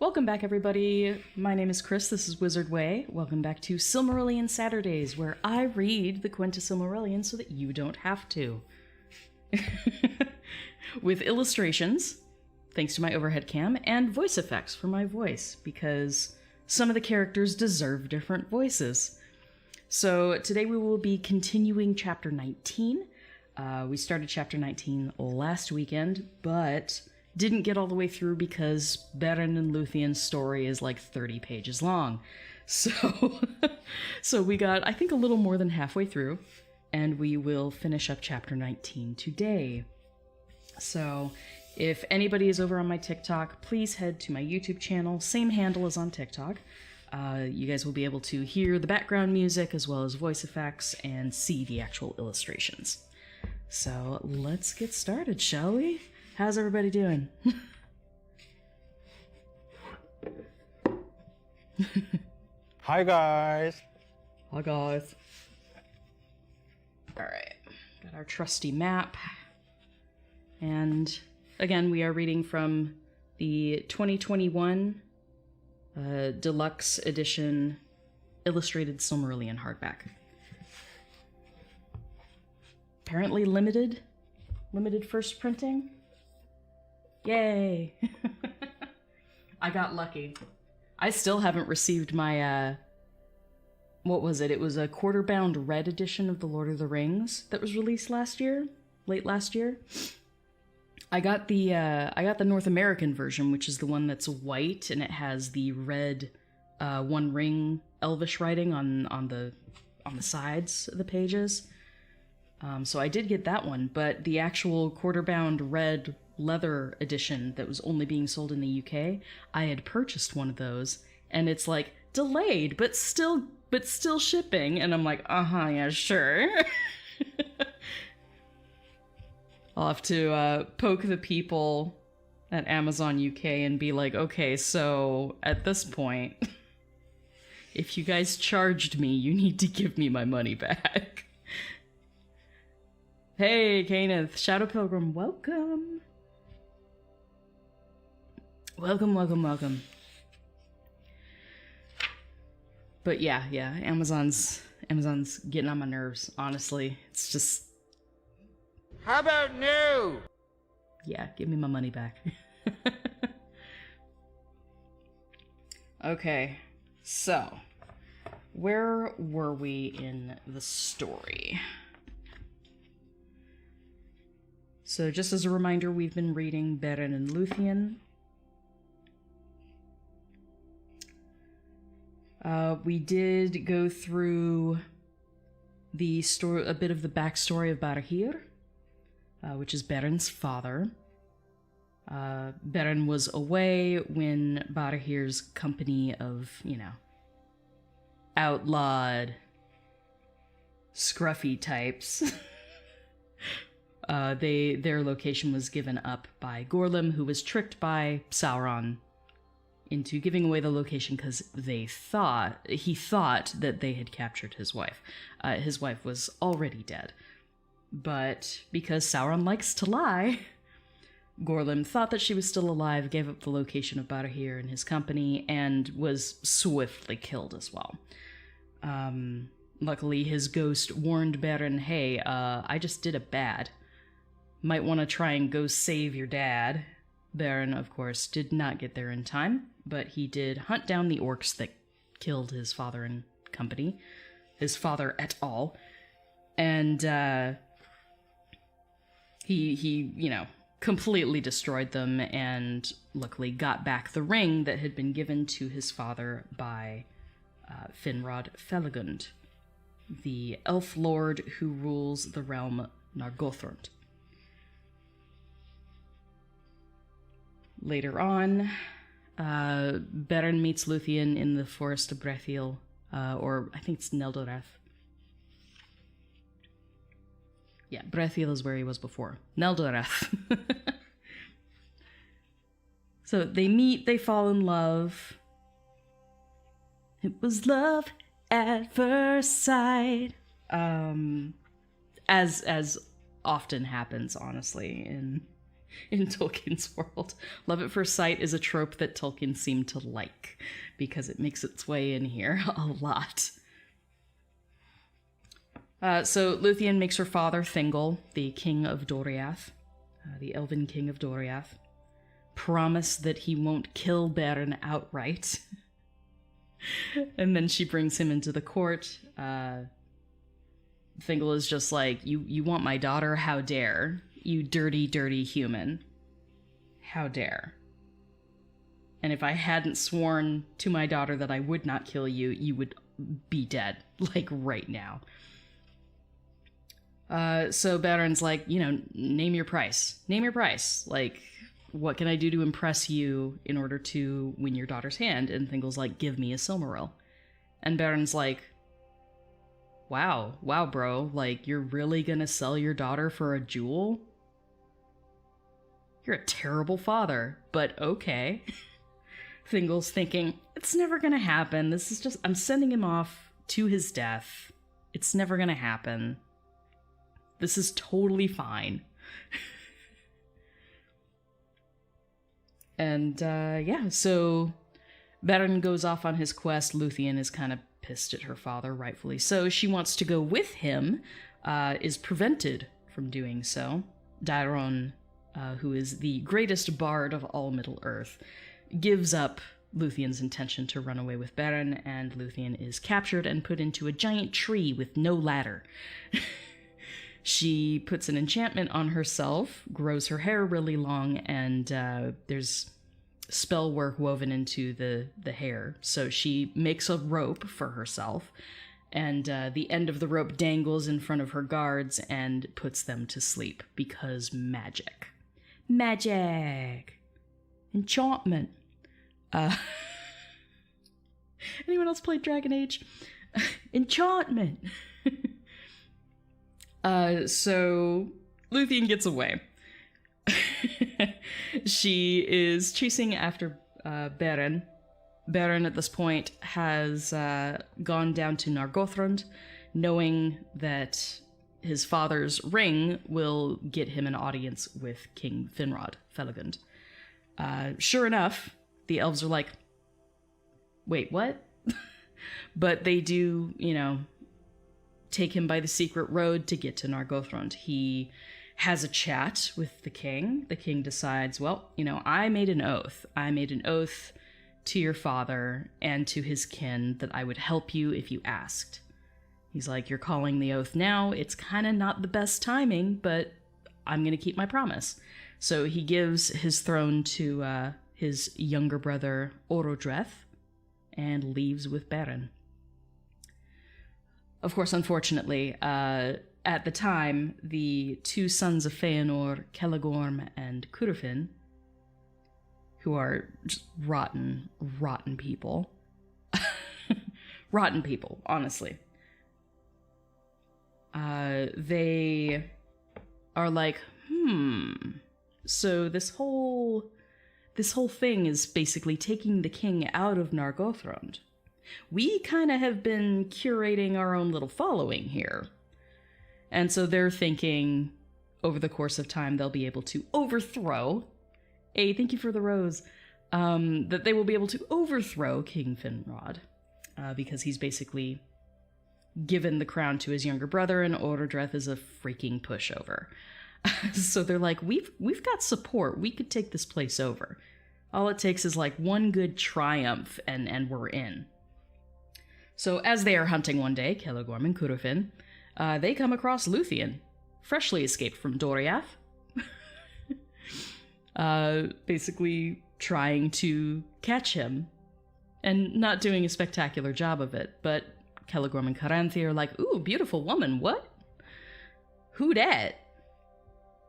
Welcome back, everybody. My name is Kris. This is Wizard Way. Welcome back to Silmarillion Saturdays, where I read the Quenta Silmarillion so that you don't have to. With illustrations, thanks to my overhead cam, and voice effects for my voice, because some of the characters deserve different voices. So today we will be continuing Chapter 19. We started Chapter 19 last weekend, but didn't get all the way through because Beren and Lúthien's story is like 30 pages long. So we got, I think, a little more than halfway through, and we will finish up Chapter 19 today. So if anybody is over on my TikTok, please head to my YouTube channel, same handle as on TikTok. You guys will be able to hear the background music as well as voice effects and see the actual illustrations. So let's get started, shall we? How's everybody doing? Hi guys. Hi guys. Alright, got our trusty map. And again, we are reading from the 2021 Deluxe Edition Illustrated Silmarillion hardback. Apparently limited first printing. Yay! I got lucky. I still haven't received my, what was it? It was a quarter-bound red edition of The Lord of the Rings that was released late last year. I got the North American version, which is the one that's white, and it has the red, one ring Elvish writing on the sides of the pages. So I did get that one, but the actual quarter-bound red leather edition that was only being sold in the UK, I had purchased one of those, and it's like delayed, but still shipping, and I'm like, yeah, sure. I'll have to poke the people at Amazon UK and be like, okay, so at this point, if you guys charged me, you need to give me my money back. Hey, Kenneth, Shadow Pilgrim, welcome. Welcome. But yeah, Amazon's getting on my nerves, honestly. It's just... How about no? Yeah, give me my money back. Okay, so where were we in the story? So just as a reminder, we've been reading Beren and Lúthien. We did go through the story, a bit of the backstory of Barahir, which is Beren's father. Beren was away when Barahir's company of, outlawed, scruffy types, their location was given up by Gorlim, who was tricked by Sauron into giving away the location because he thought that they had captured his wife. His wife was already dead. But because Sauron likes to lie, Gorlim thought that she was still alive, gave up the location of Barahir and his company, and was swiftly killed as well. Luckily, his ghost warned Beren, hey, I just did a bad. Might want to try and go save your dad. Beren, of course, did not get there in time, but he did hunt down the orcs that killed his father and company, his father et al., and he completely destroyed them, and luckily got back the ring that had been given to his father by Finrod Felagund, the elf lord who rules the realm Nargothrond. Later on, Beren meets Lúthien in the forest of Brethiel, or I think it's Neldoreth. Yeah, Brethiel is where he was before. Neldoreth. So they meet, they fall in love. It was love at first sight. As often happens, honestly, in in Tolkien's world. Love at first sight is a trope that Tolkien seemed to like, because it makes its way in here a lot. So Luthien makes her father, Thingol, the king of Doriath, the elven king of Doriath, promise that he won't kill Beren outright. And then she brings him into the court. Thingol is just like, you want my daughter? How dare? You dirty, dirty human. How dare? And if I hadn't sworn to my daughter that I would not kill you, you would be dead, like right now. So Beren's like, name your price. Name your price. Like, what can I do to impress you in order to win your daughter's hand? And Thingol's like, give me a Silmaril. And Beren's like, wow, bro. Like, you're really gonna sell your daughter for a jewel? You're a terrible father, but okay. Thingol's thinking, it's never gonna happen. This is just, I'm sending him off to his death. It's never gonna happen. This is totally fine. And, so Beren goes off on his quest. Luthien is kind of pissed at her father, rightfully so. She wants to go with him, is prevented from doing so. Daeron, who is the greatest bard of all Middle-earth, gives up Luthien's intention to run away with Beren, and Luthien is captured and put into a giant tree with no ladder. She puts an enchantment on herself, grows her hair really long, and there's spell work woven into the hair. So she makes a rope for herself, and the end of the rope dangles in front of her guards and puts them to sleep, because magic. Magic! Enchantment! Anyone else played Dragon Age? Enchantment! So Luthien gets away. She is chasing after Beren. Beren at this point has gone down to Nargothrond, knowing that his father's ring will get him an audience with King Finrod, Felagund. Sure enough, the elves are like, wait, what? But they do, take him by the secret road to get to Nargothrond. He has a chat with the king. The king decides, well, I made an oath. I made an oath to your father and to his kin that I would help you if you asked. He's like, you're calling the oath now. It's kind of not the best timing, but I'm going to keep my promise. So he gives his throne to his younger brother, Orodreth, and leaves with Beren. Of course, unfortunately, at the time, the two sons of Feanor, Celegorm and Curufin, who are just rotten people. Rotten people, honestly. They are like, so this whole thing is basically taking the king out of Nargothrond. We kind of have been curating our own little following here. And so they're thinking, over the course of time, they'll be able to overthrow, thank you for the rose, that they will be able to overthrow King Finrod, because he's basically given the crown to his younger brother, and Orodreth is a freaking pushover. So they're like, we've got support, we could take this place over. All it takes is like one good triumph, and we're in. So as they are hunting one day, Celegorm and Curufin, they come across Luthien, freshly escaped from Doriath, basically trying to catch him, and not doing a spectacular job of it. But Celegorm and Caranthi are like, ooh, beautiful woman, what? Who dat?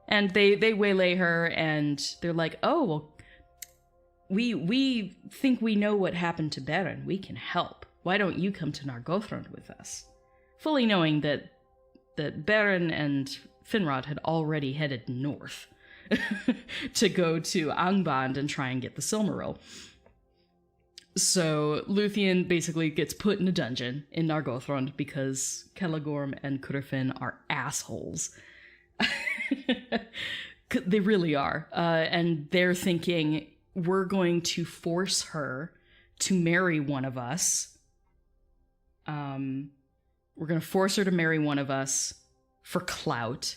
And they waylay her, and they're like, oh, well, we think we know what happened to Beren. We can help. Why don't you come to Nargothrond with us? Fully knowing that Beren and Finrod had already headed north to go to Angband and try and get the Silmaril. So Luthien basically gets put in a dungeon in Nargothrond because Celegorm and Curufin are assholes. They really are. And they're thinking, we're going to force her to marry one of us. We're going to force her to marry one of us for clout.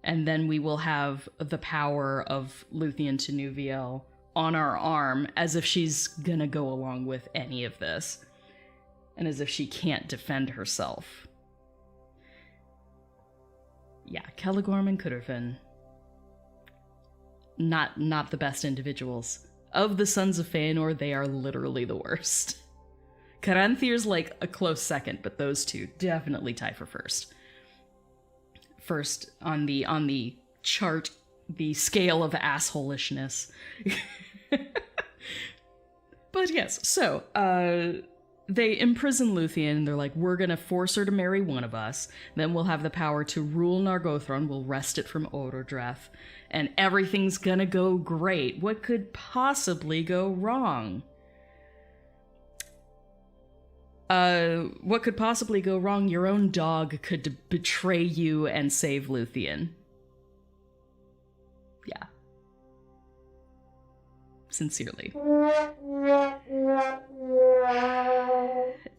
And then we will have the power of Luthien to Nuviel on our arm, as if she's gonna go along with any of this. And as if she can't defend herself. Yeah, Celegorm and Cúrfin. Not the best individuals. Of the Sons of Feanor, they are literally the worst. Caranthir's like a close second, but those two definitely tie for first. First on the chart, the scale of assholishness. But yes, so they imprison Luthien, and they're like, we're gonna force her to marry one of us, then we'll have the power to rule Nargothrond, we'll wrest it from Orodreth, and everything's gonna go great. What could possibly go wrong? What could possibly go wrong? Your own dog could betray you and save Luthien. Yeah. Sincerely.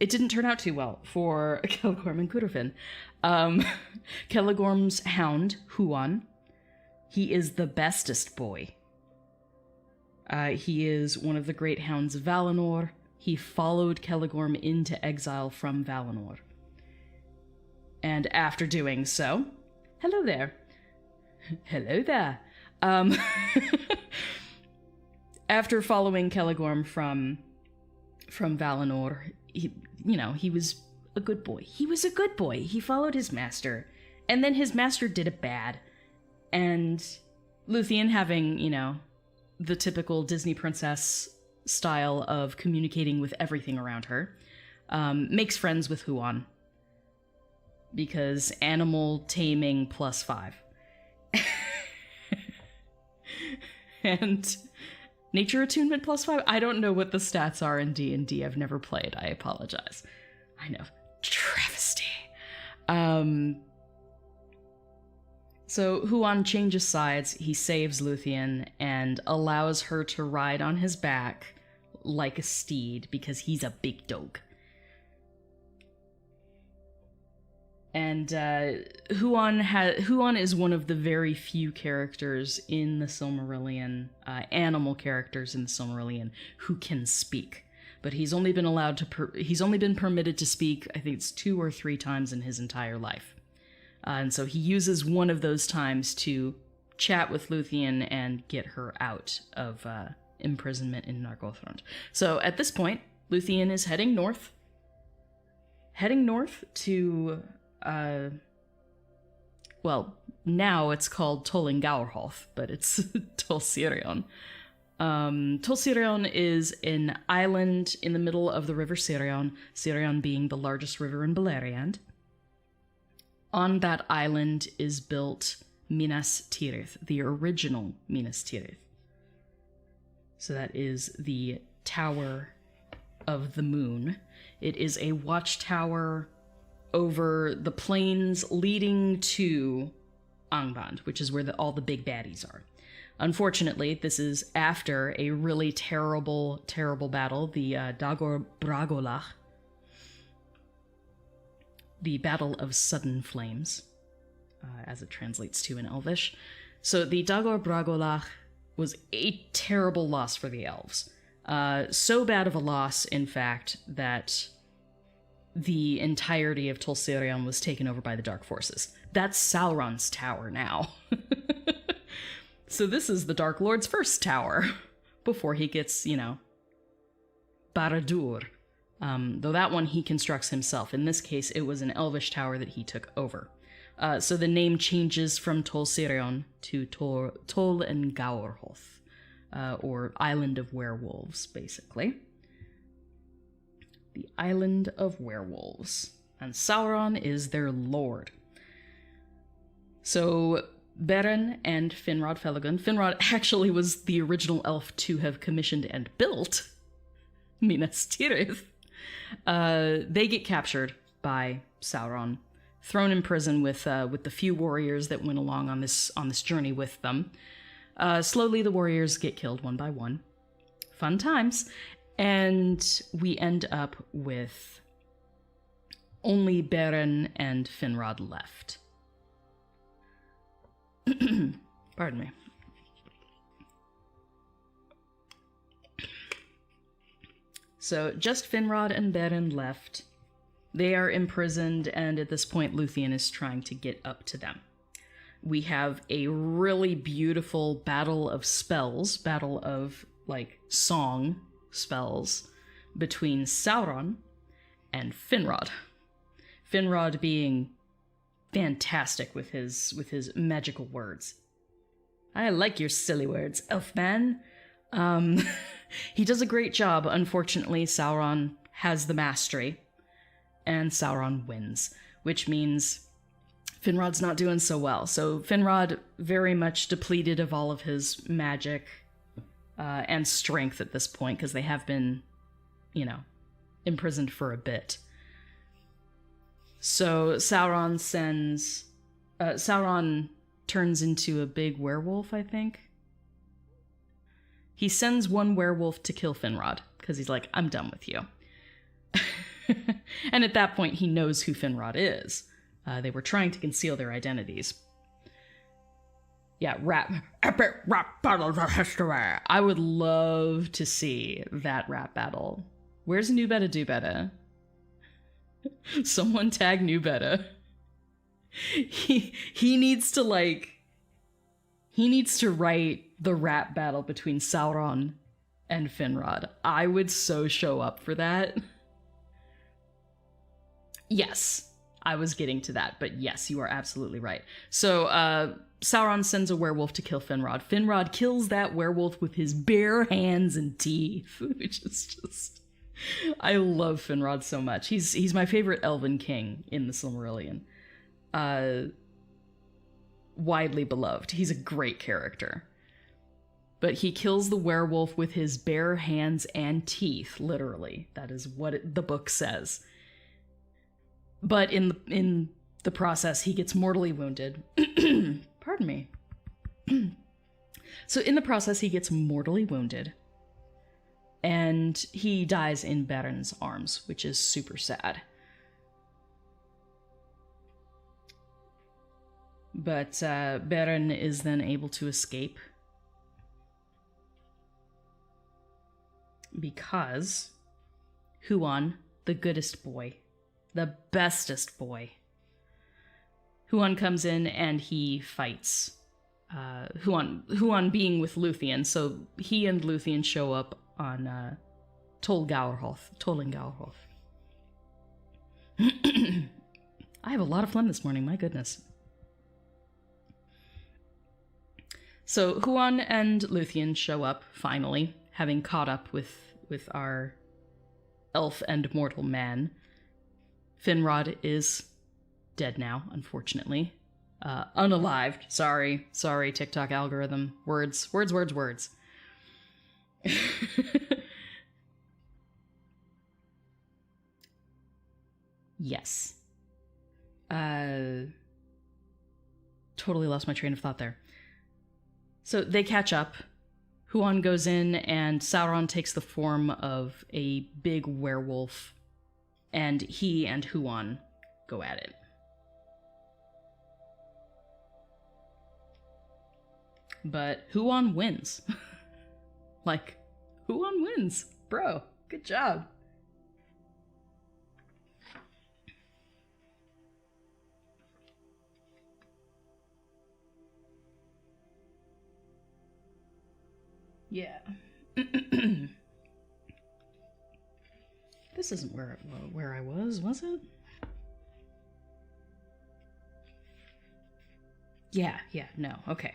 It didn't turn out too well for Celegorm and Cúrfin. Celegorm's hound, Huan, he is the bestest boy. He is one of the great hounds of Valinor. He followed Celegorm into exile from Valinor. And after doing so... Hello there. Hello there. After following Celegorm from Valinor, he was a good boy. He was a good boy. He followed his master. And then his master did it bad. And Luthien, having, the typical Disney princess style of communicating with everything around her, makes friends with Huan. Because animal taming +5. And nature attunement +5? I don't know what the stats are in D&D. I've never played. I apologize. I know. Travesty. So Huan changes sides. He saves Luthien and allows her to ride on his back like a steed because he's a big dog. And Huan is one of the very few characters in the Silmarillion, animal characters in the Silmarillion, who can speak. But he's only been permitted to speak, I think it's 2 or 3 times in his entire life. And so he uses one of those times to chat with Luthien and get her out of imprisonment in Nargothrond. So at this point, Luthien is heading north to... now it's called Tollingaurhoth, but it's Tolsirion. Tolsirion is an island in the middle of the river Sirion, Sirion being the largest river in Beleriand. On that island is built Minas Tirith, the original Minas Tirith. So that is the Tower of the Moon. It is a watchtower over the plains leading to Angband, which is where all the big baddies are. Unfortunately, this is after a really terrible, terrible battle, the Dagor Bragolach, the Battle of Sudden Flames, as it translates to in Elvish. So the Dagor Bragolach was a terrible loss for the elves. So bad of a loss, in fact, that the entirety of Tolsirion was taken over by the Dark Forces. That's Sauron's tower now. So this is the Dark Lord's first tower, before he gets, Barad-dûr. Though that one he constructs himself. In this case, it was an Elvish tower that he took over. So the name changes from Tolsirion to Tollingaurhoth, or Island of Werewolves, basically. The Island of Werewolves. And Sauron is their lord. So Beren and Finrod Felagund. Finrod actually was the original elf to have commissioned and built Minas Tirith. They get captured by Sauron. thrown in prison with the few warriors that went along on this journey with them. Slowly, the warriors get killed one by one. Fun times. And we end up with only Beren and Finrod left. Pardon me. So just Finrod and Beren left. They are imprisoned, and at this point, Luthien is trying to get up to them. We have a really beautiful battle of spells, battle of, like, song spells, between Sauron and Finrod. Finrod being fantastic with his magical words. I like your silly words, Elfman. He does a great job. Unfortunately, Sauron has the mastery, and Sauron wins, which means Finrod's not doing so well. So Finrod very much depleted of all of his magic and strength at this point, because they have been, imprisoned for a bit. So Sauron turns into a big werewolf, I think. He sends one werewolf to kill Finrod, because he's like, I'm done with you. And at that point, he knows who Finrod is. They were trying to conceal their identities. Yeah, epic rap battle of history. I would love to see that rap battle. Where's New Beta Do Beta? Someone tag New Beta. He needs to write the rap battle between Sauron and Finrod. I would so show up for that. Yes, I was getting to that, but yes, you are absolutely right. So, Sauron sends a werewolf to kill Finrod. Finrod kills that werewolf with his bare hands and teeth, which is just... I love Finrod so much. He's my favorite elven king in the Silmarillion. Widely beloved. He's a great character. But he kills the werewolf with his bare hands and teeth, literally. That is what the book says. But in the process, he gets mortally wounded. Pardon me. So in the process, he gets mortally wounded. And he dies in Beren's arms, which is super sad. But Beren is then able to escape. Because Huan, the goodest boy, the bestest boy, Huan comes in and he fights. Huan being with Luthien, so he and Luthien show up on Tol Gawrhoth. I have a lot of phlegm this morning, my goodness. So Huan and Luthien show up, finally, having caught up with our elf and mortal man. Finrod is dead now, unfortunately. Unalived. Sorry, TikTok algorithm. Words. Yes. Totally lost my train of thought there. So they catch up. Huan goes in, and Sauron takes the form of a big werewolf, and he and Huan go at it. But Huan wins. Huan wins. Bro, good job. Yeah. This isn't where I was it? Yeah, no, okay.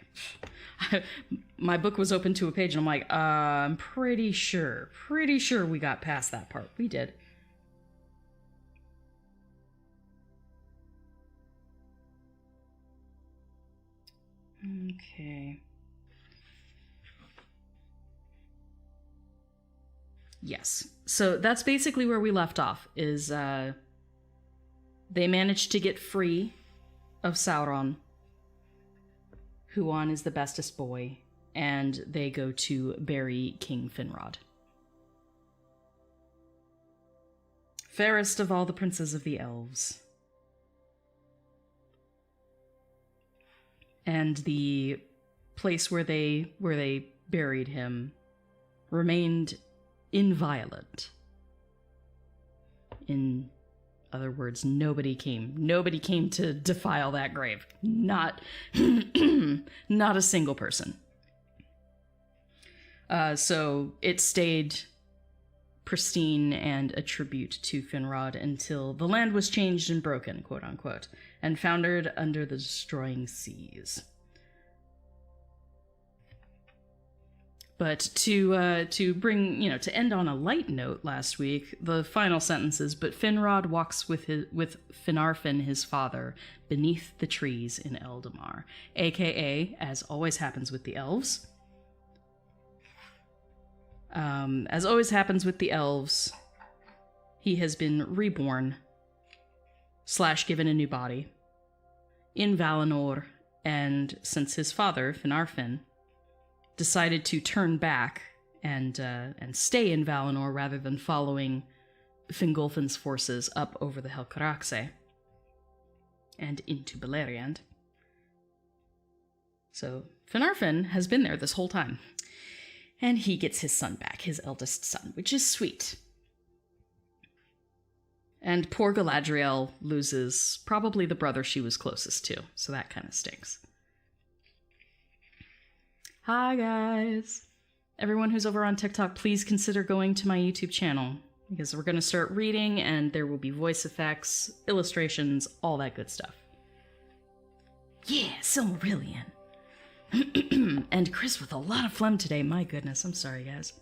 My book was open to a page and I'm like, I'm pretty sure we got past that part. We did. Okay. Yes. So that's basically where we left off, is They manage to get free of Sauron. Huan is the bestest boy, and they go to bury King Finrod. Fairest of all the princes of the elves. And the place where they buried him remained inviolate. In other words, nobody came to defile that grave. Not a single person. So it stayed pristine and a tribute to Finrod until the land was changed and broken, quote unquote, and foundered under the destroying seas. But to bring, to end on a light note last week, the final sentences, but Finrod walks with Finarfin, his father, beneath the trees in Eldamar, aka, as always happens with the elves, he has been reborn / given a new body in Valinor, and since his father, Finarfin, decided to turn back and stay in Valinor rather than following Fingolfin's forces up over the Helcaraxe and into Beleriand. So Finarfin has been there this whole time. And he gets his son back, his eldest son, which is sweet. And poor Galadriel loses probably the brother she was closest to, so that kind of stinks. Hi, guys. Everyone who's over on TikTok, please consider going to my YouTube channel, because we're going to start reading, and there will be voice effects, illustrations, all that good stuff. Yeah, Silmarillion. And Kris with a lot of phlegm today. My goodness, I'm sorry, guys.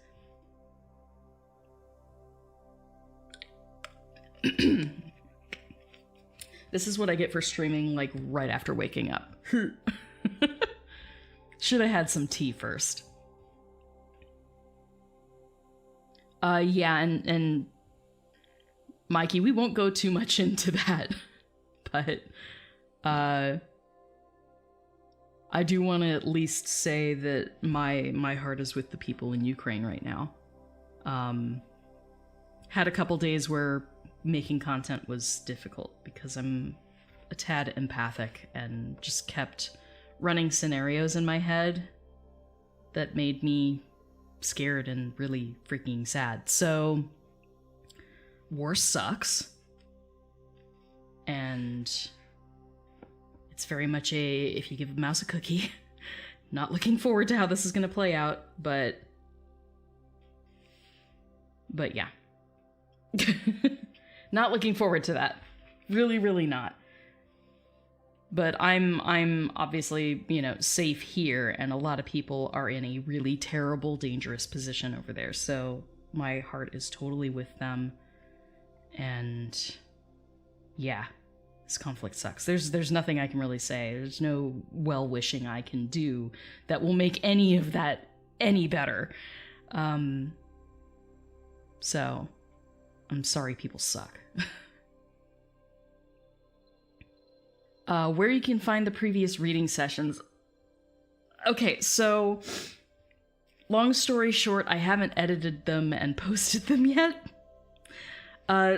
This is what I get for streaming, like, right after waking up. Should have had some tea first. Yeah, and Mikey, we won't go too much into that, but, I do want to at least say that my heart is with the people in Ukraine right now. Had a couple days where making content was difficult because I'm a tad empathic and just kept running scenarios in my head that made me scared and really freaking sad. So, war sucks. And it's very much if you give a mouse a cookie. Not looking forward to how this is going to play out, but yeah. Not looking forward to that. Really, really not. But I'm obviously, safe here, and a lot of people are in a really terrible, dangerous position over there, so my heart is totally with them. And yeah. This conflict sucks. There's nothing I can really say. There's no well-wishing I can do that will make any of that any better. So, I'm sorry people suck. Where you can find the previous reading sessions. Okay, so, long story short, I haven't edited them and posted them yet.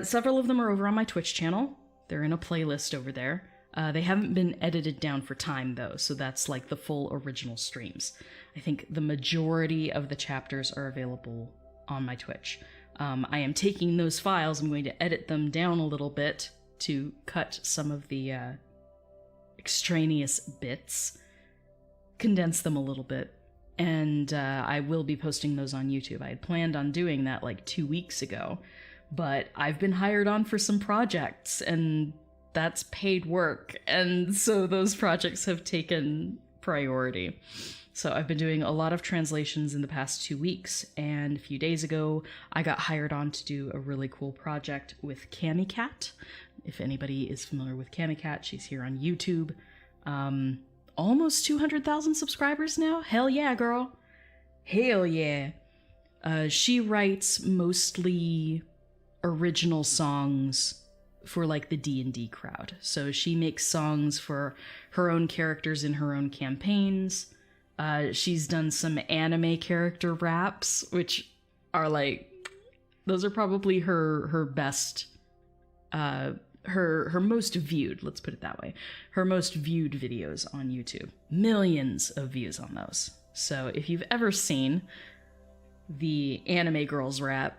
Several of them are over on my Twitch channel. They're in a playlist over there. They haven't been edited down for time, though, so that's like the full original streams. I think the majority of the chapters are available on my Twitch. I am taking those files, I'm going to edit them down a little bit to cut some of the extraneous bits, condense them a little bit, and I will be posting those on YouTube. I had planned on doing that like 2 weeks ago, but I've been hired on for some projects, and that's paid work, and so those projects have taken priority. So I've been doing a lot of translations in the past 2 weeks, and a few days ago, I got hired on to do a really cool project with Cammy Cat. If anybody is familiar with Cammy Cat, she's here on YouTube. Almost 200,000 subscribers now? Hell yeah, girl. Hell yeah. She writes mostly original songs for like the D&D crowd. So she makes songs for her own characters in her own campaigns. She's done some anime character raps, which are like, those are probably her best, her most viewed, let's put it that way. Her most viewed videos on YouTube. Millions of views on those. So if you've ever seen the anime girls rap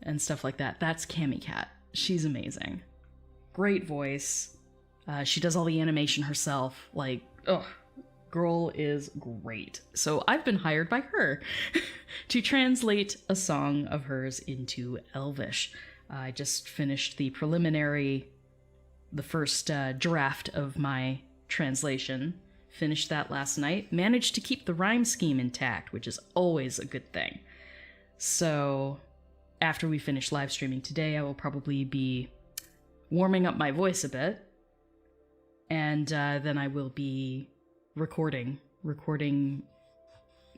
and stuff like that, that's Cammy Cat. She's amazing. Great voice. She does all the animation herself. Like, ugh, girl is great. So I've been hired by her to translate a song of hers into Elvish. I just finished the first draft of my translation. Finished that last night. Managed to keep the rhyme scheme intact, which is always a good thing. So after we finish live streaming today, I will probably be warming up my voice a bit. And then I will be recording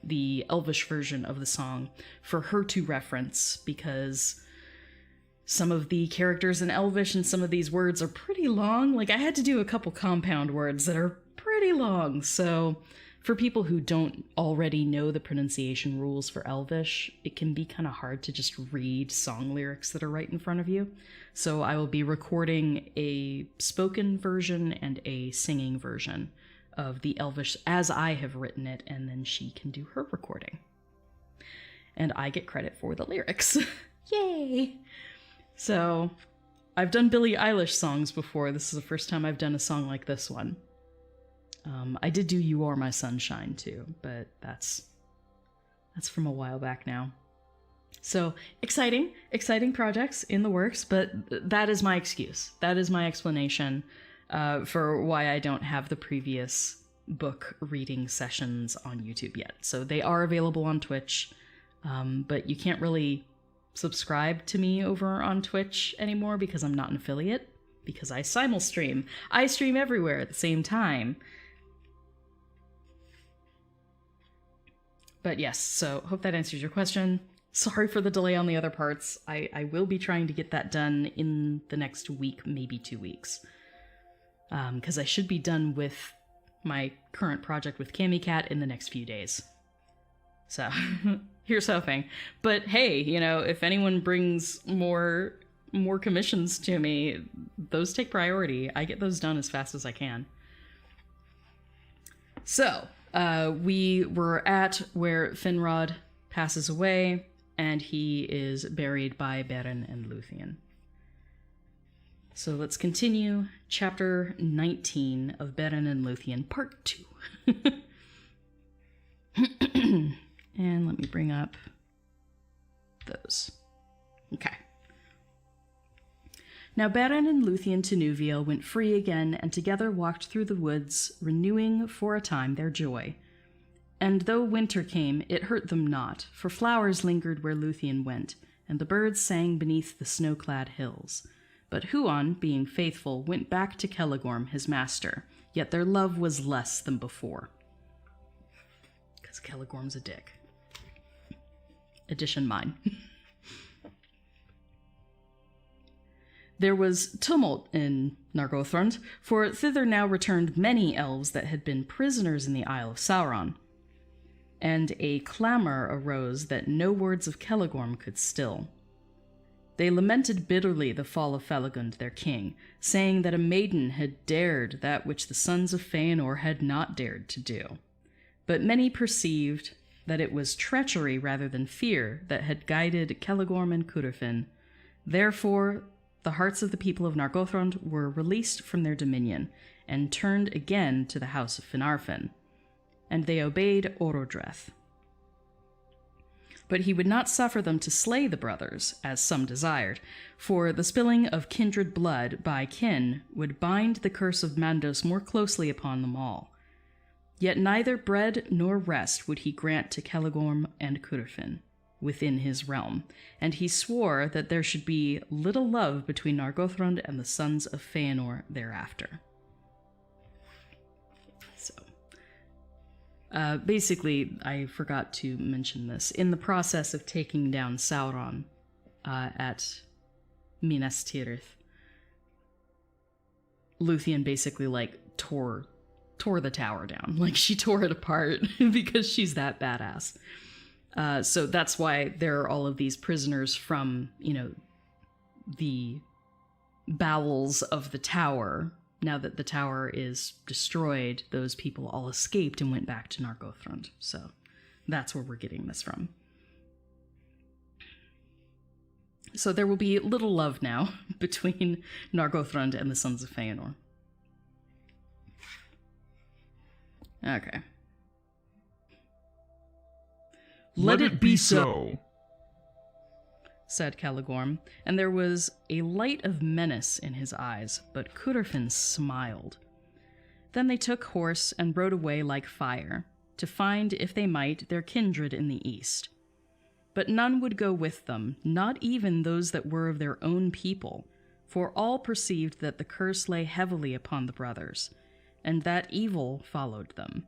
the Elvish version of the song for her to reference, because some of the characters in Elvish and some of these words are pretty long. Like, I had to do a couple compound words that are pretty long, so for people who don't already know the pronunciation rules for Elvish, it can be kind of hard to just read song lyrics that are right in front of you. So I will be recording a spoken version and a singing version of the Elvish as I have written it, and then she can do her recording. And I get credit for the lyrics. Yay! So, I've done Billie Eilish songs before. This is the first time I've done a song like this one. I did do You Are My Sunshine too, but that's from a while back now. So, exciting projects in the works, but that is my excuse. That is my explanation for why I don't have the previous book reading sessions on YouTube yet. So they are available on Twitch, but you can't really subscribe to me over on Twitch anymore because I'm not an affiliate, because I simulstream. I stream everywhere at the same time. But yes, so hope that answers your question. Sorry for the delay on the other parts. I will be trying to get that done in the next week, maybe 2 weeks. Because I should be done with my current project with Cammy Cat in the next few days. So, here's hoping. But hey, you know, if anyone brings more commissions to me, those take priority. I get those done as fast as I can. So, we were at where Finrod passes away, and he is buried by Beren and Luthien. So let's continue chapter 19 of Beren and Luthien, part 2. And let me bring up those. Okay. Now Beren and Luthien to Nuviel went free again, and together walked through the woods, renewing for a time their joy. And though winter came, it hurt them not, for flowers lingered where Luthien went, and the birds sang beneath the snow-clad hills. But Huon, being faithful, went back to Celegorm, his master, yet their love was less than before. Because Celegorm's a dick. Edition mine. There was tumult in Nargothrond, for thither now returned many elves that had been prisoners in the Isle of Sauron. And a clamor arose that no words of Celegorm could still. They lamented bitterly the fall of Felagund, their king, saying that a maiden had dared that which the sons of Feanor had not dared to do. But many perceived that it was treachery rather than fear that had guided Celegorm and Cúrifin. Therefore, the hearts of the people of Nargothrond were released from their dominion, and turned again to the house of Finarfin. And they obeyed Orodreth. But he would not suffer them to slay the brothers, as some desired, for the spilling of kindred blood by kin would bind the curse of Mandos more closely upon them all. Yet neither bread nor rest would he grant to Celegorm and Cúrifin within his realm, and he swore that there should be little love between Nargothrond and the sons of Feanor thereafter. So, basically, I forgot to mention this. In the process of taking down Sauron at Minas Tirith. Luthien basically, like, tore the tower down. Like, she tore it apart because she's that badass. So that's why there are all of these prisoners from, you know, the bowels of the tower. Now that the tower is destroyed, those people all escaped and went back to Nargothrond. So that's where we're getting this from. So there will be little love now between Nargothrond and the Sons of Feanor. Okay. Let it be so, said Caligorm, and there was a light of menace in his eyes, but Cúrifin smiled. Then they took horse and rode away like fire, to find, if they might, their kindred in the east. But none would go with them, not even those that were of their own people, for all perceived that the curse lay heavily upon the brothers, and that evil followed them.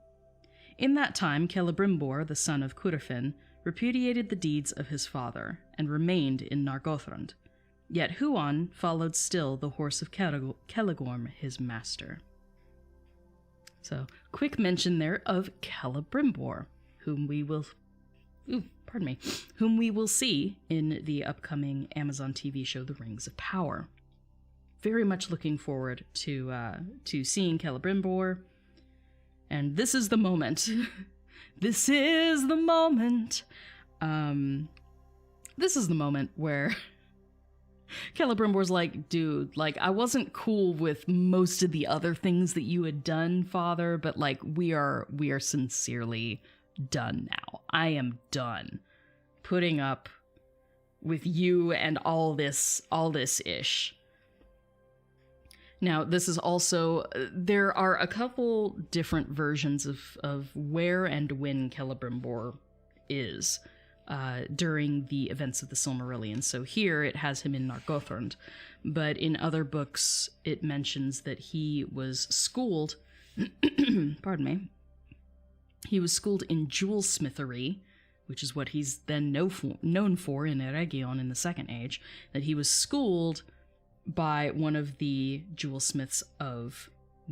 In that time Celebrimbor, the son of Cúrifin, repudiated the deeds of his father, and remained in Nargothrond. Yet Huan followed still the horse of Caligorm, his master. So, quick mention there of Celebrimbor, whom we will see in the upcoming Amazon TV show, The Rings of Power. Very much looking forward to seeing Celebrimbor. And this is the moment. This is the moment. This is the moment where Celebrimbor's like, dude, like, I wasn't cool with most of the other things that you had done, father, but like, we are sincerely done now. I am done putting up with you and all this ish. Now, this is also, there are a couple different versions of where and when Celebrimbor is during the events of the Silmarillion. So here it has him in Nargothrond, but in other books it mentions that he was schooled, pardon me, he was schooled in jewelsmithery, which is what he's then known for in Eregion in the Second Age, that he was schooled by one of the jewelsmiths of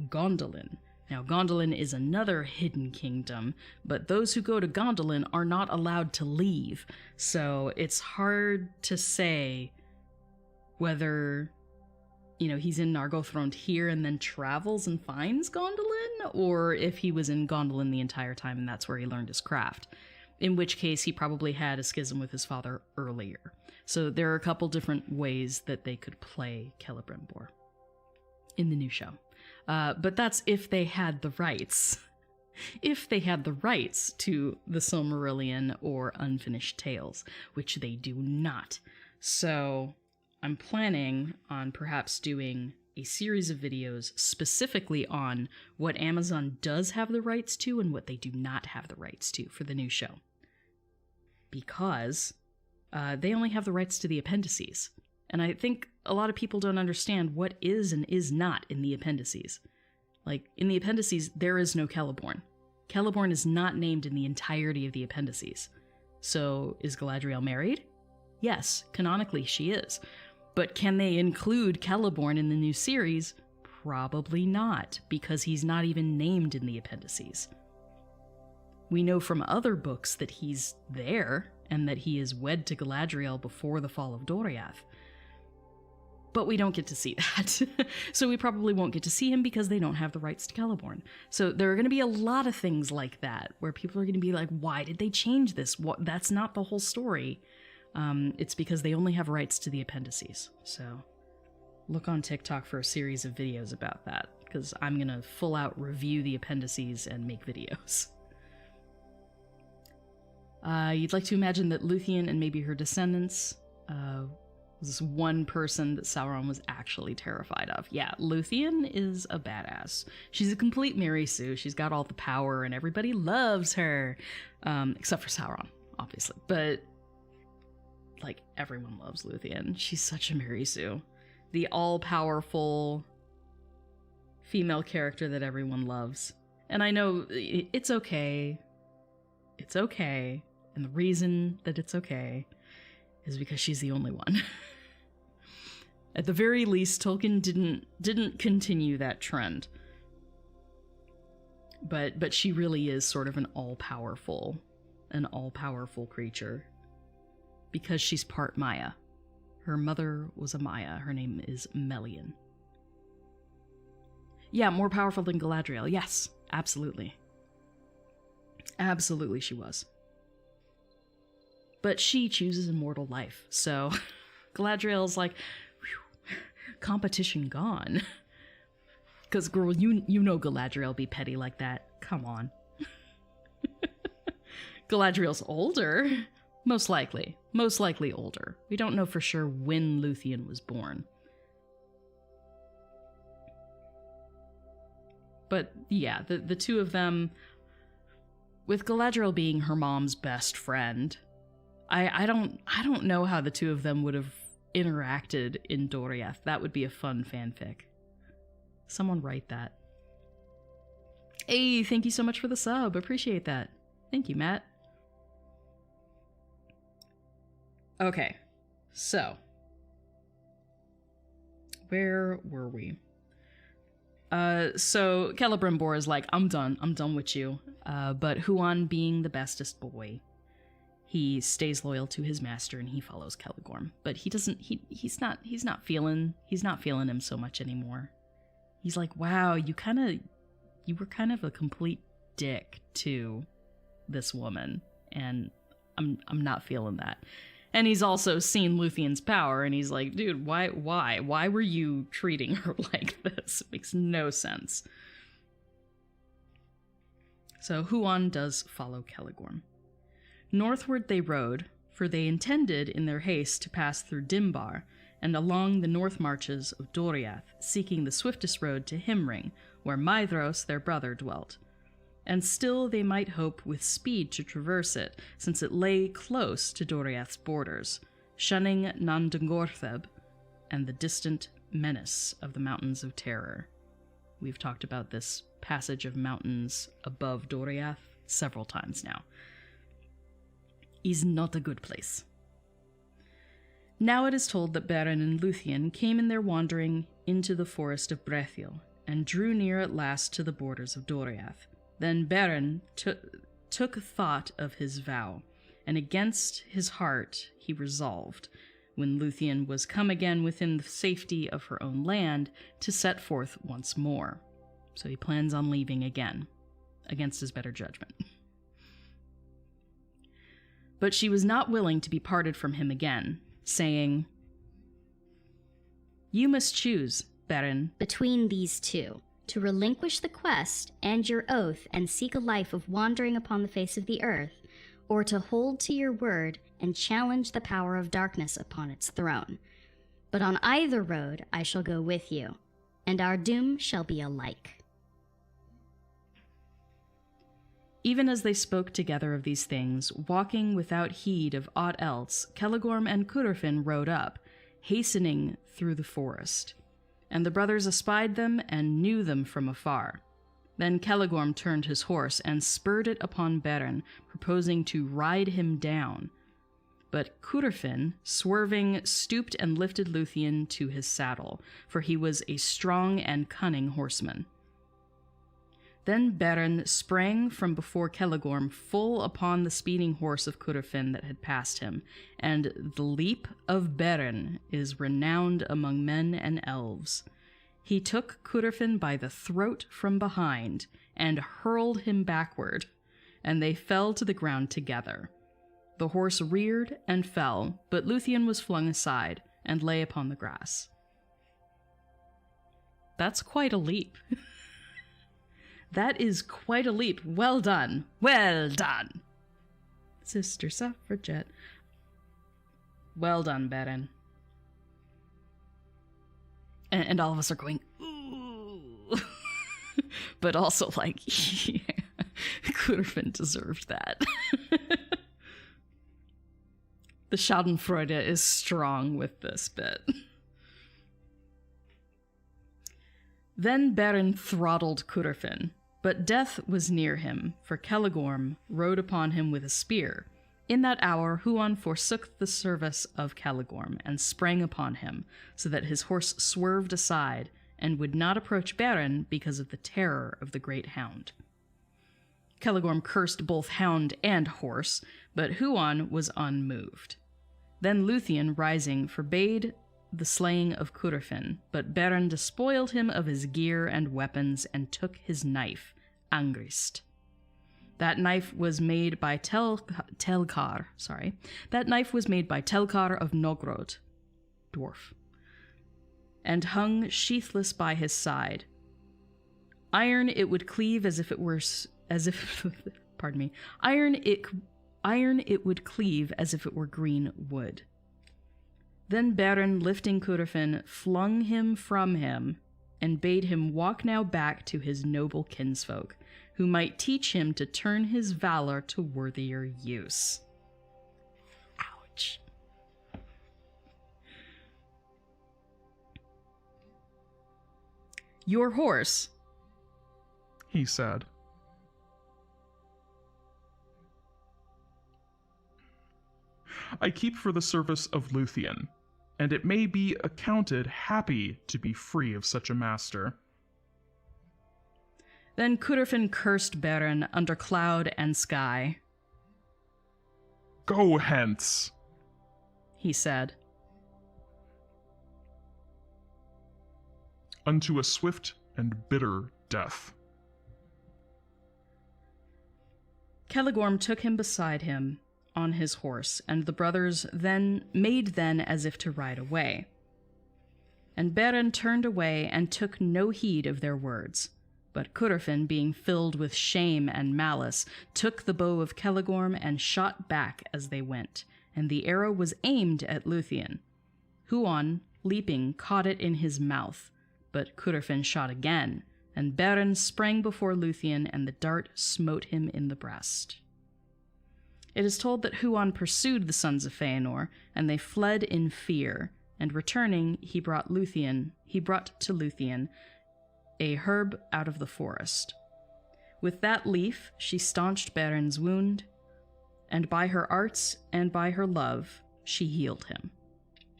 Gondolin. Now, Gondolin is another hidden kingdom, but those who go to Gondolin are not allowed to leave, so it's hard to say whether, you know, he's in Nargothrond here and then travels and finds Gondolin, or if he was in Gondolin the entire time and that's where he learned his craft, in which case he probably had a schism with his father earlier. So there are a couple different ways that they could play Celebrimbor in the new show. But that's if they had the rights. If they had the rights to the Silmarillion or Unfinished Tales, which they do not. So I'm planning on perhaps doing a series of videos specifically on what Amazon does have the rights to and what they do not have the rights to for the new show. Because they only have the rights to the appendices. And I think a lot of people don't understand what is and is not in the appendices. Like, in the appendices, there is no Celeborn. Celeborn is not named in the entirety of the appendices. So, is Galadriel married? Yes, canonically she is. But can they include Celeborn in the new series? Probably not, because he's not even named in the appendices. We know from other books that he's there, and that he is wed to Galadriel before the fall of Doriath. But we don't get to see that. So we probably won't get to see him because they don't have the rights to Celeborn. So there are going to be a lot of things like that, where people are going to be like, why did they change this? That's not the whole story. It's because they only have rights to the appendices. So look on TikTok for a series of videos about that, because I'm going to full out review the appendices and make videos. You'd like to imagine that Luthien and maybe her descendants was this one person that Sauron was actually terrified of. Yeah, Luthien is a badass. She's a complete Mary Sue. She's got all the power and everybody loves her. Except for Sauron, obviously. But, like, everyone loves Luthien. She's such a Mary Sue. The all-powerful female character that everyone loves. And I know it's okay. It's okay. And the reason that it's okay is because she's the only one. At the very least, Tolkien didn't continue that trend. But she really is sort of an all-powerful creature. Because she's part Maya. Her mother was a Maya. Her name is Melian. Yeah, more powerful than Galadriel. Yes, absolutely. Absolutely she was. But she chooses immortal life, so Galadriel's like, whew, competition gone. Because, girl, you know Galadriel be petty like that. Come on. Galadriel's older. Most likely older. We don't know for sure when Luthien was born. But yeah, the two of them, with Galadriel being her mom's best friend, I don't know how the two of them would have interacted in Doriath. That would be a fun fanfic. Someone write that. Hey, thank you so much for the sub. Appreciate that. Thank you, Matt. Okay, so where were we? So Celebrimbor is like, I'm done with you. But Huan, being the bestest boy, he stays loyal to his master and he follows Celegorm. But he's not feeling him so much anymore. He's like, wow, you were kind of a complete dick to this woman, and I'm not feeling that. And he's also seen Luthien's power, and he's like, dude, why were you treating her like this? It makes no sense. So Huan does follow Celegorm. Northward they rode, for they intended in their haste to pass through Dimbar, and along the north marches of Doriath, seeking the swiftest road to Himring, where Maedhros, their brother, dwelt. And still they might hope with speed to traverse it, since it lay close to Doriath's borders, shunning Nandangortheb and the distant menace of the Mountains of Terror. We've talked about this passage of mountains above Doriath several times now. Is not a good place. Now it is told that Beren and Luthien came in their wandering into the forest of Brethiel, and drew near at last to the borders of Doriath. Then Beren took thought of his vow, and against his heart he resolved, when Luthien was come again within the safety of her own land, to set forth once more. So he plans on leaving again, against his better judgment. But she was not willing to be parted from him again, saying, "You must choose, Beren, between these two, to relinquish the quest and your oath and seek a life of wandering upon the face of the earth, or to hold to your word and challenge the power of darkness upon its throne. But on either road I shall go with you, and our doom shall be alike." Even as they spoke together of these things, walking without heed of aught else, Celegorm and Cúrifin rode up, hastening through the forest. And the brothers espied them and knew them from afar. Then Celegorm turned his horse and spurred it upon Beren, proposing to ride him down. But Cúrifin, swerving, stooped and lifted Luthien to his saddle, for he was a strong and cunning horseman. Then Beren sprang from before Celegorm full upon the speeding horse of Cúrifin that had passed him, and the leap of Beren is renowned among men and elves. He took Cúrifin by the throat from behind and hurled him backward, and they fell to the ground together. The horse reared and fell, but Luthien was flung aside and lay upon the grass. That's quite a leap. That is quite a leap. Well done. Well done. Sister Suffragette. Well done, Beren. And all of us are going, ooh. But also like, yeah, Cúrifin deserved that. The Schadenfreude is strong with this bit. Then Beren throttled Cúrifin, but death was near him, for Celegorm rode upon him with a spear, In that hour, Huon forsook the service of Caligorm and sprang upon him, so that his horse swerved aside and would not approach Beren because of the terror of the great hound. Caligorm cursed both hound and horse, but Huon was unmoved. Then Luthien, rising, forbade the slaying of Curufin, but Beren despoiled him of his gear and weapons and took his knife, Angrist. That knife was made by Telkar. That knife was made by Telkar of Nogrod, dwarf, and hung sheathless by his side. Iron it would cleave Iron it would cleave as if it were green wood. Then Beren, lifting Curufin, flung him from him, and bade him walk now back to his noble kinsfolk, who might teach him to turn his valor to worthier use. Ouch. Your horse, he said. I keep for the service of Luthien, and it may be accounted happy to be free of such a master. Then Curufin cursed Beren under cloud and sky. Go hence, he said. Unto a swift and bitter death. Caligorm took him beside him on his horse, and the brothers made as if to ride away. And Beren turned away and took no heed of their words. But Curufin, being filled with shame and malice, took the bow of Caligorm and shot back as they went, and the arrow was aimed at Luthien. Huon, leaping, caught it in his mouth, but Curufin shot again, and Beren sprang before Luthien, and the dart smote him in the breast. It is told that Huon pursued the sons of Feanor, and they fled in fear, and returning, he brought to Luthien a herb out of the forest. With that leaf she staunched Beren's wound, and by her arts and by her love she healed him.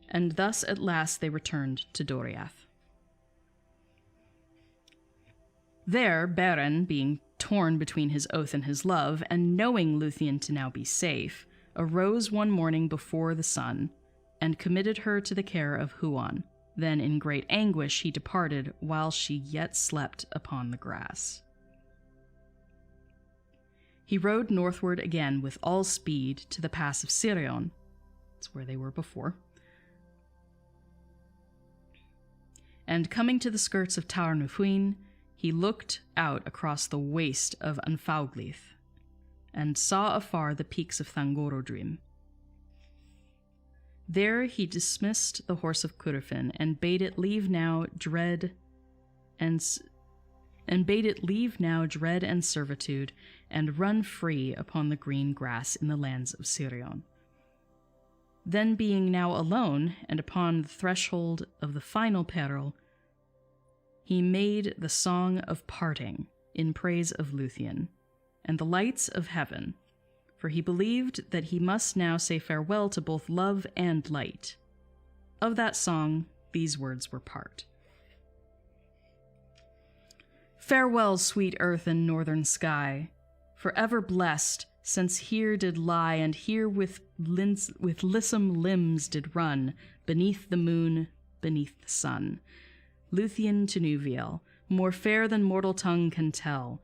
And thus at last they returned to Doriath. There Beren, being torn between his oath and his love, and knowing Luthien to now be safe, arose one morning before the sun, and committed her to the care of Huon. Then in great anguish he departed, while she yet slept upon the grass. He rode northward again with all speed to the pass of Sirion. That's where they were before. And coming to the skirts of Taur Nufuin, he looked out across the waste of Anfauglith, and saw afar the peaks of Thangorodrim. There he dismissed the horse of Curufin, and bade it leave now dread and servitude, and run free upon the green grass in the lands of Sirion. Then, being now alone, and upon the threshold of the final peril, he made the song of parting in praise of Luthien, and the lights of heaven, for he believed that he must now say farewell to both love and light. Of that song, these words were part. Farewell, sweet earth and northern sky, forever blessed, since here did lie, and here with lissome limbs did run, beneath the moon, beneath the sun. Luthien to Nuviel, more fair than mortal tongue can tell,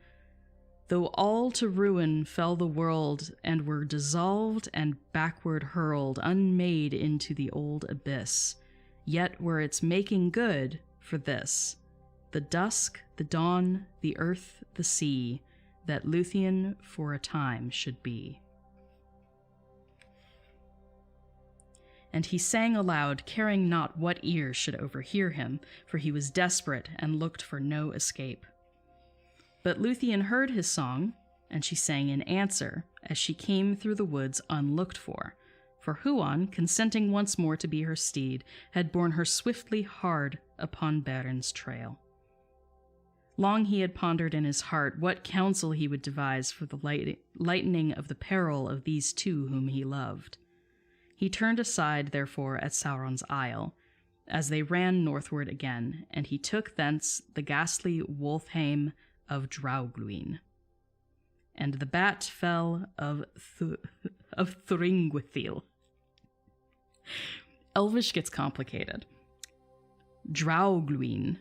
though all to ruin fell the world, and were dissolved and backward hurled, unmade into the old abyss, yet were its making good for this, the dusk, the dawn, the earth, the sea, that Luthien for a time should be. And he sang aloud, caring not what ears should overhear him, for he was desperate and looked for no escape. But Luthien heard his song, and she sang in answer, as she came through the woods unlooked for Huon, consenting once more to be her steed, had borne her swiftly hard upon Beren's trail. Long he had pondered in his heart what counsel he would devise for the lightening of the peril of these two whom he loved. He turned aside, therefore, at Sauron's Isle, as they ran northward again, and he took thence the ghastly Wolfheim of Draugluin. And the bat fell of Thuringwithil. Elvish gets complicated. Draugluin.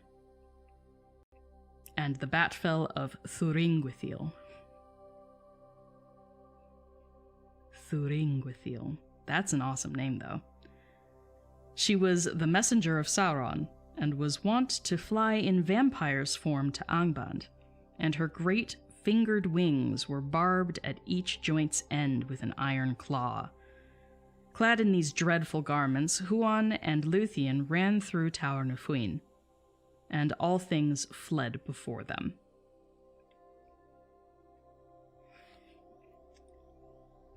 And the bat fell of Thuringwithil. Thuringwithil. That's an awesome name, though. She was the messenger of Sauron, and was wont to fly in vampire's form to Angband, and her great fingered wings were barbed at each joint's end with an iron claw. Clad in these dreadful garments, Huan and Luthien ran through Tower Nufuin, and all things fled before them.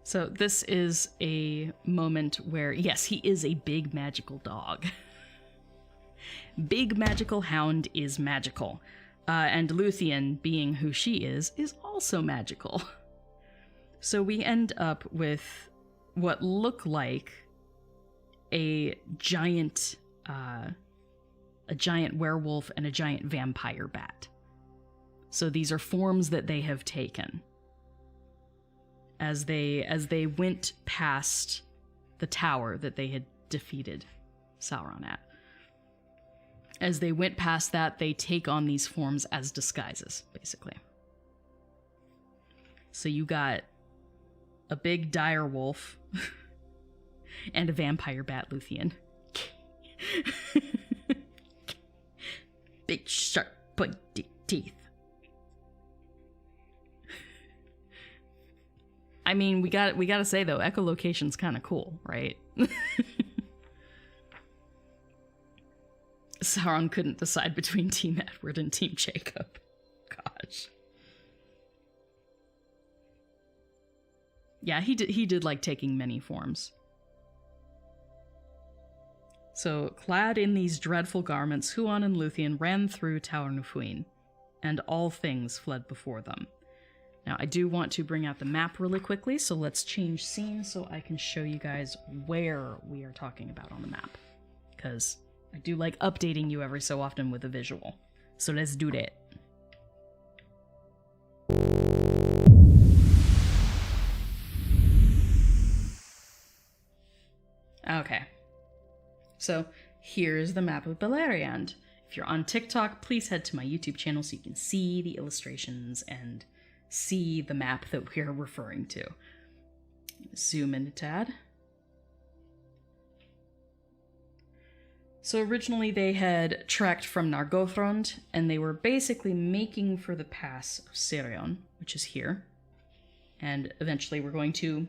So this is a moment where, yes, he is a big magical dog. Big magical hound is magical. And Luthien, being who she is also magical. So we end up with what look like a giant werewolf and a giant vampire bat. So these are forms that they have taken as they went past the tower that they had defeated Sauron at. As they went past that, they take on these forms as disguises, basically. So you got a big dire wolf and a vampire bat Luthien. Big sharp pointy teeth. I mean, we gotta say though, echolocation's kind of cool, right? Sauron couldn't decide between Team Edward and Team Jacob. Gosh. Yeah, he did like taking many forms. So, clad in these dreadful garments, Huan and Luthien ran through Tower Nufuin, and all things fled before them. Now, I do want to bring out the map really quickly, so let's change scene so I can show you guys where we are talking about on the map. Because I do like updating you every so often with a visual. So let's do that. Okay. So here's the map of Beleriand. If you're on TikTok, please head to my YouTube channel so you can see the illustrations and see the map that we're referring to. Zoom in a tad. So originally they had trekked from Nargothrond, and they were basically making for the pass of Sirion, which is here. And eventually we're going to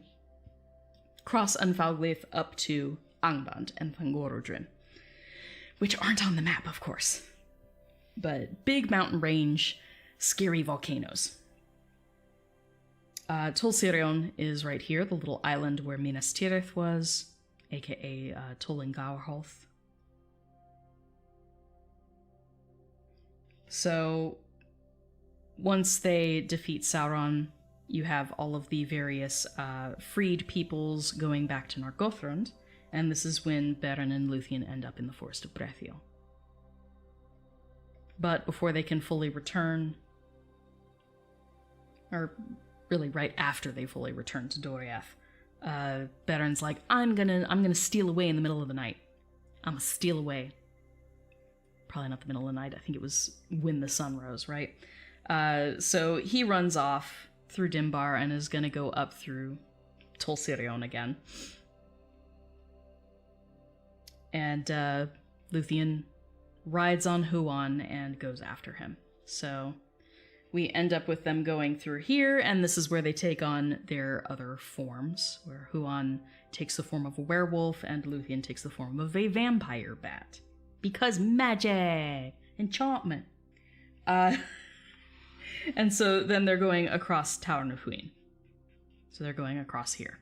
cross Unfalglith up to Angband and Thangorodrim, which aren't on the map, of course. But big mountain range, scary volcanoes. Tol Sirion is right here, the little island where Minas Tirith was, aka Tol Ingarholth. So, once they defeat Sauron, you have all of the various freed peoples going back to Nargothrond, and this is when Beren and Luthien end up in the Forest of Brethiel. But before they can fully return, or really right after they fully return to Doriath, Beren's like, I'm gonna steal away in the middle of the night. I'm gonna steal away. Probably not the middle of the night, I think it was when the sun rose, right? So he runs off through Dimbar and is gonna go up through Tol Sirion again. And Luthien rides on Huan and goes after him. So we end up with them going through here, and this is where they take on their other forms, where Huan takes the form of a werewolf and Luthien takes the form of a vampire bat. Because magic! Enchantment! And so then they're going across Tower Nufuin. So they're going across here.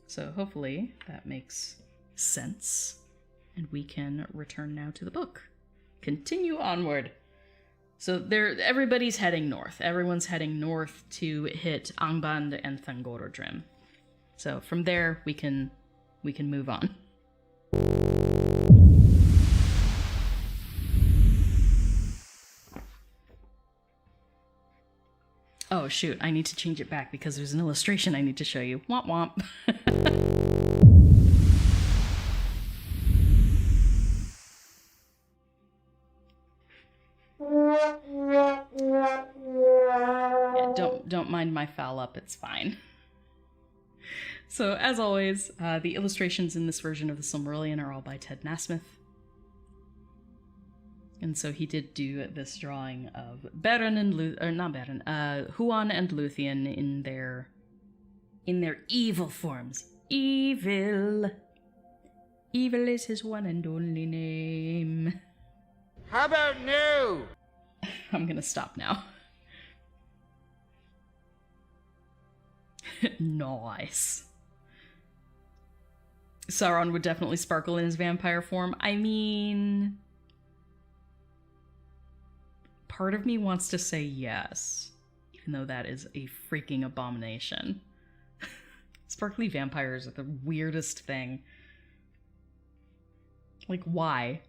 So hopefully that makes sense. And we can return now to the book. Continue onward. So everybody's heading north. Everyone's heading north to hit Angband and Thangorodrim. So from there, we can move on. Oh shoot, I need to change it back because there's an illustration I need to show you. Womp womp. Yeah, don't mind my foul up, it's fine. So, as always, the illustrations in this version of the Silmarillion are all by Ted Nasmith. And so he did do this drawing of Huan and Luthien in their evil forms. Evil. Evil is his one and only name. How about no? I'm gonna stop now. Nice. Sauron would definitely sparkle in his vampire form. I mean, part of me wants to say yes, even though that is a freaking abomination. Sparkly vampires are the weirdest thing. Like, why?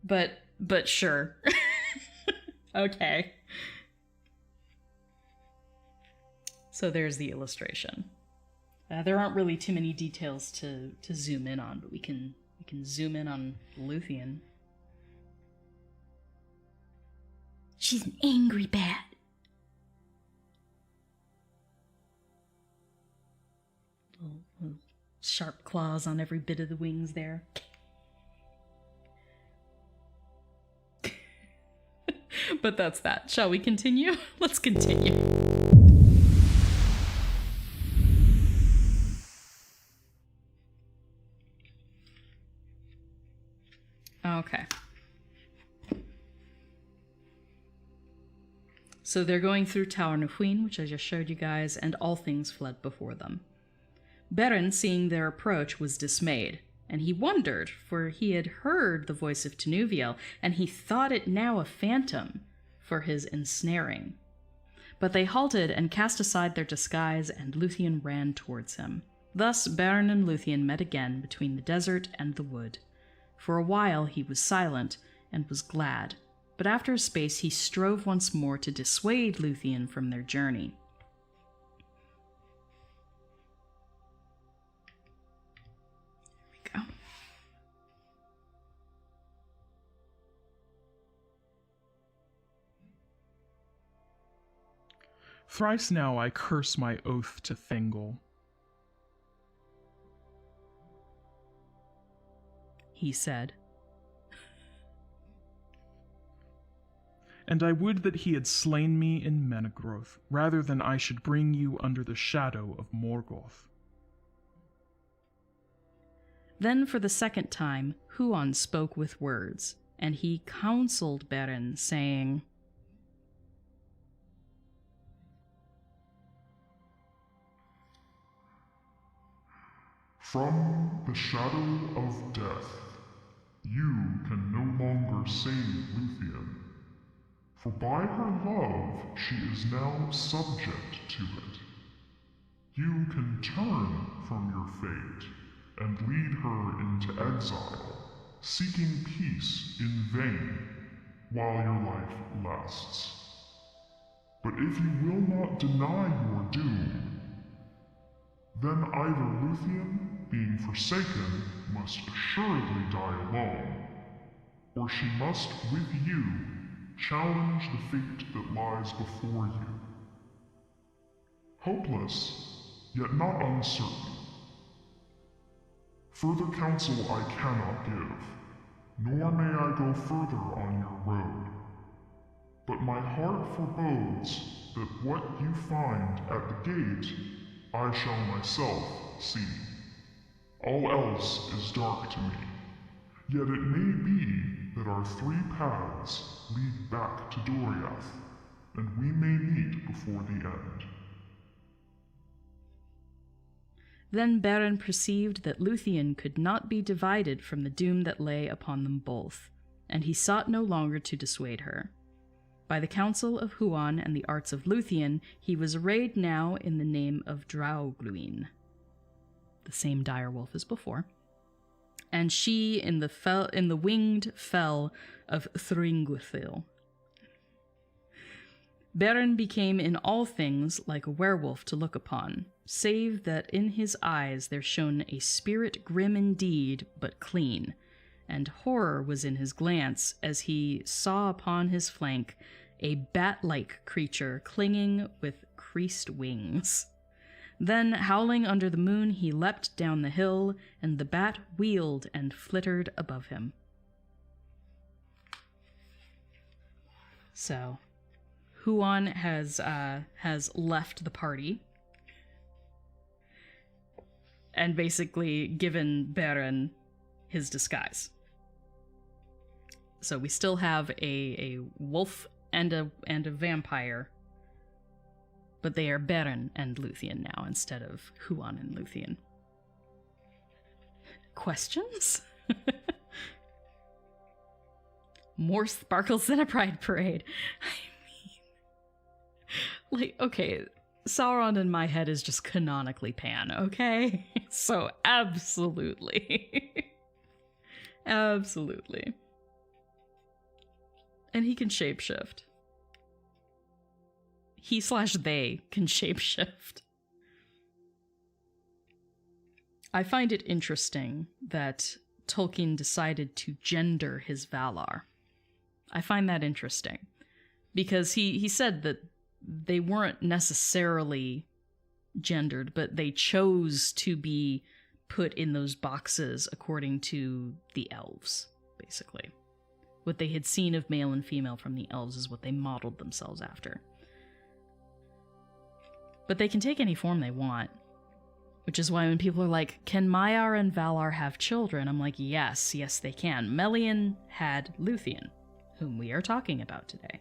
But sure. Okay. So there's the illustration. There aren't really too many details to zoom in on, but we can zoom in on Luthien. She's an angry bat. Little sharp claws on every bit of the wings there. But that's that. Shall we continue? Let's continue. Okay. So they're going through Tower Nuhuin, which I just showed you guys, and all things fled before them. Beren, seeing their approach, was dismayed, and he wondered, for he had heard the voice of Tenuviel, and he thought it now a phantom for his ensnaring. But they halted and cast aside their disguise, and Luthien ran towards him. Thus Beren and Luthien met again between the desert and the wood. For a while he was silent, and was glad, but after a space he strove once more to dissuade Luthien from their journey. There we go. Thrice now I curse my oath to Thingol. He said. And I would that he had slain me in Menegroth, rather than I should bring you under the shadow of Morgoth. Then for the second time Huan spoke with words, and he counseled Beren, saying, From the shadow of death, you can no longer save Luthien, for by her love she is now subject to it. You can turn from your fate and lead her into exile, seeking peace in vain while your life lasts. But if you will not deny your doom, then either Luthien, being forsaken, must assuredly die alone, or she must, with you, challenge the fate that lies before you. Hopeless, yet not uncertain. Further counsel I cannot give, nor may I go further on your road. But my heart forebodes that what you find at the gate, I shall myself see. All else is dark to me, yet it may be that our three paths lead back to Doriath, and we may meet before the end. Then Beren perceived that Luthien could not be divided from the doom that lay upon them both, and he sought no longer to dissuade her. By the counsel of Huan and the arts of Luthien, he was arrayed now in the name of Draugluin, the same direwolf as before, and she in the winged fell of Thringwithil. Beren became in all things like a werewolf to look upon, save that in his eyes there shone a spirit grim indeed, but clean, and horror was in his glance as he saw upon his flank a bat-like creature clinging with creased wings. Then, howling under the moon, he leapt down the hill, and the bat wheeled and flittered above him. So, Huan has left the party and basically given Beren his disguise. So we still have a wolf and a vampire, but they are Beren and Luthien now instead of Huan and Luthien. Questions? More sparkles than a pride parade. Like, okay, Sauron in my head is just canonically Pan, okay? So, absolutely. Absolutely. And he can shapeshift. He/they can shapeshift. I find it interesting that Tolkien decided to gender his Valar. I find that interesting. Because he said that they weren't necessarily gendered, but they chose to be put in those boxes according to the elves, basically. What they had seen of male and female from the elves is what they modeled themselves after. But they can take any form they want, which is why when people are like, can Maiar and Valar have children? I'm like, yes, they can. Melian had Luthien, whom we are talking about today.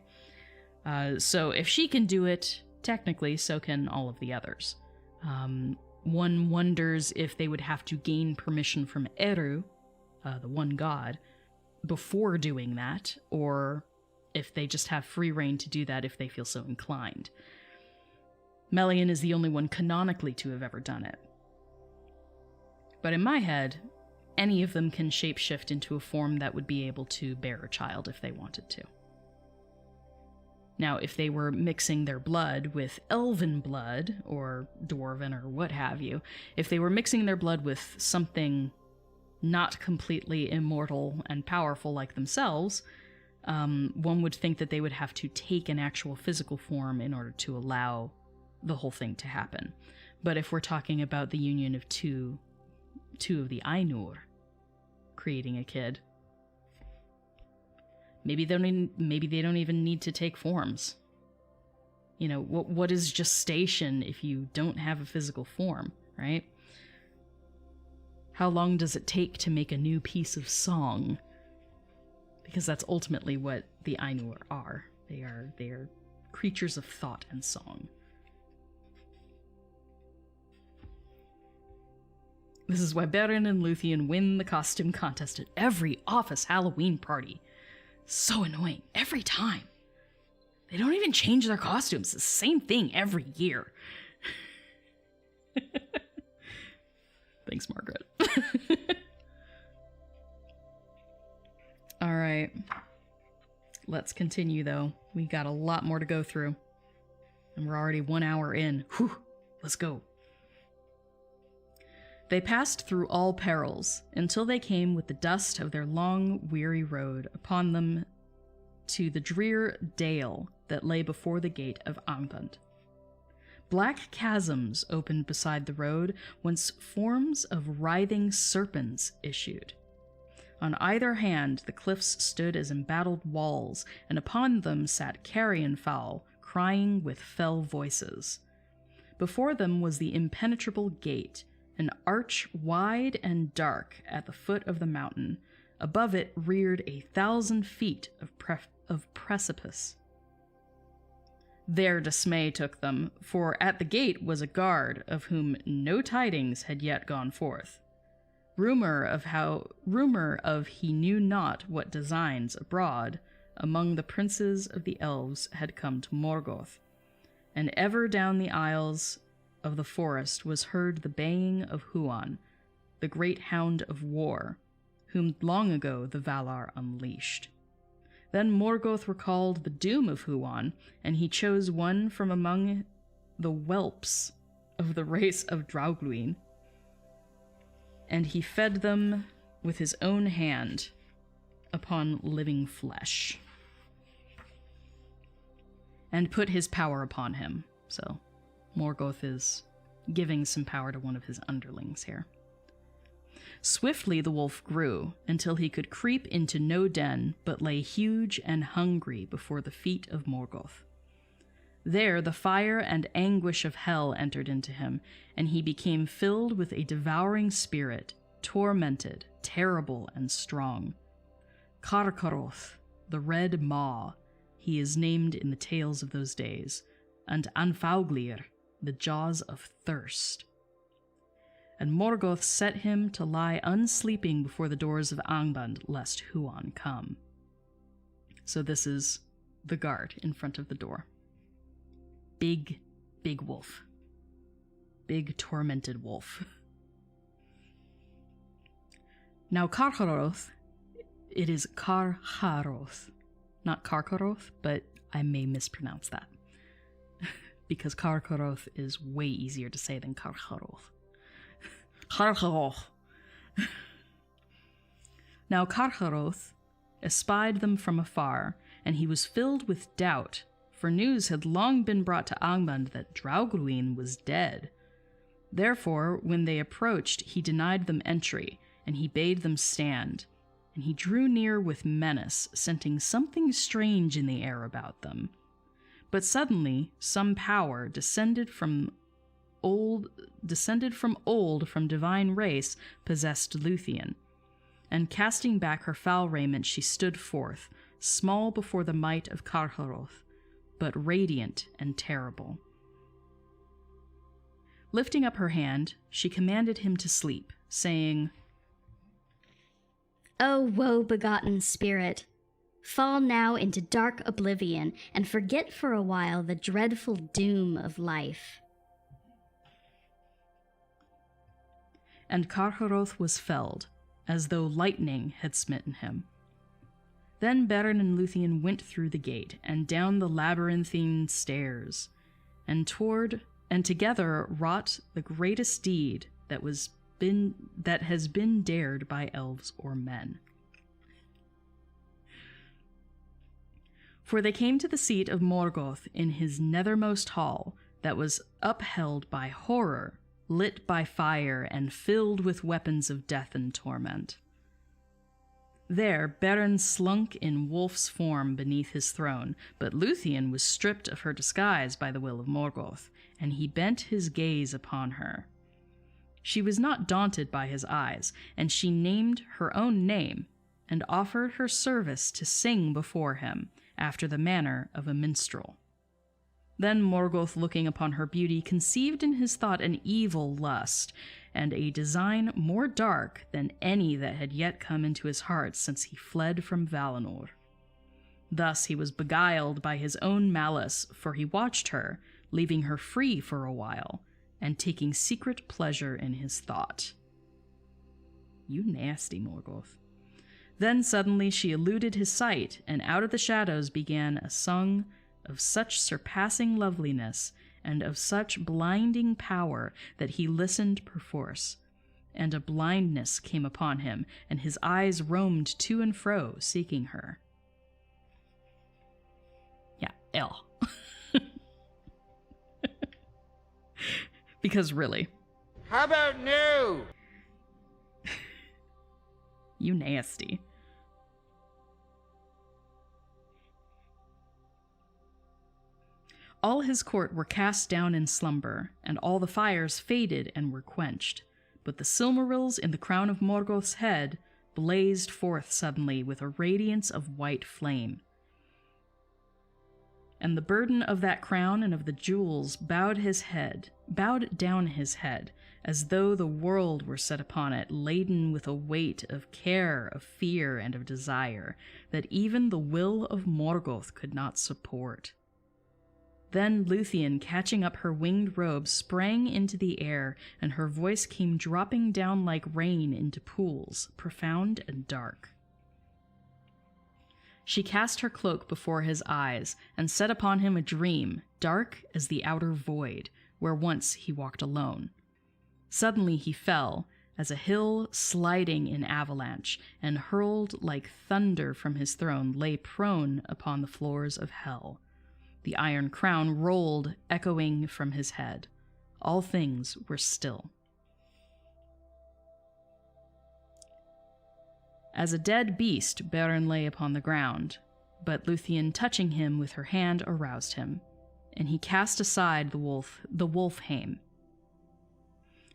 So if she can do it, technically, so can all of the others. One wonders if they would have to gain permission from Eru, the one god, before doing that, or if they just have free reign to do that if they feel so inclined. Melian is the only one canonically to have ever done it. But in my head, any of them can shapeshift into a form that would be able to bear a child if they wanted to. Now, if they were mixing their blood with elven blood, or dwarven, or what have you, if they were mixing their blood with something not completely immortal and powerful like themselves, one would think that they would have to take an actual physical form in order to allow the whole thing to happen. But if we're talking about the union of two of the Ainur creating a kid, maybe they don't even need to take forms. You know, what is gestation if you don't have a physical form, right? How long does it take to make a new piece of song? Because that's ultimately what the Ainur are. They are creatures of thought and song. This is why Beren and Luthien win the costume contest at every office Halloween party. So annoying. Every time. They don't even change their costumes. It's the same thing every year. Thanks, Margaret. All right. Let's continue, though. We got a lot more to go through. And we're already 1 hour in. Whew. Let's go. They passed through all perils, until they came with the dust of their long, weary road upon them to the drear dale that lay before the gate of Angband. Black chasms opened beside the road, whence forms of writhing serpents issued. On either hand the cliffs stood as embattled walls, and upon them sat carrion fowl, crying with fell voices. Before them was the impenetrable gate, an arch wide and dark at the foot of the mountain. Above it reared 1,000 feet of precipice. Their dismay took them, for at the gate was a guard of whom no tidings had yet gone forth. Rumor of he knew not what designs abroad among the princes of the elves had come to Morgoth, and ever down the aisles of the forest was heard the baying of Huan, the great hound of war, whom long ago the Valar unleashed. Then Morgoth recalled the doom of Huan, and he chose one from among the whelps of the race of Draugluin, and he fed them with his own hand upon living flesh, and put his power upon him. So Morgoth is giving some power to one of his underlings here. Swiftly the wolf grew, until he could creep into no den, but lay huge and hungry before the feet of Morgoth. There the fire and anguish of hell entered into him, and he became filled with a devouring spirit, tormented, terrible, and strong. Karkaroth, the Red Maw, he is named in the tales of those days, and Anfauglir, the Jaws of Thirst. And Morgoth set him to lie unsleeping before the doors of Angband, lest Huan come. So this is the guard in front of the door. Big, big wolf. Big, tormented wolf. Now Karkaroth, it is Karharoth. Not Karkaroth, but I may mispronounce that. Because Karkaroth is way easier to say than Karharoth. Karharoth. Now Karharoth espied them from afar, and he was filled with doubt, for news had long been brought to Angband that Draugluin was dead. Therefore, when they approached, he denied them entry, and he bade them stand, and he drew near with menace, scenting something strange in the air about them. But suddenly some power descended from divine race possessed Luthien, and casting back her foul raiment she stood forth, small before the might of Karharoth, but radiant and terrible. Lifting up her hand, she commanded him to sleep, saying, O woe-begotten spirit, fall now into dark oblivion, and forget for a while the dreadful doom of life. And Karharoth was felled, as though lightning had smitten him. Then Beren and Luthien went through the gate, and down the labyrinthine stairs, and together wrought the greatest deed that has been dared by elves or men. For they came to the seat of Morgoth in his nethermost hall, that was upheld by horror, lit by fire, and filled with weapons of death and torment. There Beren slunk in wolf's form beneath his throne, but Luthien was stripped of her disguise by the will of Morgoth, and he bent his gaze upon her. She was not daunted by his eyes, and she named her own name, and offered her service to sing before him, after the manner of a minstrel. Then Morgoth, looking upon her beauty, conceived in his thought an evil lust, and a design more dark than any that had yet come into his heart since he fled from Valinor. Thus he was beguiled by his own malice, for he watched her, leaving her free for a while, and taking secret pleasure in his thought. You nasty Morgoth. Then suddenly she eluded his sight, and out of the shadows began a song of such surpassing loveliness and of such blinding power that he listened perforce, and a blindness came upon him, and his eyes roamed to and fro, seeking her. Yeah, L. Because really. How about no? You nasty. All his court were cast down in slumber, and all the fires faded and were quenched, but the Silmarils in the crown of Morgoth's head blazed forth suddenly with a radiance of white flame. and the burden of that crown and of the jewels bowed down his head, as though the world were set upon it, laden with a weight of care, of fear, and of desire, that even the will of Morgoth could not support. Then Luthien, catching up her winged robe, sprang into the air, and her voice came dropping down like rain into pools, profound and dark. She cast her cloak before his eyes, and set upon him a dream, dark as the outer void, where once he walked alone. Suddenly he fell, as a hill sliding in avalanche, and hurled like thunder from his throne, lay prone upon the floors of hell. The iron crown rolled, echoing from his head. All things were still. As a dead beast, Beren lay upon the ground, but Luthien, touching him with her hand, aroused him, and he cast aside the wolf hame.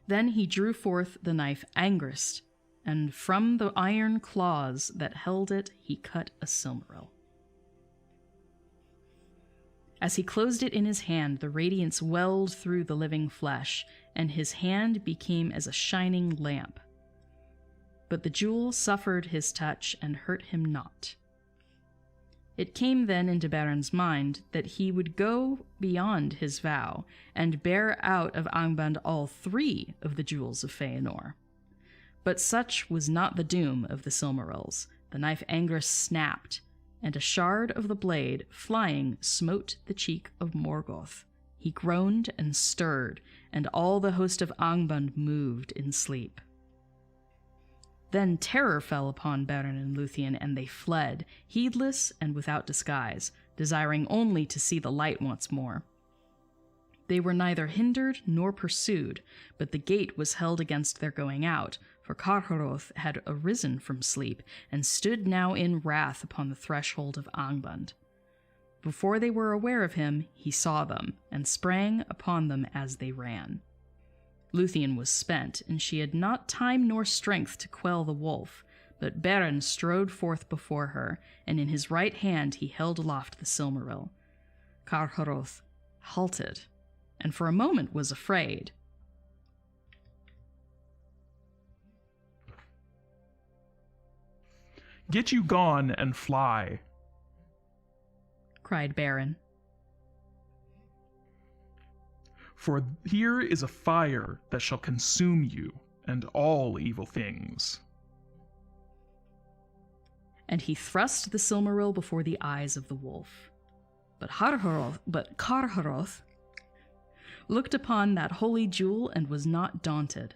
Then he drew forth the knife Angrist, and from the iron claws that held it he cut a Silmaril. As he closed it in his hand, the radiance welled through the living flesh, and his hand became as a shining lamp. But the jewel suffered his touch and hurt him not. It came then into Beren's mind that he would go beyond his vow, and bear out of Angband all 3 of the jewels of Feanor. But such was not the doom of the Silmarils. The knife Angrist snapped, and a shard of the blade, flying, smote the cheek of Morgoth. He groaned and stirred, and all the host of Angband moved in sleep. Then terror fell upon Beren and Luthien, and they fled, heedless and without disguise, desiring only to see the light once more. They were neither hindered nor pursued, but the gate was held against their going out, for Carcharoth had arisen from sleep, and stood now in wrath upon the threshold of Angband. Before they were aware of him, he saw them, and sprang upon them as they ran. Luthien was spent, and she had not time nor strength to quell the wolf, but Beren strode forth before her, and in his right hand he held aloft the Silmaril. Carcharoth halted, and for a moment was afraid. "Get you gone and fly," cried Beren. "For here is a fire that shall consume you and all evil things." And he thrust the Silmaril before the eyes of the wolf. But Carcharoth looked upon that holy jewel and was not daunted.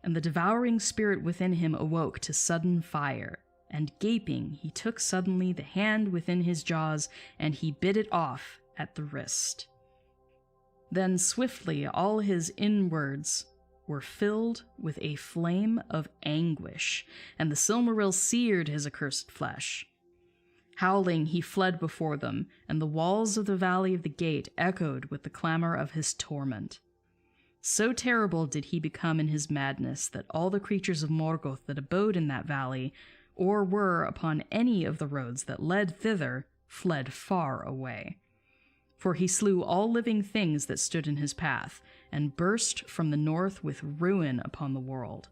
And the devouring spirit within him awoke to sudden fire, and gaping he took suddenly the hand within his jaws, and he bit it off at the wrist. Then swiftly all his inwards were filled with a flame of anguish, and the Silmaril seared his accursed flesh. Howling, he fled before them, and the walls of the valley of the gate echoed with the clamor of his torment. So terrible did he become in his madness that all the creatures of Morgoth that abode in that valley, or were upon any of the roads that led thither, fled far away. For he slew all living things that stood in his path, and burst from the north with ruin upon the world.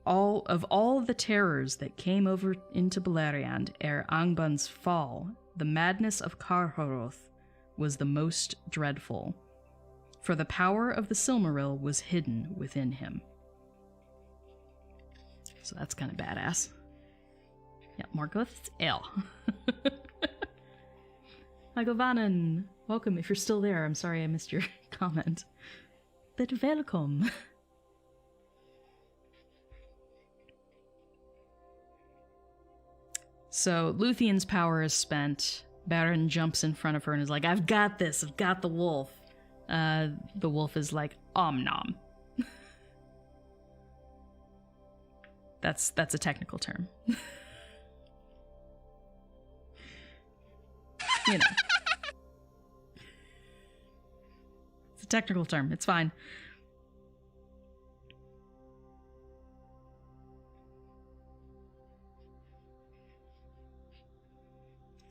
All the terrors that came over into Beleriand ere Angband's fall, the madness of Carcharoth was the most dreadful, for the power of the Silmaril was hidden within him. So that's kind of badass. Yeah, Morgoth's ill. Agovanen, welcome. If you're still there, I'm sorry I missed your comment. But welcome. So Luthien's power is spent. Beren jumps in front of her and is like, "I've got this. I've got the wolf." The wolf is like, "Om nom." That's a technical term. You know. It's a technical term. It's fine.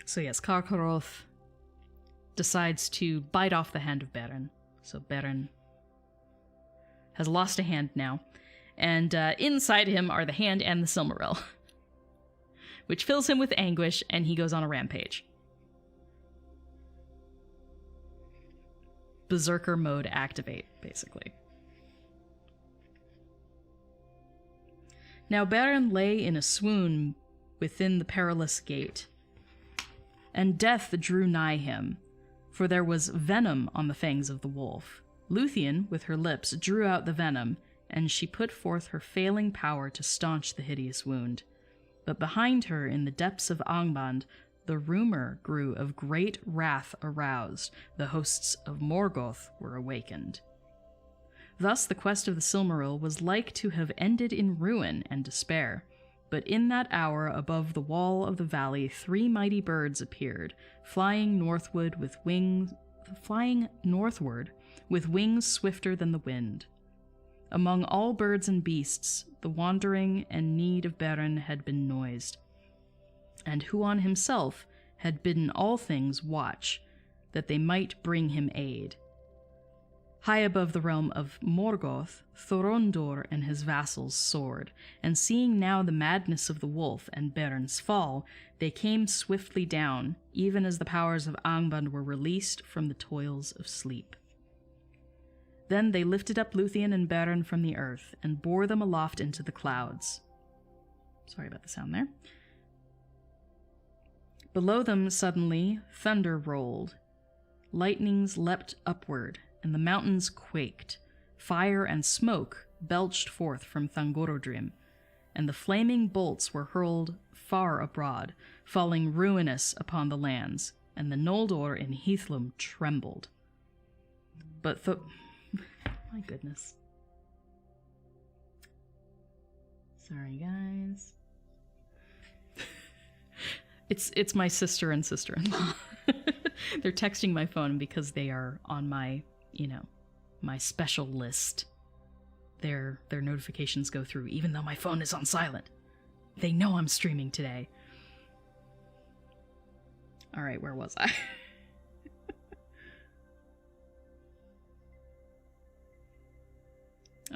So yes, Carcharoth decides to bite off the hand of Beren. So Beren has lost a hand now. And inside him are the hand and the Silmaril, which fills him with anguish, and he goes on a rampage. Berserker mode activate, basically. Now Beren lay in a swoon within the perilous gate, and death drew nigh him, for there was venom on the fangs of the wolf. Luthien, with her lips, drew out the venom, and she put forth her failing power to staunch the hideous wound. But behind her, in the depths of Angband, the rumor grew of great wrath aroused. The hosts of Morgoth were awakened. Thus the quest of the Silmaril was like to have ended in ruin and despair. But in that hour, above the wall of the valley, 3 mighty birds appeared, flying northward with wings swifter than the wind. Among all birds and beasts, the wandering and need of Beren had been noised, and Huon himself had bidden all things watch, that they might bring him aid. High above the realm of Morgoth, Thorondor and his vassals soared, and seeing now the madness of the wolf and Beren's fall, they came swiftly down, even as the powers of Angband were released from the toils of sleep. Then they lifted up Luthien and Beren from the earth, and bore them aloft into the clouds. Sorry about the sound there. Below them, suddenly, thunder rolled. Lightnings leapt upward, and the mountains quaked. Fire and smoke belched forth from Thangorodrim, and the flaming bolts were hurled far abroad, falling ruinous upon the lands, and the Noldor in Heathlum trembled. But my goodness. Sorry, guys. It's my sister and sister-in-law. They're texting my phone because they are on my, my special list. Their notifications go through even though my phone is on silent. They know I'm streaming today. All right, where was I?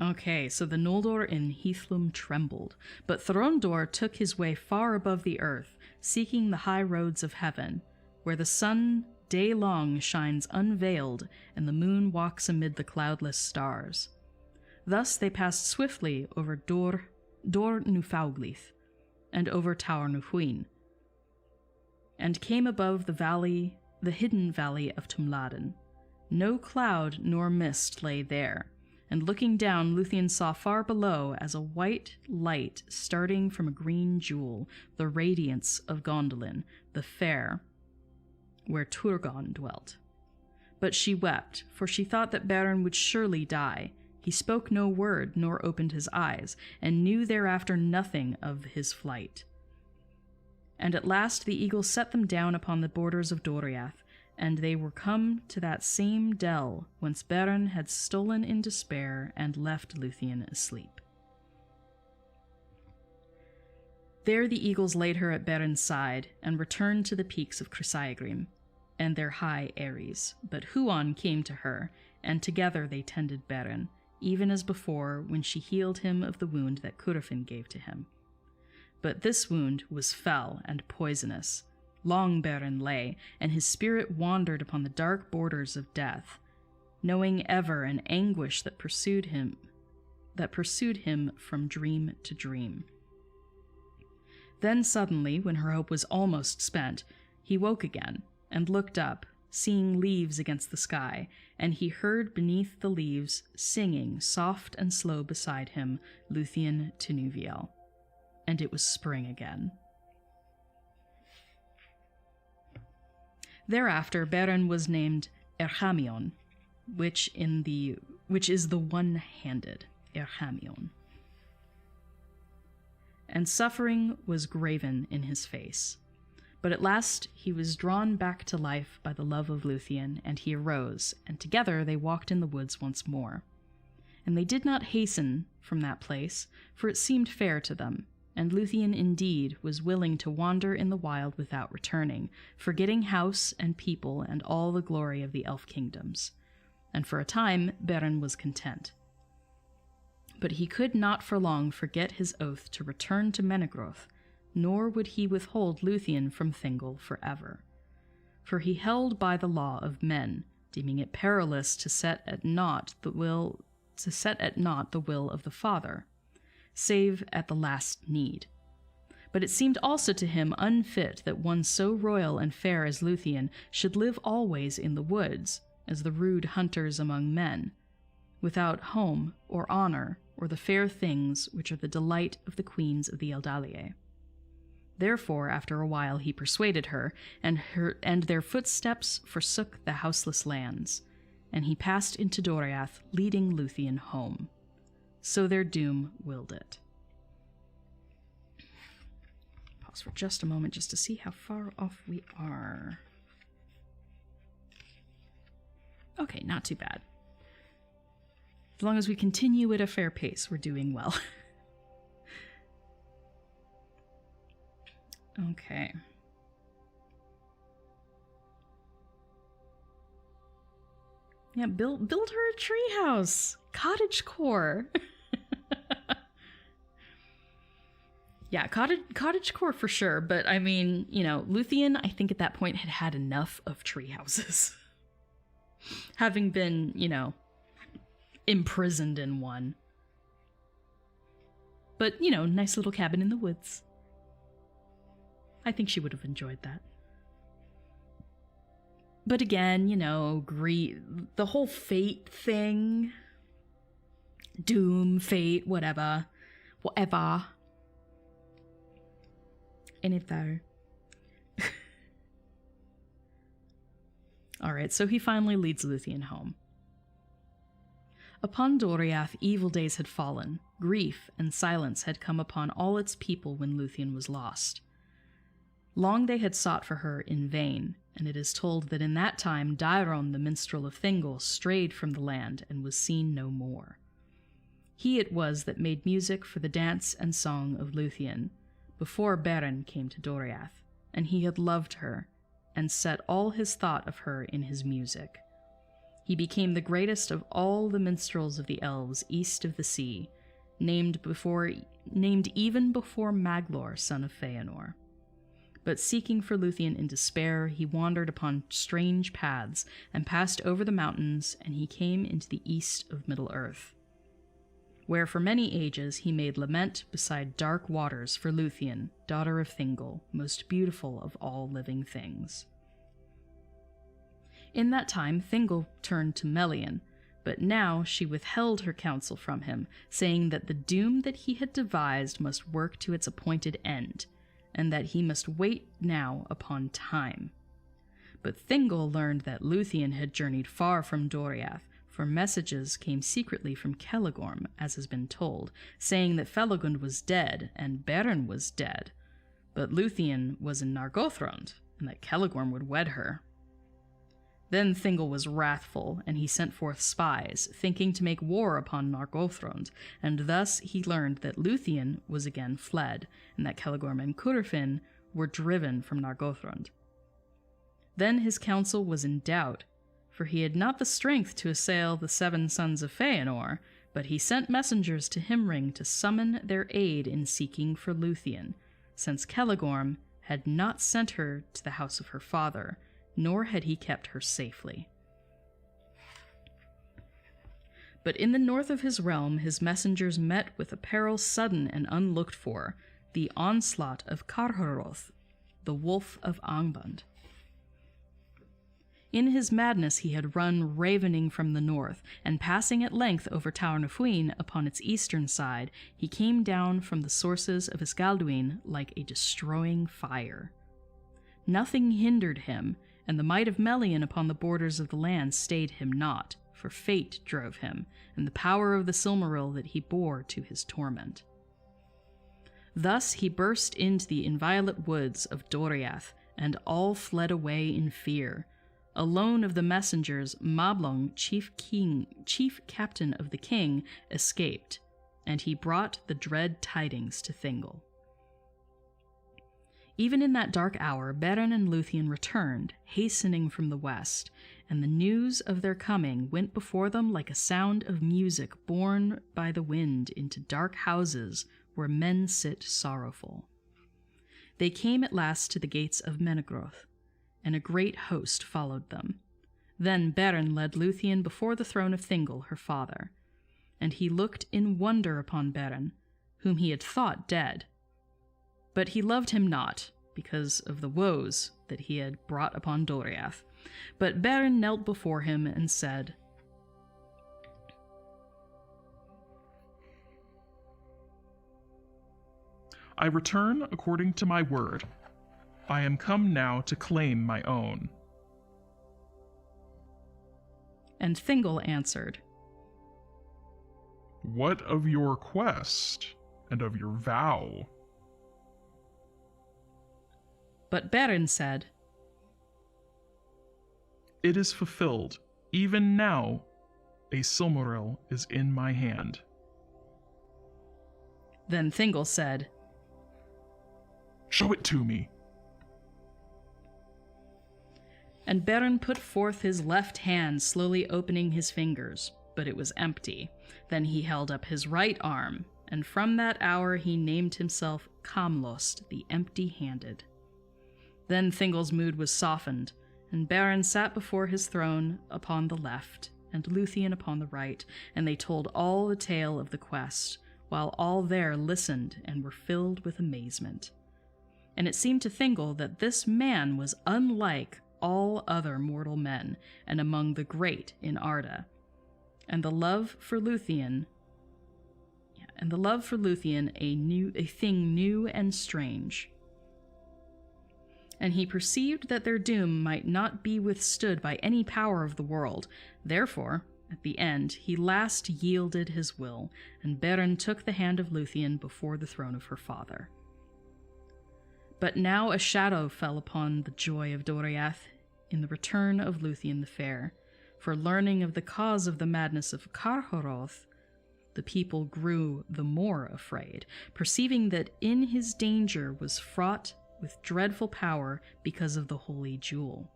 Okay, so the Noldor in Heathlum trembled, but Thorondor took his way far above the earth, seeking the high roads of heaven, where the sun day long shines unveiled and the moon walks amid the cloudless stars. Thus they passed swiftly over Dor Nufauglith, and over Tower Nufuin, and came above the hidden valley of Tumladen. No cloud nor mist lay there, and looking down, Luthien saw far below, as a white light starting from a green jewel, the radiance of Gondolin, the fair, where Turgon dwelt. But she wept, for she thought that Beren would surely die. He spoke no word, nor opened his eyes, and knew thereafter nothing of his flight. And at last the eagle set them down upon the borders of Doriath, and they were come to that same dell whence Beren had stolen in despair and left Luthien asleep. There the eagles laid her at Beren's side, and returned to the peaks of Chrysaegrim, and their high eyries. But Huon came to her, and together they tended Beren, even as before when she healed him of the wound that Curufin gave to him. But this wound was fell and poisonous. Long Beren lay, and his spirit wandered upon the dark borders of death, knowing ever an anguish that pursued him from dream to dream. Then suddenly, when her hope was almost spent, he woke again, and looked up, seeing leaves against the sky, and he heard beneath the leaves, singing soft and slow beside him, Luthien Tinuviel. And it was spring again. Thereafter, Beren was named Erchamion, which is the one-handed Erchamion. And suffering was graven in his face. But at last he was drawn back to life by the love of Luthien, and he arose, and together they walked in the woods once more. And they did not hasten from that place, for it seemed fair to them, and Luthien indeed was willing to wander in the wild without returning, forgetting house and people and all the glory of the elf kingdoms. And for a time Beren was content. But he could not for long forget his oath to return to Menegroth, nor would he withhold Luthien from Thingol forever. For he held by the law of men, deeming it perilous to set at naught the will of the Father, save at the last need. But it seemed also to him unfit that one so royal and fair as Luthien should live always in the woods, as the rude hunters among men, without home or honor or the fair things which are the delight of the queens of the Eldalie. Therefore, after a while he persuaded her, and their footsteps forsook the houseless lands, and he passed into Doriath, leading Luthien home. So their doom willed it. Pause for just a moment just to see how far off we are. Okay, not too bad. As long as we continue at a fair pace, we're doing well. Okay. Yeah, build her a treehouse. Cottagecore. Yeah, cottagecore for sure, but I mean, you know, Luthien, I think at that point had had enough of treehouses. Having been, you know, imprisoned in one. But, you know, nice little cabin in the woods. I think she would have enjoyed that. But again, you know, the whole fate thing. Doom, fate, whatever. Anything. Alright, so he finally leads Luthien home. Upon Doriath, evil days had fallen. Grief and silence had come upon all its people when Luthien was lost. Long they had sought for her in vain, and it is told that in that time Daeron, the minstrel of Thingol, strayed from the land and was seen no more. He it was that made music for the dance and song of Luthien, before Beren came to Doriath, and he had loved her, and set all his thought of her in his music. He became the greatest of all the minstrels of the elves east of the sea, named even before Maglor, son of Feanor. But seeking for Luthien in despair, he wandered upon strange paths, and passed over the mountains, and he came into the east of Middle-earth, where for many ages he made lament beside dark waters for Luthien, daughter of Thingol, most beautiful of all living things. In that time Thingol turned to Melian, but now she withheld her counsel from him, saying that the doom that he had devised must work to its appointed end, and that he must wait now upon time. But Thingol learned that Luthien had journeyed far from Doriath, for messages came secretly from Celegorm, as has been told, saying that Felagund was dead and Beren was dead, but Luthien was in Nargothrond, and that Celegorm would wed her. Then Thingol was wrathful, and he sent forth spies, thinking to make war upon Nargothrond, and thus he learned that Luthien was again fled, and that Celegorm and Curufin were driven from Nargothrond. Then his counsel was in doubt, for he had not the strength to assail the 7 sons of Feanor, but he sent messengers to Himring to summon their aid in seeking for Luthien, since Celegorm had not sent her to the house of her father, nor had he kept her safely. But in the north of his realm his messengers met with a peril sudden and unlooked for, the onslaught of Carharoth, the wolf of Angband. In his madness he had run ravening from the north, and passing at length over Tower Nafuin upon its eastern side, he came down from the sources of Isgalduin like a destroying fire. Nothing hindered him, and the might of Melian upon the borders of the land stayed him not, for fate drove him, and the power of the Silmaril that he bore to his torment. Thus he burst into the inviolate woods of Doriath, and all fled away in fear. Alone of the messengers, Mablung, chief captain of the king, escaped, and he brought the dread tidings to Thingol. Even in that dark hour, Beren and Luthien returned, hastening from the west, and the news of their coming went before them like a sound of music borne by the wind into dark houses where men sit sorrowful. They came at last to the gates of Menegroth, and a great host followed them. Then Beren led Luthien before the throne of Thingol, her father, and he looked in wonder upon Beren, whom he had thought dead. But he loved him not, because of the woes that he had brought upon Doriath. But Beren knelt before him and said, I return according to my word. I am come now to claim my own. And Thingol answered, What of your quest and of your vow? But Beren said, It is fulfilled. Even now, a Silmaril is in my hand. Then Thingol said, Show it to me. And Beren put forth his left hand, slowly opening his fingers, but it was empty. Then he held up his right arm, and from that hour he named himself Kamlost, the empty-handed. Then Thingol's mood was softened, and Beren sat before his throne upon the left, and Luthien upon the right, and they told all the tale of the quest, while all there listened and were filled with amazement. And it seemed to Thingol that this man was unlike all other mortal men, and among the great in Arda. And the love for Luthien, a thing new and strange. And he perceived that their doom might not be withstood by any power of the world. Therefore, at the end, he last yielded his will, and Beren took the hand of Luthien before the throne of her father. But now a shadow fell upon the joy of Doriath in the return of Luthien the Fair, for learning of the cause of the madness of Carchoroth, the people grew the more afraid, perceiving that in his danger was fraught with dreadful power because of the holy jewel,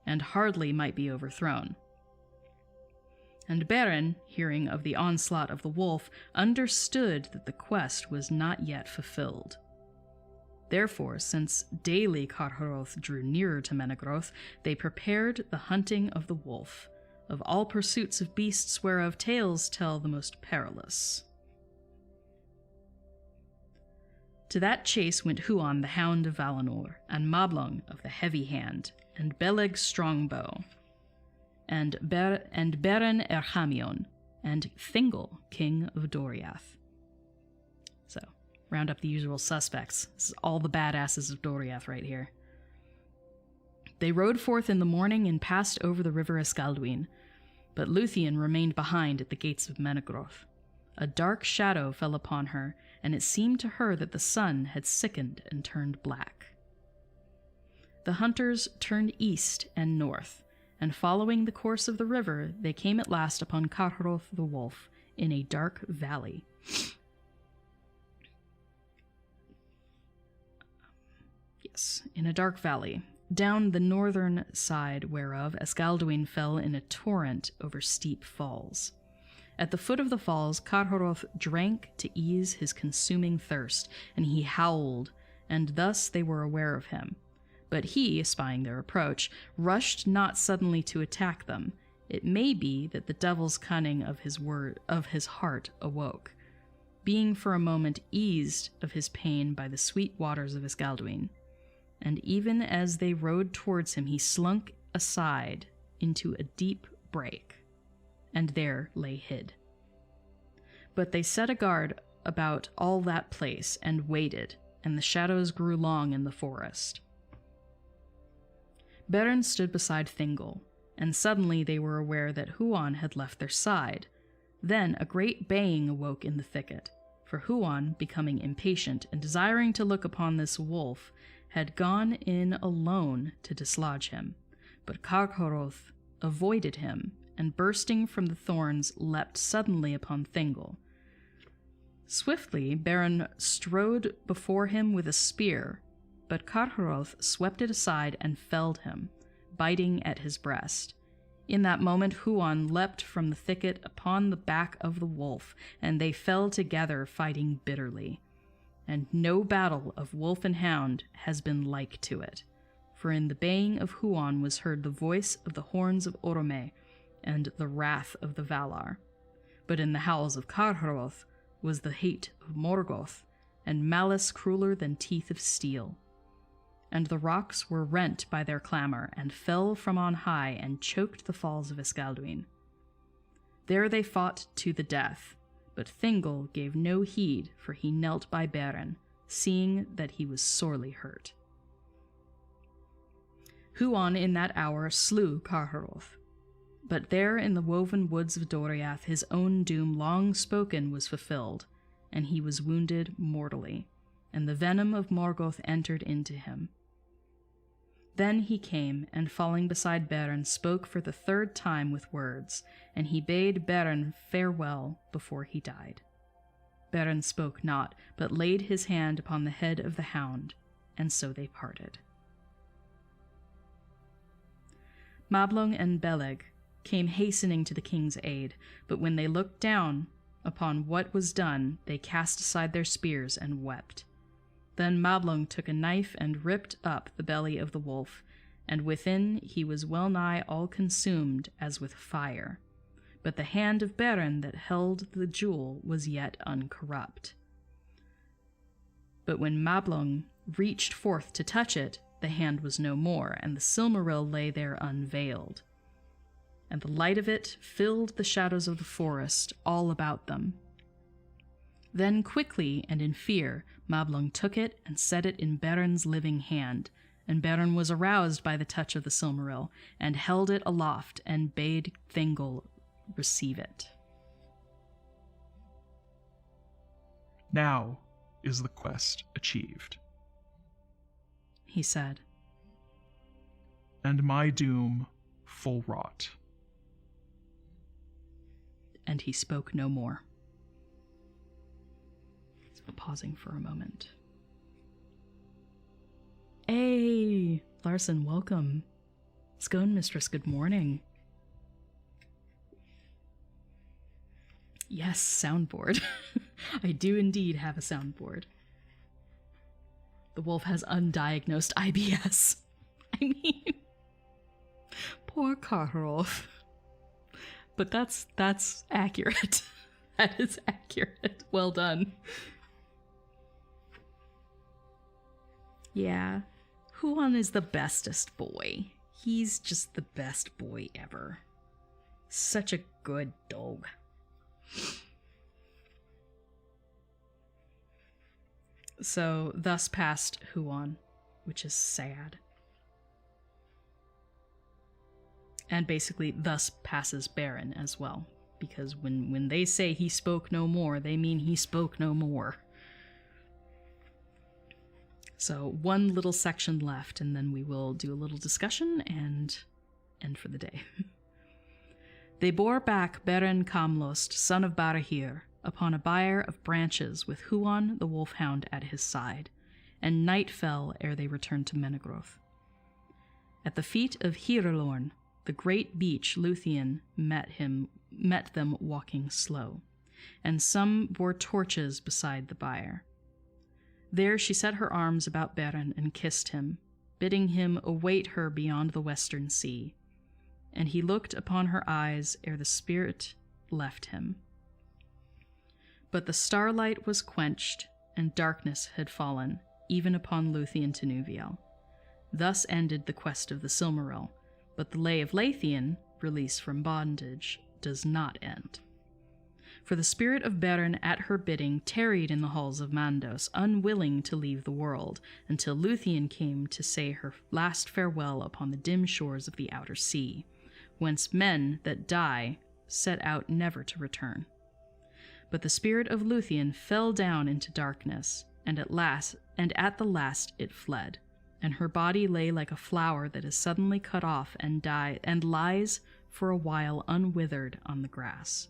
and hardly might be overthrown. And Beren, hearing of the onslaught of the wolf, understood that the quest was not yet fulfilled. Therefore, since daily Carchoroth drew nearer to Menegroth, they prepared the hunting of the wolf, of all pursuits of beasts whereof tales tell the most perilous. To that chase went Huan the Hound of Valinor, and Mablung of the Heavy Hand, and Beleg Strongbow, and Beren Erchamion, and Thingol, King of Doriath. So, round up the usual suspects. This is all the badasses of Doriath right here. They rode forth in the morning and passed over the river Escaldwine, but Luthien remained behind at the gates of Menegroth. A dark shadow fell upon her, and it seemed to her that the sun had sickened and turned black. The hunters turned east and north, and following the course of the river, they came at last upon Carchoroth the wolf in a dark valley. Yes, in a dark valley, down the northern side whereof Escaldwine fell in a torrent over steep falls. At the foot of the falls, Carchoroth drank to ease his consuming thirst, and he howled, and thus they were aware of him. But he, espying their approach, rushed not suddenly to attack them. It may be that the devil's cunning of his heart awoke, being for a moment eased of his pain by the sweet waters of Escaldwine. And even as they rode towards him, he slunk aside into a deep brake, and there lay hid. But they set a guard about all that place, and waited, and the shadows grew long in the forest. Beren stood beside Thingol, and suddenly they were aware that Huan had left their side. Then a great baying awoke in the thicket, for Huan, becoming impatient and desiring to look upon this wolf, had gone in alone to dislodge him. But Carchoroth avoided him, and bursting from the thorns, leapt suddenly upon Thingol. Swiftly Beren strode before him with a spear, but Carcharoth swept it aside and felled him, biting at his breast. In that moment Huan leapt from the thicket upon the back of the wolf, and they fell together fighting bitterly. And no battle of wolf and hound has been like to it, for in the baying of Huan was heard the voice of the horns of Orome and the wrath of the Valar. But in the howls of Carcharoth was the hate of Morgoth, and malice crueler than teeth of steel. And the rocks were rent by their clamor, and fell from on high, and choked the falls of Escalduin. There they fought to the death, but Thingol gave no heed, for he knelt by Beren, seeing that he was sorely hurt. Huan in that hour slew Carcharoth. But there in the woven woods of Doriath his own doom long spoken was fulfilled, and he was wounded mortally, and the venom of Morgoth entered into him. Then he came, and falling beside Beren, spoke for the third time with words, and he bade Beren farewell before he died. Beren spoke not, but laid his hand upon the head of the hound, and so they parted. Mablung and Beleg came hastening to the king's aid, but when they looked down upon what was done, they cast aside their spears and wept. Then Mablung took a knife and ripped up the belly of the wolf, and within he was well nigh all consumed as with fire. But the hand of Beren that held the jewel was yet uncorrupt. But when Mablung reached forth to touch it, the hand was no more, and the Silmaril lay there unveiled. And the light of it filled the shadows of the forest all about them. Then quickly and in fear, Mablung took it and set it in Beren's living hand, and Beren was aroused by the touch of the Silmaril, and held it aloft, and bade Thingol receive it. Now is the quest achieved, he said, and my doom full wrought. And he spoke no more. So pausing for a moment. Hey, Larson, welcome. Scone Mistress, good morning. Yes, soundboard. I do indeed have a soundboard. The wolf has undiagnosed IBS. I mean, poor Carcharoth. But that's accurate. That is accurate. Well done. Yeah. Huan is the bestest boy. He's just the best boy ever. Such a good dog. So, thus passed Huan, which is sad. And basically, thus passes Beren as well. Because when they say he spoke no more, they mean he spoke no more. So, one little section left, and then we will do a little discussion and end for the day. They bore back Beren Kamlost, son of Barahir, upon a bier of branches with Huan the wolfhound at his side, and night fell ere they returned to Menegroth. At the feet of Hirelorn, the great beech Luthien met them walking slow, and some bore torches beside the bier. There she set her arms about Beren and kissed him, bidding him await her beyond the western sea, and he looked upon her eyes ere the spirit left him. But the starlight was quenched, and darkness had fallen, even upon Luthien Tinuviel. Thus ended the quest of the Silmaril, but the Lay of Leithian, release from bondage, does not end. For the spirit of Beren at her bidding tarried in the halls of Mandos, unwilling to leave the world, until Luthien came to say her last farewell upon the dim shores of the outer sea, whence men that die set out never to return. But the spirit of Luthien fell down into darkness, and at the last it fled, and her body lay like a flower that is suddenly cut off and lies for a while unwithered on the grass.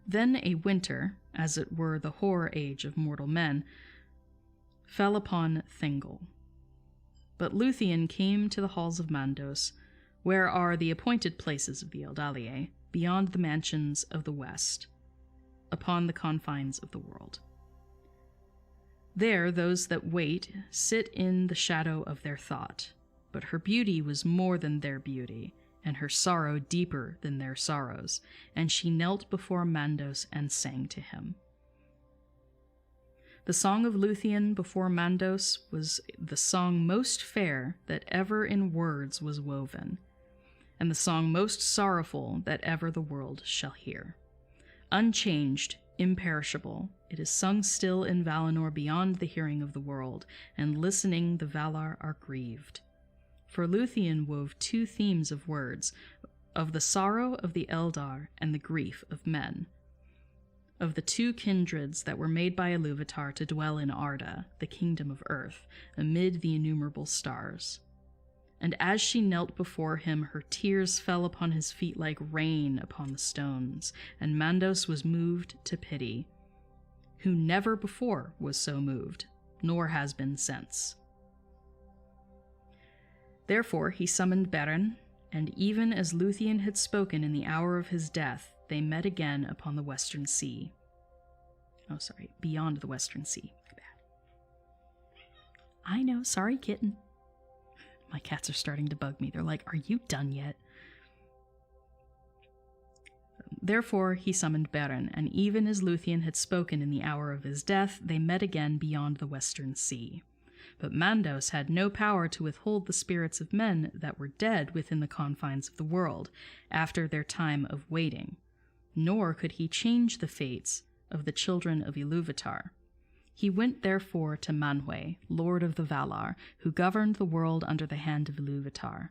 Then a winter, as it were the horror age of mortal men, fell upon Thingol. But Luthien came to the halls of Mandos, where are the appointed places of the Eldalie, beyond the mansions of the west, upon the confines of the world. There those that wait sit in the shadow of their thought, but her beauty was more than their beauty, and her sorrow deeper than their sorrows, and she knelt before Mandos and sang to him. The song of Luthien before Mandos was the song most fair that ever in words was woven, and the song most sorrowful that ever the world shall hear. Unchanged, imperishable, it is sung still in Valinor beyond the hearing of the world, and listening the Valar are grieved. For Luthien wove two themes of words, of the sorrow of the Eldar and the grief of men, of the two kindreds that were made by Ilúvatar to dwell in Arda, the kingdom of earth, amid the innumerable stars. And as she knelt before him, her tears fell upon his feet like rain upon the stones, and Mandos was moved to pity, who never before was so moved, nor has been since. Therefore he summoned Beren, and even as Luthien had spoken in the hour of his death, they met again upon the western sea. Beyond the western sea. My bad. I know, sorry, kitten. My cats are starting to bug me. They're like, are you done yet? Therefore he summoned Beren, and even as Luthien had spoken in the hour of his death, they met again beyond the western sea. But Mandos had no power to withhold the spirits of men that were dead within the confines of the world, after their time of waiting, nor could he change the fates of the children of Ilúvatar. He went therefore to Manwë, lord of the Valar, who governed the world under the hand of Ilúvatar.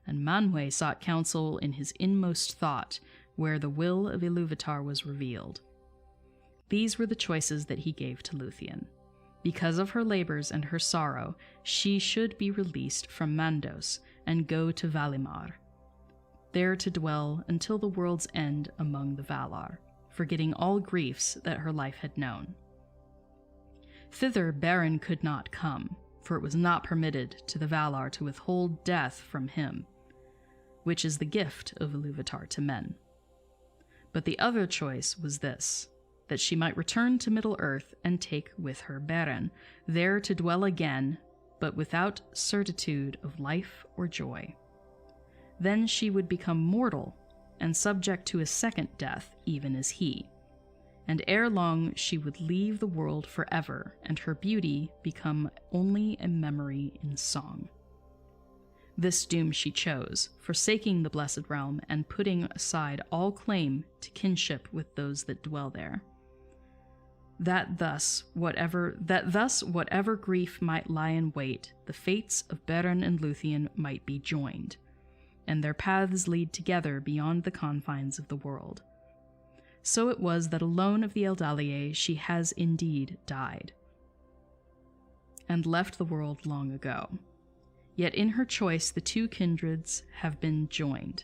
And Manwë sought counsel in his inmost thought, where the will of Ilúvatar was revealed. These were the choices that he gave to Luthien. Because of her labors and her sorrow, she should be released from Mandos and go to Valimar, there to dwell until the world's end among the Valar, forgetting all griefs that her life had known. Thither Beren could not come, for it was not permitted to the Valar to withhold death from him, which is the gift of Ilúvatar to men. But the other choice was this, that she might return to Middle-earth and take with her Beren, there to dwell again, but without certitude of life or joy. Then she would become mortal, and subject to a second death, even as he. And ere long she would leave the world forever, and her beauty become only a memory in song. This doom she chose, forsaking the Blessed Realm and putting aside all claim to kinship with those that dwell there. That thus whatever grief might lie in wait, the fates of Beren and Luthien might be joined, and their paths lead together beyond the confines of the world. So it was that alone of the Eldalie she has indeed died, and left the world long ago. Yet in her choice the two kindreds have been joined,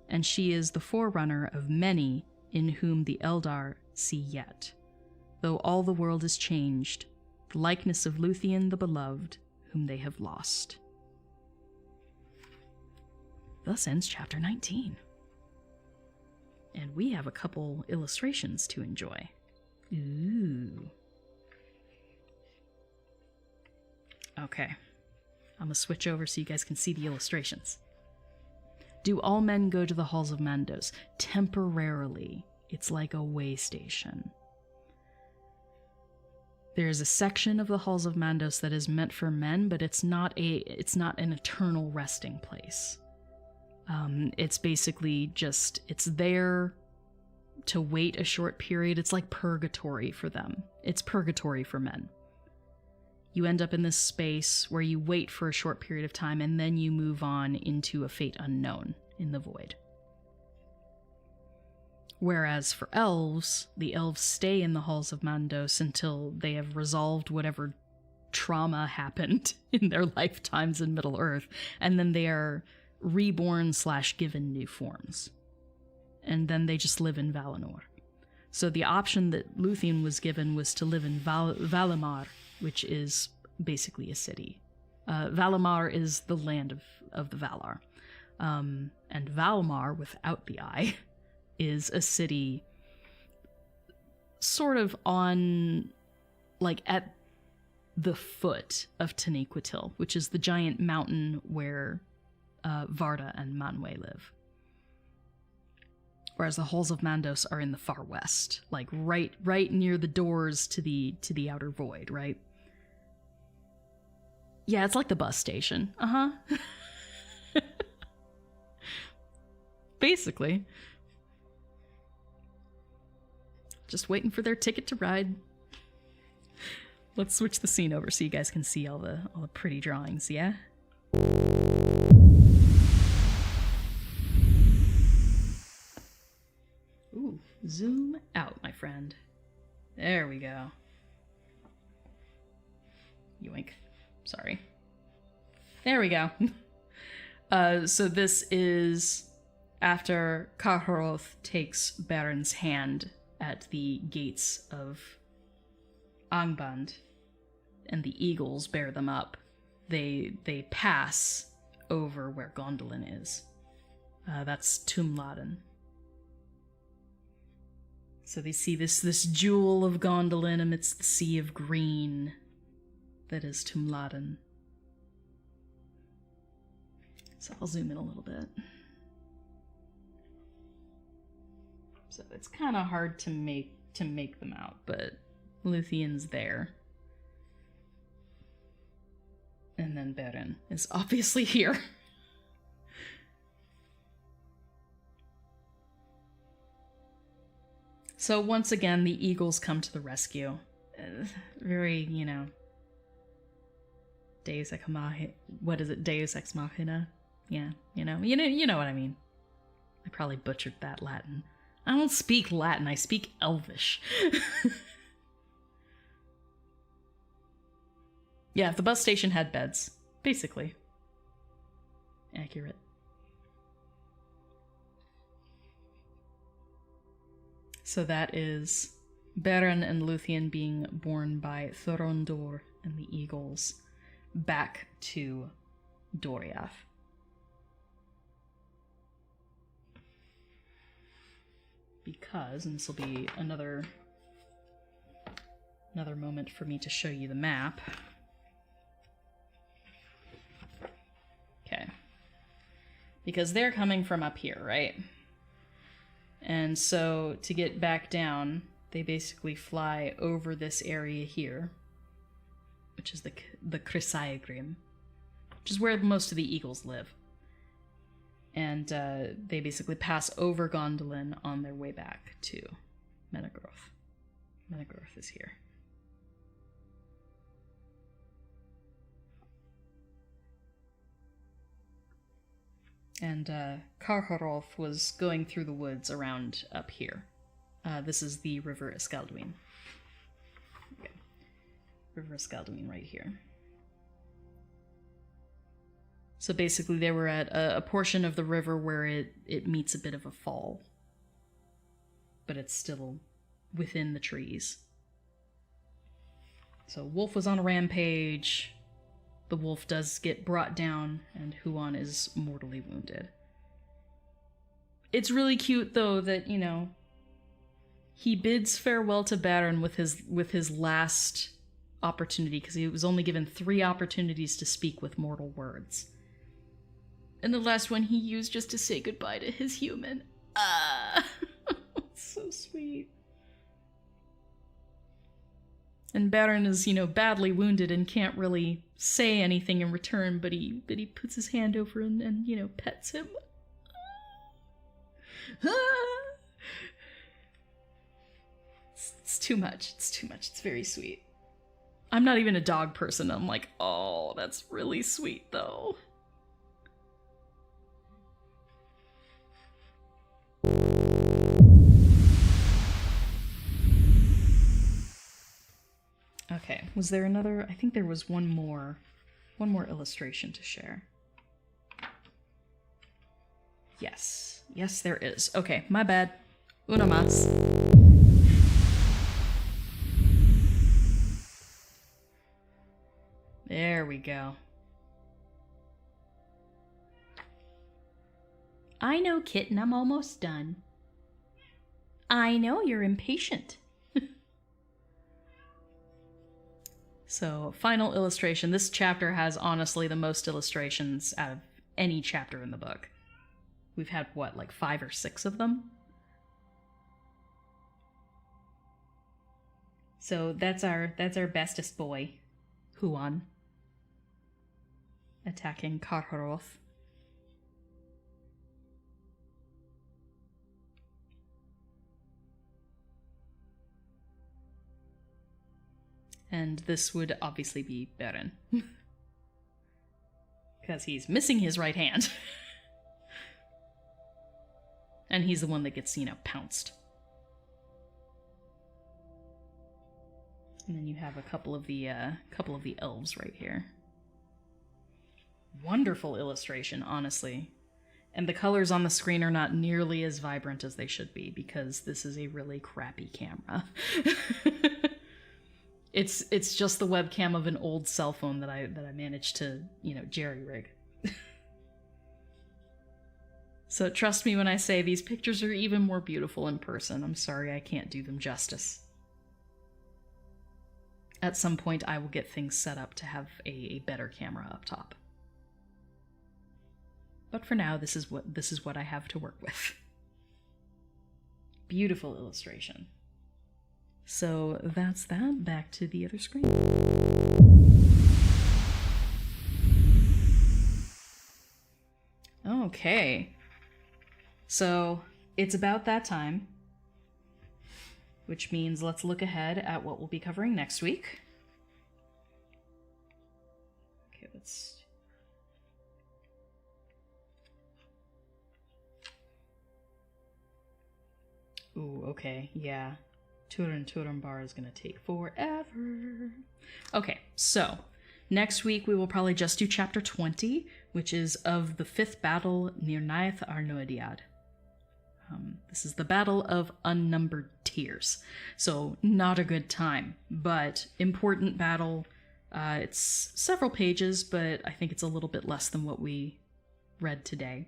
and she is the forerunner of many in whom the Eldar see yet. Though all the world is changed, the likeness of Luthien the beloved, whom they have lost. Thus ends chapter 19. And we have a couple illustrations to enjoy. Ooh. Okay. I'm gonna switch over so you guys can see the illustrations. Do all men go to the halls of Mandos? Temporarily. It's like a way station. There is a section of the halls of Mandos that is meant for men, but it's not an eternal resting place. It's basically just, it's there to wait a short period. It's like purgatory for them. It's purgatory for men. You end up in this space where you wait for a short period of time and then you move on into a fate unknown in the void. Whereas for elves, the elves stay in the halls of Mandos until they have resolved whatever trauma happened in their lifetimes in Middle-earth, and then they are reborn/given new forms. And then they just live in Valinor. So the option that Luthien was given was to live in Valimar which is basically a city. Valimar is the land of the Valar. And Valmar, without the I, is a city sort of on, like, at the foot of Taniquetil, which is the giant mountain where Varda and Manwë live. Whereas the Halls of Mandos are in the far west, like right near the doors to the outer void, right? Yeah, it's like the bus station. Basically. Just waiting for their ticket to ride. Let's switch the scene over so you guys can see all the pretty drawings, yeah? Ooh, zoom out, my friend. There we go. Yoink. Sorry. There we go. So this is after Carharoth takes Baron's hand at the gates of Angband, and the eagles bear them up. They pass over where Gondolin is. That's Tumladen. So they see this jewel of Gondolin amidst the sea of green that is Tumladen. So I'll zoom in a little bit. So it's kind of hard to make them out, but Luthien's there. And then Beren is obviously here. So once again, the eagles come to the rescue. Very, Deus Ex Machina. What is it? Deus Ex Machina? Yeah, you know what I mean. I probably butchered that Latin. I don't speak Latin, I speak Elvish. Yeah, if the bus station had beds, basically. Accurate. So that is Beren and Luthien being borne by Thorondor and the Eagles back to Doriath. Because, and this will be another moment for me to show you the map. Okay. Because they're coming from up here, right? And so to get back down, they basically fly over this area here, which is the Chrysaegrim, which is where most of the eagles live. And they basically pass over Gondolin on their way back to Menegroth. Menegroth is here. And Carharoth was going through the woods around up here. This is the River Iskaldwin. Okay. River Iskaldwin right here. So basically they were at a portion of the river where it meets a bit of a fall. But it's still within the trees. So Wolf was on a rampage. The wolf does get brought down, and Huon is mortally wounded. It's really cute, though, that, he bids farewell to Beren with his last opportunity, because he was only given 3 opportunities to speak with mortal words. And the last one he used just to say goodbye to his human. So sweet. And Beren is, badly wounded and can't really say anything in return, but he puts his hand over and pets him. It's too much. It's too much. It's very sweet. I'm not even a dog person. I'm like, oh, that's really sweet, though. Okay, was there another? I think there was one more illustration to share. Yes, there is. Okay, my bad. Una más. we go. I know, kitten, I'm almost done. I know you're impatient. So, final illustration. This chapter has honestly the most illustrations out of any chapter in the book. We've had, what, like 5 or 6 of them? So that's our bestest boy, Huan, attacking Karharoth. And this would obviously be Beren. Because he's missing his right hand. And he's the one that gets, pounced. And then you have a couple of the elves right here. Wonderful illustration, honestly. And the colors on the screen are not nearly as vibrant as they should be, because this is a really crappy camera. It's just the webcam of an old cell phone that I managed to, jerry-rig. So trust me when I say these pictures are even more beautiful in person. I'm sorry I can't do them justice. At some point I will get things set up to have a better camera up top. But for now, this is what I have to work with. Beautiful illustration. So that's that. Back to the other screen. Okay. So it's about that time, which means let's look ahead at what we'll be covering next week. Okay, let's... Ooh, okay, yeah. Turin Bar is gonna take forever. Okay, so next week we will probably just do chapter 20, which is of the 5th battle near Naeth Arnoediad. This is the Battle of Unnumbered Tears. So not a good time, but important battle. It's several pages, but I think it's a little bit less than what we read today.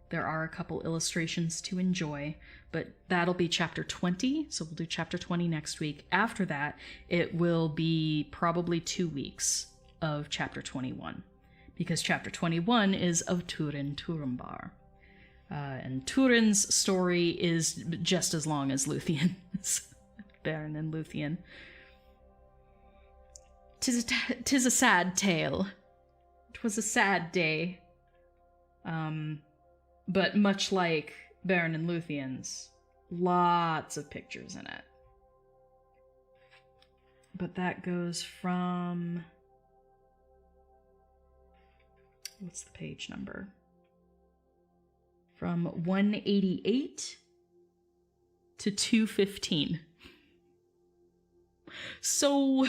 There are a couple illustrations to enjoy, but that'll be chapter 20, so we'll do chapter 20 next week. After that, it will be probably 2 weeks of chapter 21, because chapter 21 is of Turin Turambar. And Turin's story is just as long as Luthien's. Beren and Luthien. 'Tis a sad tale. 'Twas a sad day. But much like Beren and Luthien's, lots of pictures in it. But that goes from... What's the page number? From 188 to 215. So...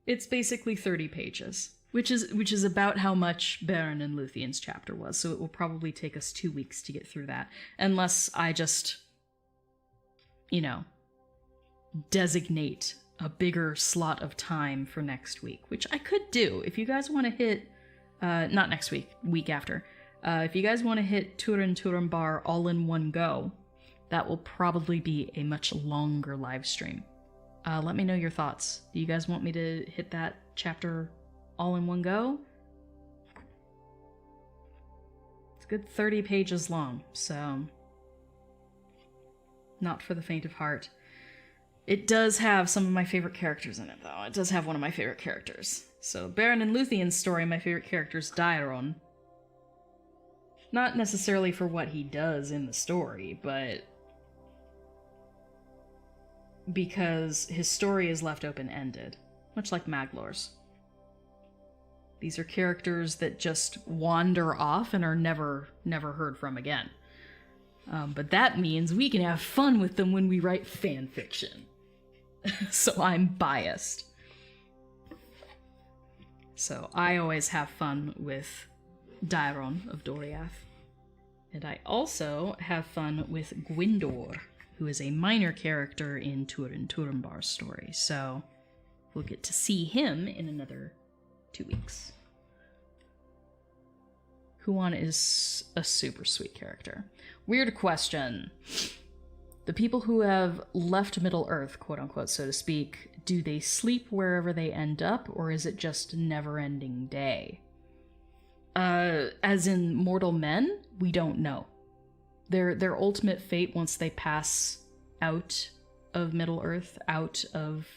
it's basically 30 pages. Which is about how much Beren and Luthien's chapter was, so it will probably take us 2 weeks to get through that. Unless I just, designate a bigger slot of time for next week, which I could do. If you guys want to hit, not next week, week after. If you guys want to hit Turin Turambar all in one go, that will probably be a much longer live stream. Let me know your thoughts. Do you guys want me to hit that chapter all in one go? It's a good 30 pages long, so not for the faint of heart. It does have some of my favorite characters in it, though. It does have one of my favorite characters. So Beren and Luthien's story, my favorite character is Daeron. Not necessarily for what he does in the story, but because his story is left open-ended, much like Maglor's. These are characters that just wander off and are never heard from again. But that means we can have fun with them when we write fan fiction. So I'm biased. So I always have fun with Daeron of Doriath. And I also have fun with Gwyndor, who is a minor character in Turin Turambar's story. So we'll get to see him in another 2 weeks. Huan is a super sweet character. Weird question. The people who have left Middle-earth, quote-unquote, so to speak, do they sleep wherever they end up, or is it just never-ending day? As in mortal men, we don't know. Their ultimate fate once they pass out of Middle-earth, out of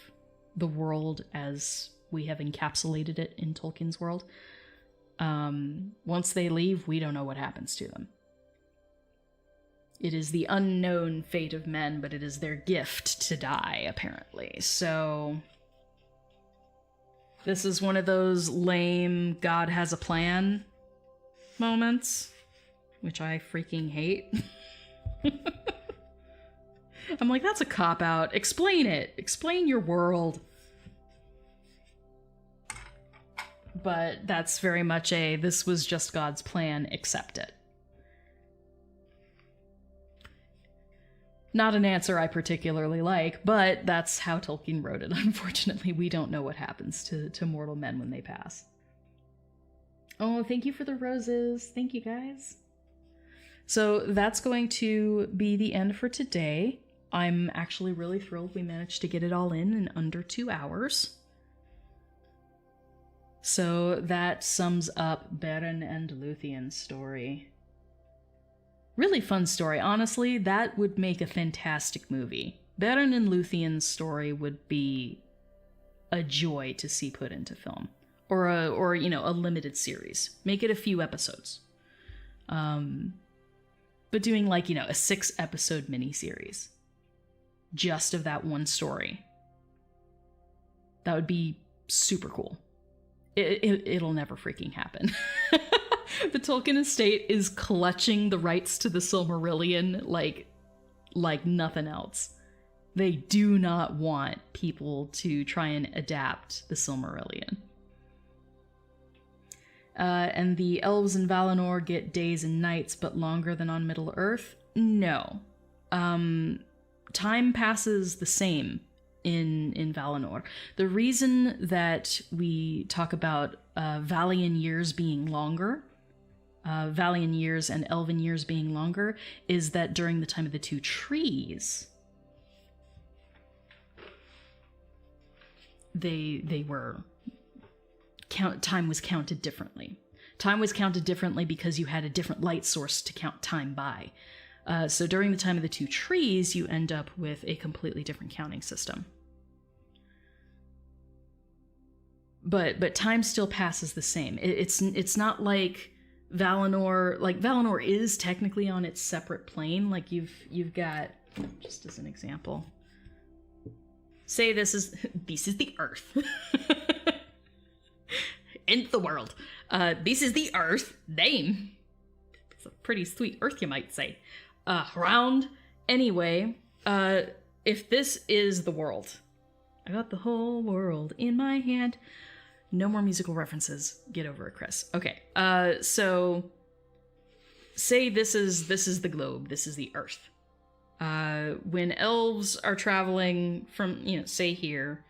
the world as we have encapsulated it in Tolkien's world, once they leave, we don't know what happens to them. It is the unknown fate of men, but it is their gift to die, apparently. So this is one of those lame God has a plan moments, which I freaking hate. I'm like, that's a cop-out. Explain it. Explain your world. But that's very much a, this was just God's plan, accept it. Not an answer I particularly like, but that's how Tolkien wrote it. Unfortunately, we don't know what happens to mortal men when they pass. Oh, thank you for the roses. Thank you, guys. So that's going to be the end for today. I'm actually really thrilled we managed to get it all in under 2 hours. So that sums up Beren and Lúthien's story. Really fun story. Honestly, that would make a fantastic movie. Beren and Lúthien's story would be a joy to see put into film. Or a limited series. Make it a few episodes. But doing like, a 6-episode miniseries. Just of that one story. That would be super cool. It'll never freaking happen. The Tolkien estate is clutching the rights to the Silmarillion like nothing else. They do not want people to try and adapt the Silmarillion. And the elves in Valinor get days and nights, but longer than on Middle-earth? No. Time passes the same in Valinor. The reason that we talk about Valian years being longer, Valian years and Elven years being longer, is that during the time of the two trees, they were time was counted differently. Time was counted differently because you had a different light source to count time by. So during the time of the two trees, you end up with a completely different counting system. But time still passes the same. It's not like Valinor. Like Valinor is technically on its separate plane. Like you've got, just as an example, say this is the Earth. In the world. This is the Earth. Damn. It's a pretty sweet Earth, you might say. Round. Anyway, if this is the world, I got the whole world in my hand. No more musical references. Get over it, Kris. Okay. So say this is the globe. This is the Earth. When elves are traveling from, say here,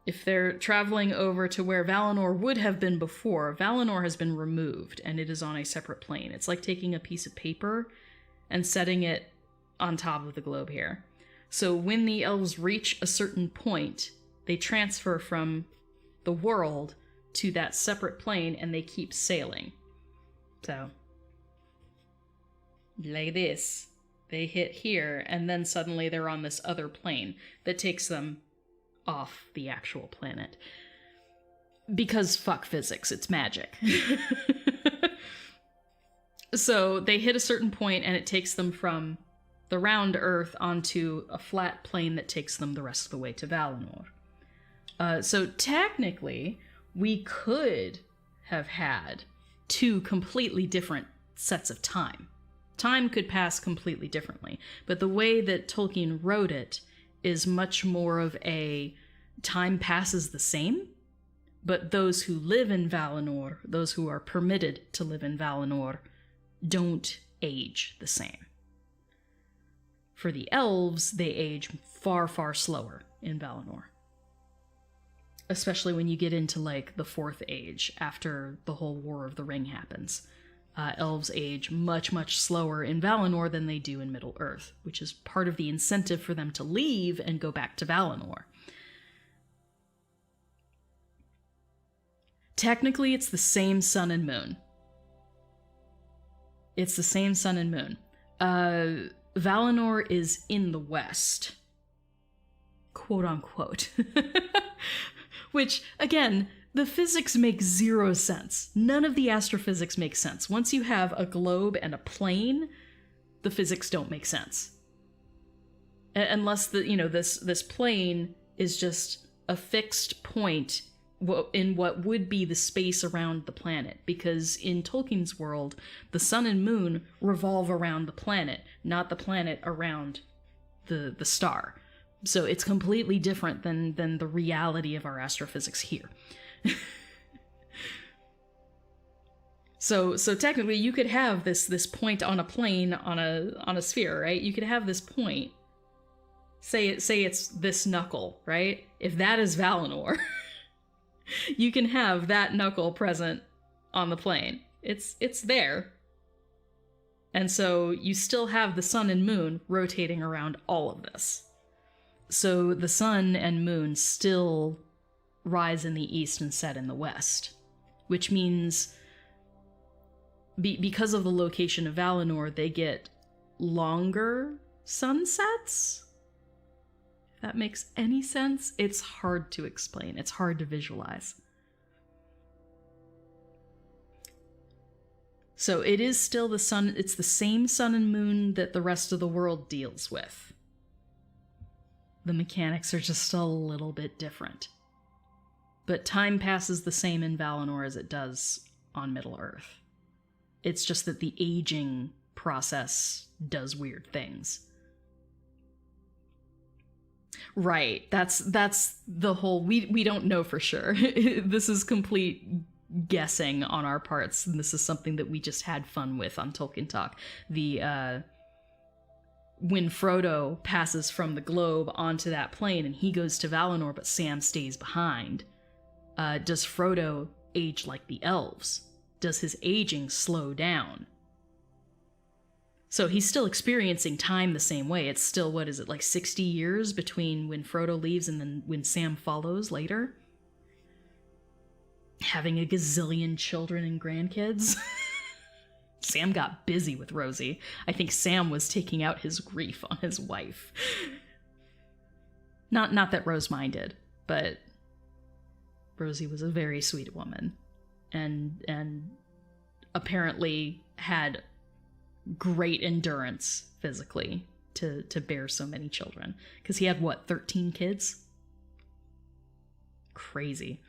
if they're traveling over to where Valinor would have been before, Valinor has been removed and it is on a separate plane. It's like taking a piece of paper and setting it on top of the globe here. So when the elves reach a certain point, they transfer from the world to that separate plane and they keep sailing. So, like this. They hit here and then suddenly they're on this other plane that takes them off the actual planet. Because fuck physics, it's magic. So they hit a certain point and it takes them from the round Earth onto a flat plane that takes them the rest of the way to Valinor. So technically, we could have had two completely different sets of time. Time could pass completely differently, but the way that Tolkien wrote it is much more of a time passes the same, but those who live in Valinor, those who are permitted to live in Valinor, don't age the same. For the elves, they age far, far slower in Valinor. Especially when you get into, like, the Fourth Age, after the whole War of the Ring happens. Elves age much, much slower in Valinor than they do in Middle-earth, which is part of the incentive for them to leave and go back to Valinor. Technically, it's the same sun and moon. It's the same sun and moon. Valinor is in the west. Quote unquote. Which, again, the physics make zero sense. None of the astrophysics makes sense. Once you have a globe and a plane, the physics don't make sense. Unless this plane is just a fixed point in what would be the space around the planet. Because in Tolkien's world, the sun and moon revolve around the planet, not the planet around the star. So it's completely different than the reality of our astrophysics here. So technically, you could have this point on a plane on a sphere, right? You could have this point. Say it's this knuckle, right? If that is Valinor, you can have that knuckle present on the plane. It's there. And so you still have the sun and moon rotating around all of this. So the sun and moon still rise in the east and set in the west, which means because of the location of Valinor, they get longer sunsets. If that makes any sense, it's hard to explain. It's hard to visualize. So it is still the sun. It's the same sun and moon that the rest of the world deals with. The mechanics are just a little bit different. But time passes the same in Valinor as it does on Middle-earth. It's just that the aging process does weird things. Right, that's the whole... We don't know for sure. This is complete guessing on our parts, and this is something that we just had fun with on Tolkien Talk. When Frodo passes from the globe onto that plane and he goes to Valinor, but Sam stays behind, does Frodo age like the elves? Does his aging slow down? So he's still experiencing time the same way. It's still, what is it, like 60 years between when Frodo leaves and then when Sam follows later? Having a gazillion children and grandkids? Sam got busy with Rosie. I think Sam was taking out his grief on his wife. Not that Rose minded, but Rosie was a very sweet woman, and apparently had great endurance physically to bear so many children. Because he had, 13 kids? Crazy.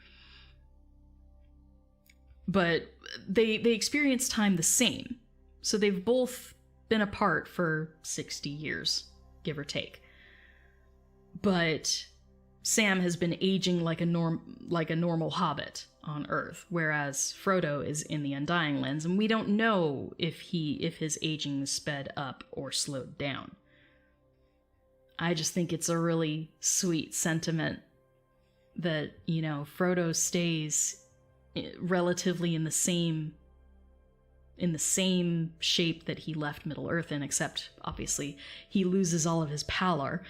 But they experience time the same. So they've both been apart for 60 years, give or take. But Sam has been aging like a normal hobbit on Earth, whereas Frodo is in the Undying Lands, and we don't know if his aging sped up or slowed down. I just think it's a really sweet sentiment that, Frodo stays relatively in the same shape that he left Middle-earth in, except obviously he loses all of his pallor.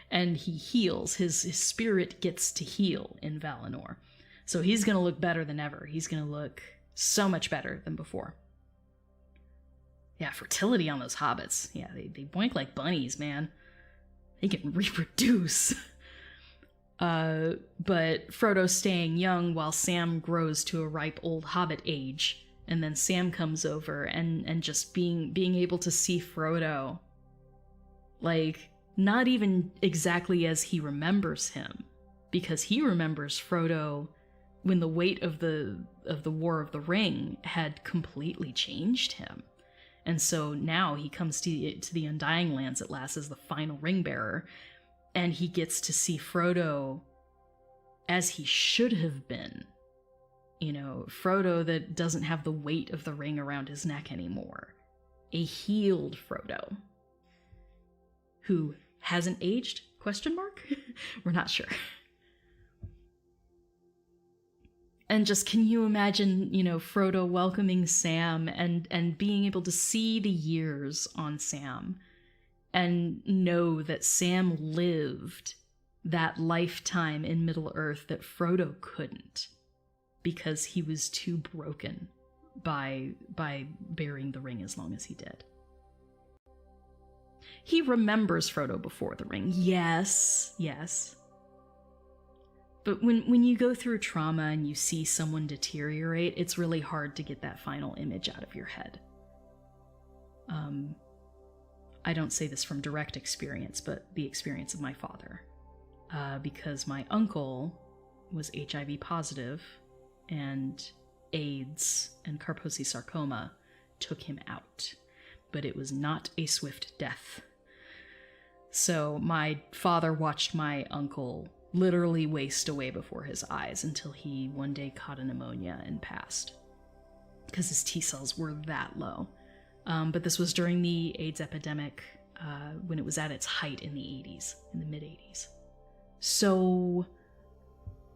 And he heals. His spirit gets to heal in Valinor. So he's going to look better than ever. He's going to look so much better than before. Yeah, fertility on those hobbits. Yeah, they boink like bunnies, man. They can reproduce. But Frodo's staying young while Sam grows to a ripe old hobbit age. And then Sam comes over and just being able to see Frodo, like, not even exactly as he remembers him, because he remembers Frodo when the weight of the War of the Ring had completely changed him. And so now he comes to the Undying Lands at last as the final ring bearer, and he gets to see Frodo as he should have been. Frodo that doesn't have the weight of the ring around his neck anymore. A healed Frodo. who hasn't aged? Question mark? We're not sure. And just, can you imagine, you know, Frodo welcoming Sam and being able to see the years on Sam and know that Sam lived that lifetime in Middle-earth that Frodo couldn't because he was too broken by bearing the ring as long as he did. He remembers Frodo before the ring. Yes. But when you go through trauma and you see someone deteriorate, it's really hard to get that final image out of your head. I don't say this from direct experience, but the experience of my father. Because my uncle was HIV positive, and AIDS and Kaposi sarcoma took him out. But it was not a swift death. So my father watched my uncle literally waste away before his eyes until he one day caught a pneumonia and passed. Because his T cells were that low. But this was during the AIDS epidemic, when it was at its height in the 80s, in the mid-80s. So,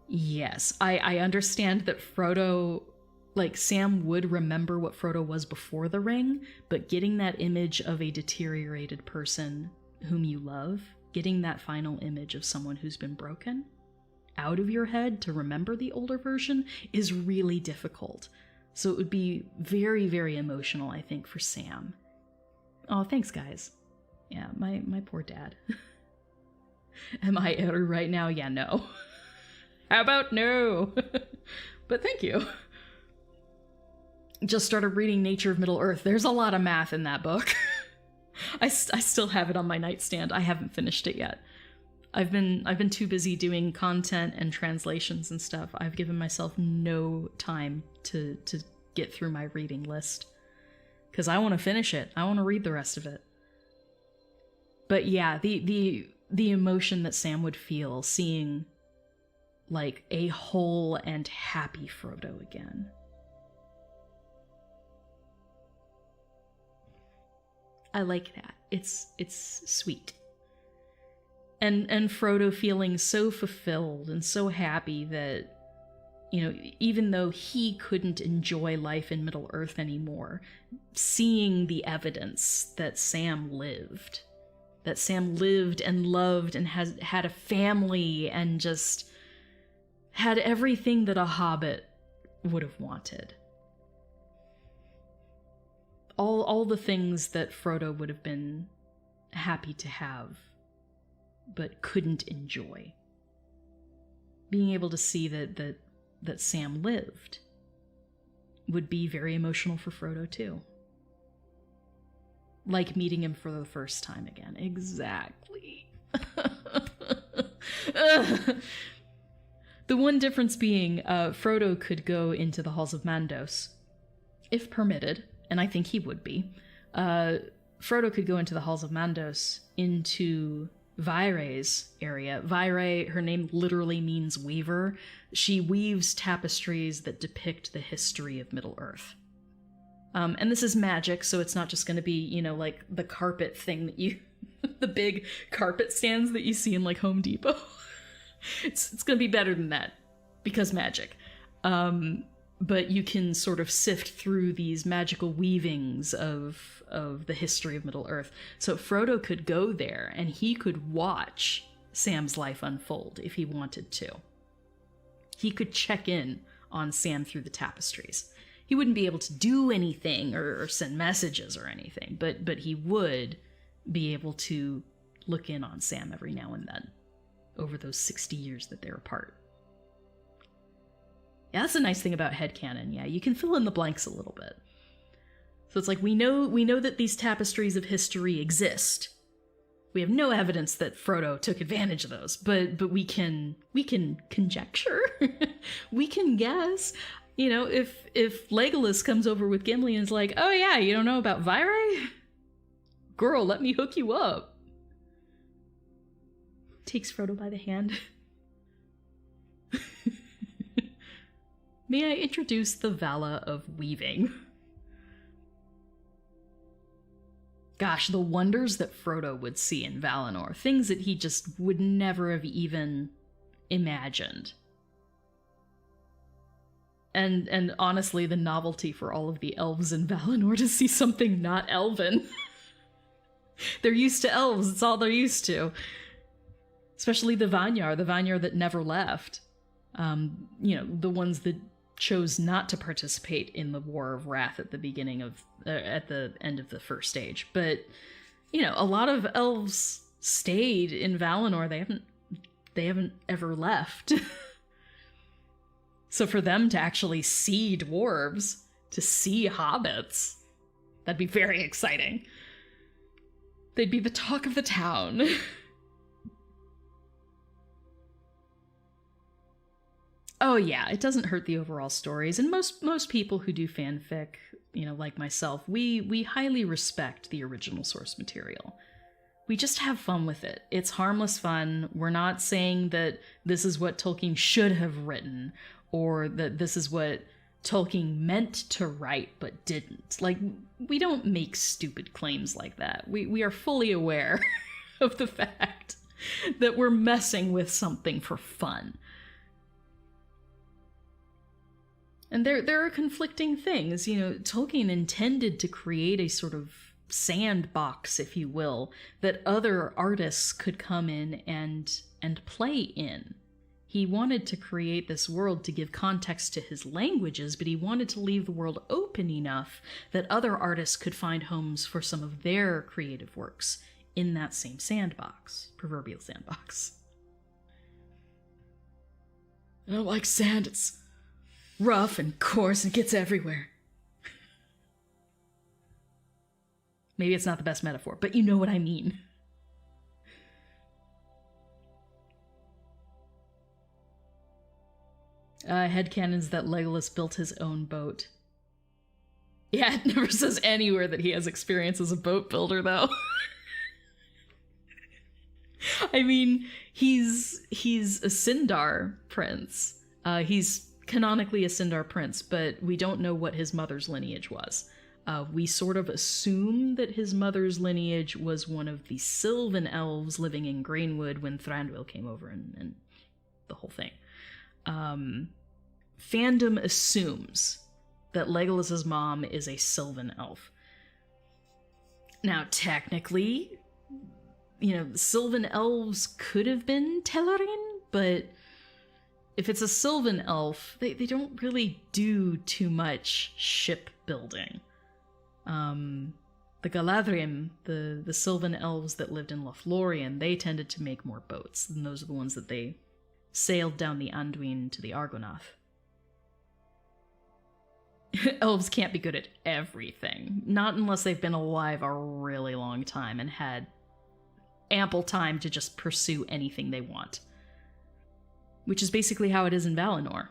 yes, I understand that Frodo, like, Sam would remember what Frodo was before the ring, but getting that image of a deteriorated person whom you love, getting that final image of someone who's been broken out of your head to remember the older version is really difficult. So it would be very, very emotional, I think, for Sam. Oh, thanks, guys. Yeah, my poor dad. Am I Eru right now? Yeah, no. How about no? But thank you. Just started reading Nature of Middle-earth. There's a lot of math in that book. I still have it on my nightstand. I haven't finished it yet. I've been too busy doing content and translations and stuff. I've given myself no time to get through my reading list. Because I want to finish it. I want to read the rest of it. But yeah, the emotion that Sam would feel seeing, like, a whole and happy Frodo again. I like that. It's sweet. And Frodo feeling so fulfilled and so happy that, you know, even though he couldn't enjoy life in Middle-earth anymore, seeing the evidence that Sam lived and loved and had a family and just had everything that a hobbit would have wanted. All the things that Frodo would have been happy to have, but couldn't enjoy. Being able to see that Sam lived would be very emotional for Frodo too. Like meeting him for the first time again. Exactly. The one difference being, Frodo could go into the halls of Mandos, if permitted, and I think he would be. Frodo could go into the halls of Mandos, into Vaire's area. Vaire, her name literally means weaver. She weaves tapestries that depict the history of Middle-earth. And this is magic, so it's not just going to be, you know, like the carpet thing that you... the big carpet stands that you see in, like, Home Depot. It's going to be better than that, because magic. But you can sort of sift through these magical weavings of the history of Middle-earth. So Frodo could go there, and he could watch Sam's life unfold if he wanted to. He could check in on Sam through the tapestries. He wouldn't be able to do anything or send messages or anything, but he would be able to look in on Sam every now and then over those 60 years that they're apart. Yeah, that's the nice thing about headcanon. Yeah, you can fill in the blanks a little bit. So it's like, we know that these tapestries of history exist. We have no evidence that Frodo took advantage of those, but we can conjecture. We can guess. You know, if Legolas comes over with Gimli and is like, "Oh yeah, you don't know about Vaire? Girl, let me hook you up." Takes Frodo by the hand. May I introduce the Vala of Weaving? gosh, the wonders that Frodo would see in Valinor, things that he just would never have even imagined. And honestly, the novelty for all of the elves in Valinor to see something not elven. They're used to elves, it's all they're used to. Especially the Vanyar that never left. The ones that chose not to participate in the War of Wrath at the beginning of, at the end of the first age. But, a lot of elves stayed in Valinor. They haven't ever left. So for them to actually see dwarves, to see hobbits, that'd be very exciting. They'd be the talk of the town. Oh yeah, it doesn't hurt the overall stories, and most people who do fanfic, like myself, we highly respect the original source material. We just have fun with it. It's harmless fun. We're not saying that this is what Tolkien should have written, or that this is what Tolkien meant to write but didn't. Like, we don't make stupid claims like that. We are fully aware of the fact that we're messing with something for fun. And there are conflicting things. Tolkien intended to create a sort of sandbox, if you will, that other artists could come in and play in. He wanted to create this world to give context to his languages, but he wanted to leave the world open enough that other artists could find homes for some of their creative works in that same sandbox, proverbial sandbox. I don't like sand, it's rough and coarse and gets everywhere. Maybe it's not the best metaphor, but you know what I mean. Headcanons that Legolas built his own boat. Yeah, it never says anywhere that he has experience as a boat builder, though. I mean, he's a Sindar prince. He's canonically a Sindar prince, but we don't know what his mother's lineage was. We sort of assume that his mother's lineage was one of the Sylvan elves living in Greenwood when Thranduil came over and the whole thing. Fandom assumes that Legolas's mom is a Sylvan elf. Now, technically, Sylvan elves could have been Tellarine, but if it's a Sylvan elf, they don't really do too much shipbuilding. The Galadriel, the Sylvan elves that lived in Lothlorien, they tended to make more boats, and those are the ones that they sailed down the Anduin to the Argonath. Elves can't be good at everything. Not unless they've been alive a really long time and had ample time to just pursue anything they want. Which is basically how it is in Valinor.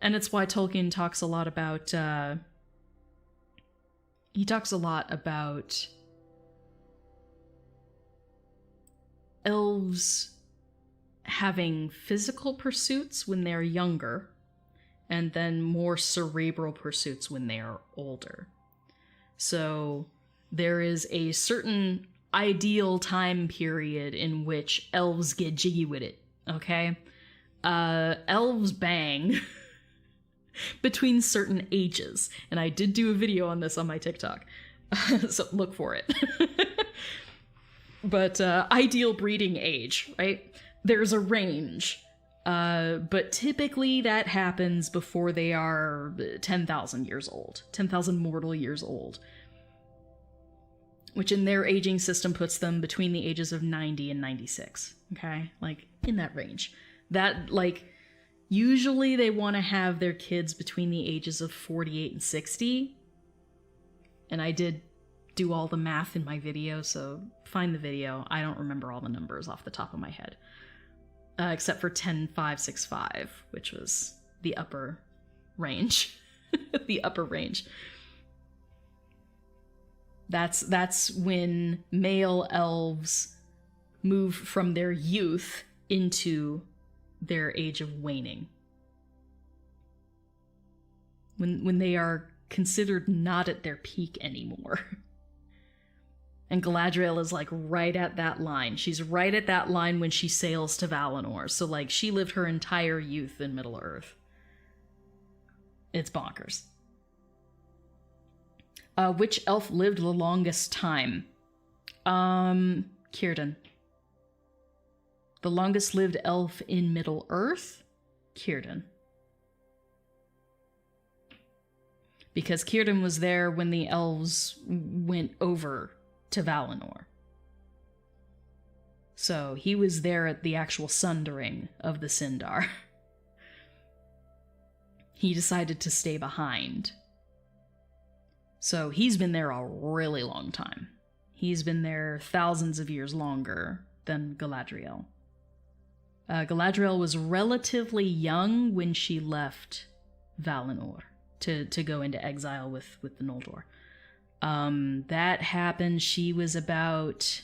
And it's why Tolkien talks a lot about... he talks a lot about elves having physical pursuits when they're younger, and then more cerebral pursuits when they are older. So there is a certain ideal time period in which elves get jiggy with it, okay? Elves bang between certain ages, and I did do a video on this on my TikTok, so look for it. But ideal breeding age, right? There's a range, but typically that happens before they are 10,000 years old, 10,000 mortal years old, which in their aging system puts them between the ages of 90 and 96, okay? Like, in that range. That, like, usually they want to have their kids between the ages of 48 and 60, and I did do all the math in my video, so find the video. I don't remember all the numbers off the top of my head. Except for 10,565, which was the upper range. The upper range. That's when male elves move from their youth into their age of waning. When they are considered not at their peak anymore. And Galadriel is like right at that line. She's right at that line when she sails to Valinor. So like she lived her entire youth in Middle-earth. It's bonkers. Which elf lived the longest time? Círdan. The longest lived elf in Middle-earth? Círdan. Because Círdan was there when the elves went over to Valinor. So he was there at the actual sundering of the Sindar. He decided to stay behind. So he's been there a really long time. He's been there thousands of years longer than Galadriel. Galadriel was relatively young when she left Valinor to go into exile with the Noldor. That happened, she was about...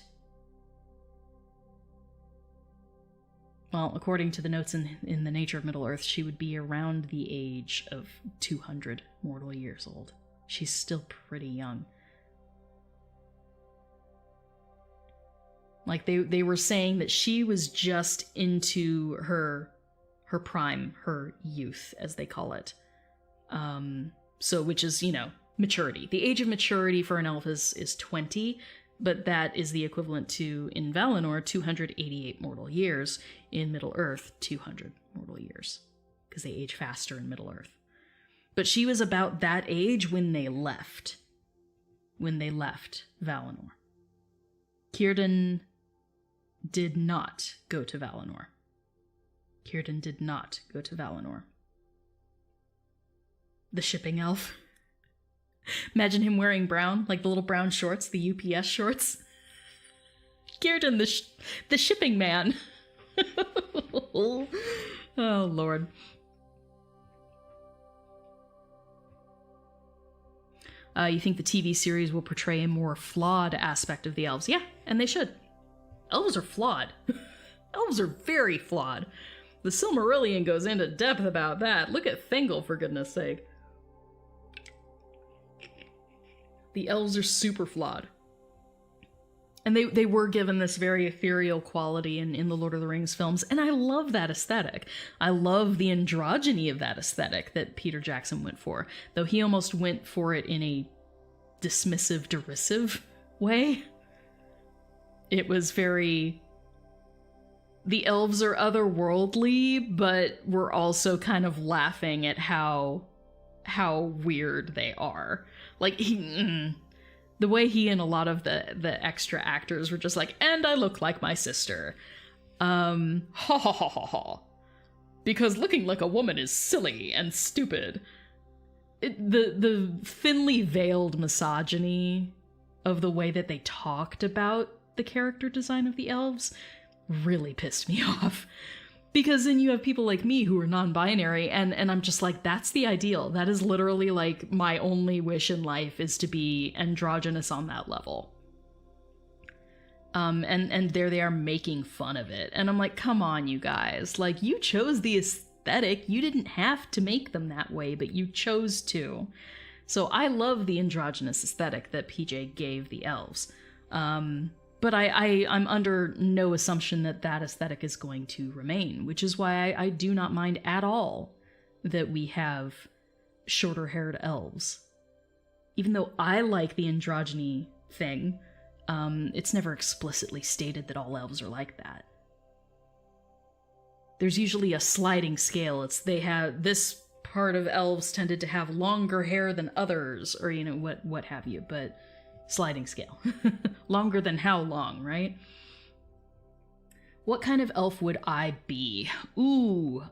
Well, according to the notes in The Nature of Middle-earth, she would be around the age of 200 mortal years old. She's still pretty young. Like, they were saying that she was just into her prime, her youth, as they call it. So, which is, you know, maturity. The age of maturity for an elf is 20, but that is the equivalent to, in Valinor, 288 mortal years. In Middle-earth, 200 mortal years. Because they age faster in Middle-earth. But she was about that age when they left. When they left Valinor. Círdan did not go to Valinor. Círdan did not go to Valinor. The shipping elf. Imagine him wearing brown, like the little brown shorts, the UPS shorts. Círdan, the shipping man. Oh, Lord. You think the TV series will portray a more flawed aspect of the elves? Yeah, and they should. Elves are flawed. Elves are very flawed. The Silmarillion goes into depth about that. Look at Thingol, for goodness sake. The elves are super flawed. And they were given this very ethereal quality in the Lord of the Rings films, and I love that aesthetic. I love the androgyny of that aesthetic that Peter Jackson went for, though he almost went for it in a dismissive, derisive way. It was very... The elves are otherworldly, but we're also kind of laughing at how weird they are. Like, the way he and a lot of the extra actors were just like, and I look like my sister. Ha ha ha ha ha. Because looking like a woman is silly and stupid. The thinly veiled misogyny of the way that they talked about the character design of the elves really pissed me off. Because then you have people like me who are non-binary, and I'm just like, that's the ideal. That is literally like my only wish in life is to be androgynous on that level. And there they are making fun of it. And I'm like, come on, you guys. Like, you chose the aesthetic. You didn't have to make them that way, but you chose to. So I love the androgynous aesthetic that PJ gave the elves. But I'm under no assumption that that aesthetic is going to remain, which is why I do not mind at all that we have shorter-haired elves. Even though I like the androgyny thing, it's never explicitly stated that all elves are like that. There's usually a sliding scale. They have this part of elves tended to have longer hair than others, or you know what have you, but sliding scale. Longer than how long, right? What kind of elf would I be? Ooh,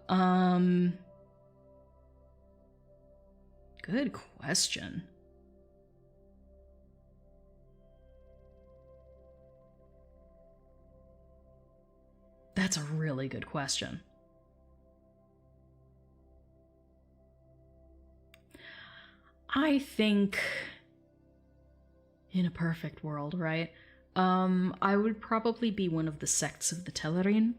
good question. That's a really good question. I think, in a perfect world, right? I would probably be one of the sects of the Tellerine.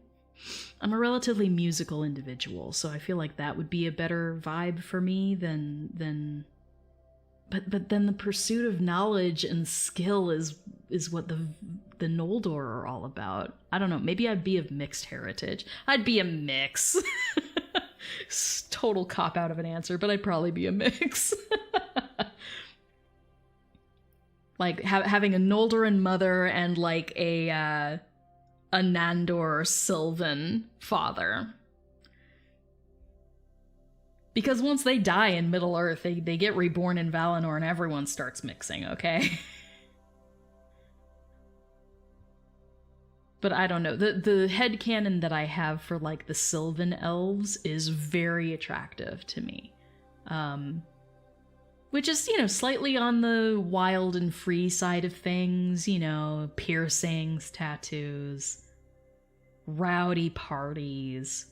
I'm a relatively musical individual, so I feel like that would be a better vibe for me than But then the pursuit of knowledge and skill is what the Noldor are all about. I don't know. Maybe I'd be of mixed heritage. I'd be a mix. Total cop out of an answer, but I'd probably be a mix. Like having a Noldoran mother and like a Nandor Sylvan father. Because once they die in Middle-earth, they get reborn in Valinor and everyone starts mixing, okay? But I don't know. The headcanon that I have for, like, the Sylvan elves is very attractive to me. Which is, you know, slightly on the wild and free side of things. You know, piercings, tattoos, rowdy parties.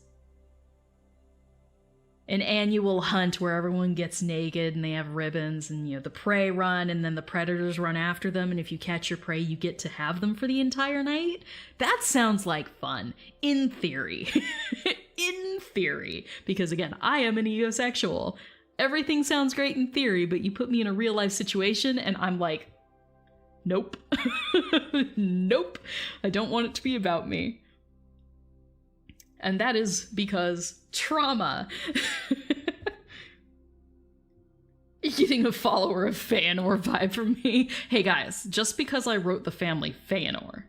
An annual hunt where everyone gets naked and they have ribbons and, you know, the prey run and then the predators run after them, and if you catch your prey, you get to have them for the entire night. That sounds like fun. In theory. In theory. Because, again, I am an egosexual. Everything sounds great in theory, but you put me in a real-life situation and I'm like, nope. Nope. I don't want it to be about me. And that is because trauma. Getting a follower of Feanor vibe from me. Hey guys, just because I wrote the family Feanor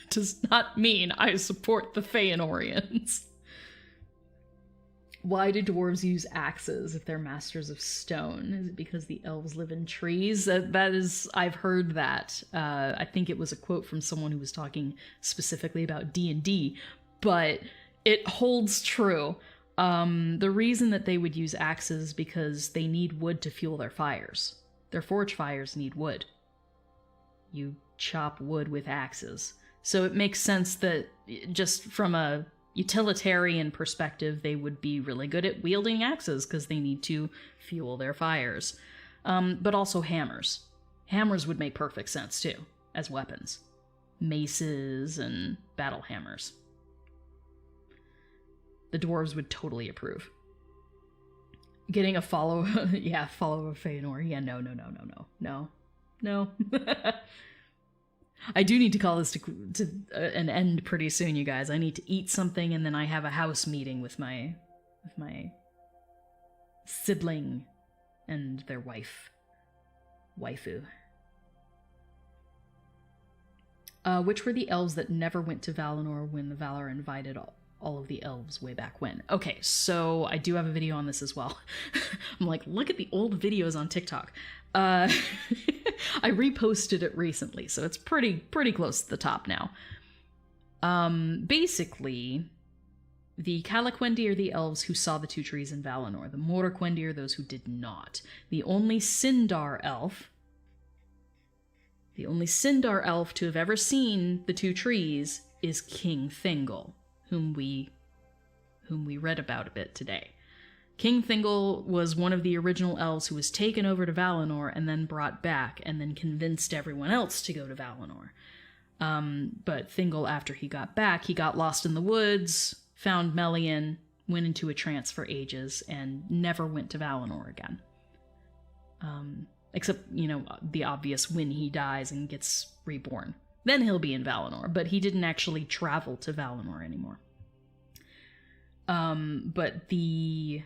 does not mean I support the Feanorians. Why do dwarves use axes if they're masters of stone? Is it because the elves live in trees? That is, I've heard that. I think it was a quote from someone who was talking specifically about D&D, but it holds true. The reason that they would use axes is because they need wood to fuel their fires. Their forge fires need wood. You chop wood with axes. So it makes sense that just from a utilitarian perspective, they would be really good at wielding axes because they need to fuel their fires. But also hammers. Hammers would make perfect sense too, as weapons. Maces and battle hammers. The dwarves would totally approve. Getting a follow... yeah, follow of Feanor. Yeah, no. I do need to call this to an end pretty soon, you guys. I need to eat something, and then I have a house meeting with my sibling and their waifu. Which were the elves that never went to Valinor when the Valar invited all of the elves way back when? Okay, so I do have a video on this as well. I'm like, look at the old videos on TikTok. I reposted it recently, so it's pretty close to the top now. Basically, the Calaquendi are the elves who saw the two trees in Valinor. The Morroquendi are those who did not. The only Sindar elf to have ever seen the two trees is King Thingol, whom we read about a bit today. King Thingol was one of the original elves who was taken over to Valinor and then brought back and then convinced everyone else to go to Valinor. But Thingol, after he got back, he got lost in the woods, found Melian, went into a trance for ages, and never went to Valinor again. Except, you know, the obvious when he dies and gets reborn. Then he'll be in Valinor, but he didn't actually travel to Valinor anymore. But the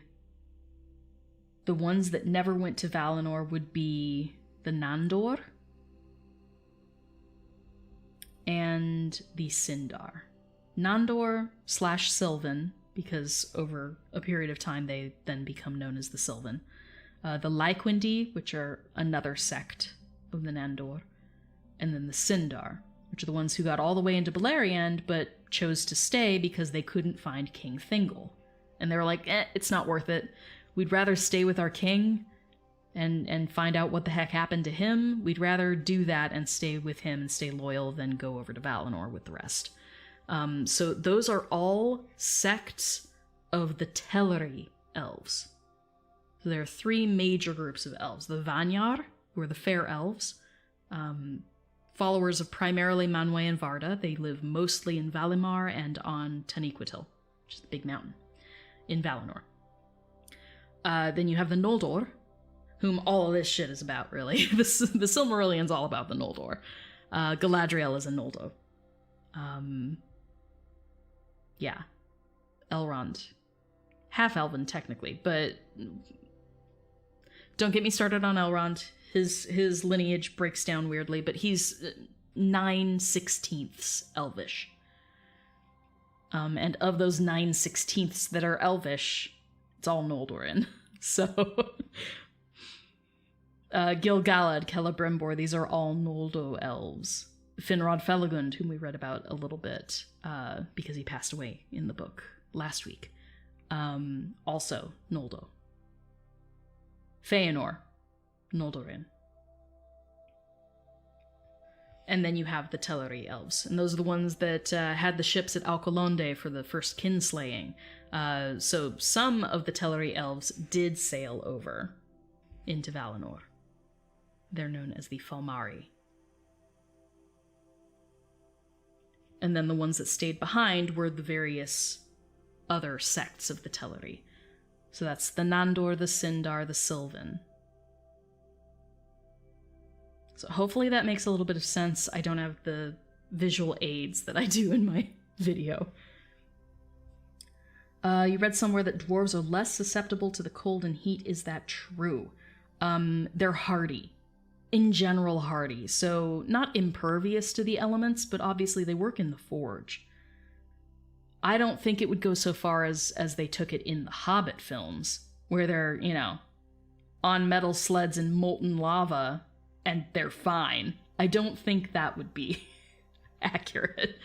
ones that never went to Valinor would be the Nandor and the Sindar. Nandor/Sylvan, because over a period of time they then become known as the Sylvan. The Lyquendi, which are another sect of the Nandor. And then the Sindar, which are the ones who got all the way into Beleriand, but chose to stay because they couldn't find King Thingol. And they were like, it's not worth it. We'd rather stay with our king and find out what the heck happened to him. We'd rather do that and stay with him and stay loyal than go over to Valinor with the rest. So those are all sects of the Teleri elves. So there are three major groups of elves. The Vanyar, who are the fair elves, followers of primarily Manwë and Varda. They live mostly in Valimar and on Taniquetil, which is the big mountain, in Valinor. Then you have the Noldor, whom all of this shit is about, really. The Silmarillion's all about the Noldor. Galadriel is a Noldo. Yeah. Elrond. Half-elven, technically, but don't get me started on Elrond. His lineage breaks down weirdly, but he's 9/16 Elvish. And of those 9/16 that are Elvish, it's all Noldorin. So, Gil-galad, Celebrimbor, these are all Noldo elves. Finrod Felagund, whom we read about a little bit, because he passed away in the book last week, also Noldo. Feanor, Noldorin. And then you have the Teleri elves, and those are the ones that had the ships at Alcolonde for the first kinslaying. So some of the Teleri elves did sail over into Valinor. They're known as the Falmari. And then the ones that stayed behind were the various other sects of the Teleri. So that's the Nandor, the Sindar, the Sylvan. So hopefully that makes a little bit of sense. I don't have the visual aids that I do in my video. You read somewhere that dwarves are less susceptible to the cold and heat. Is that true? They're hardy. In general, hardy. So not impervious to the elements, but obviously they work in the forge. I don't think it would go so far as they took it in the Hobbit films, where they're, on metal sleds in molten lava, and they're fine. I don't think that would be accurate.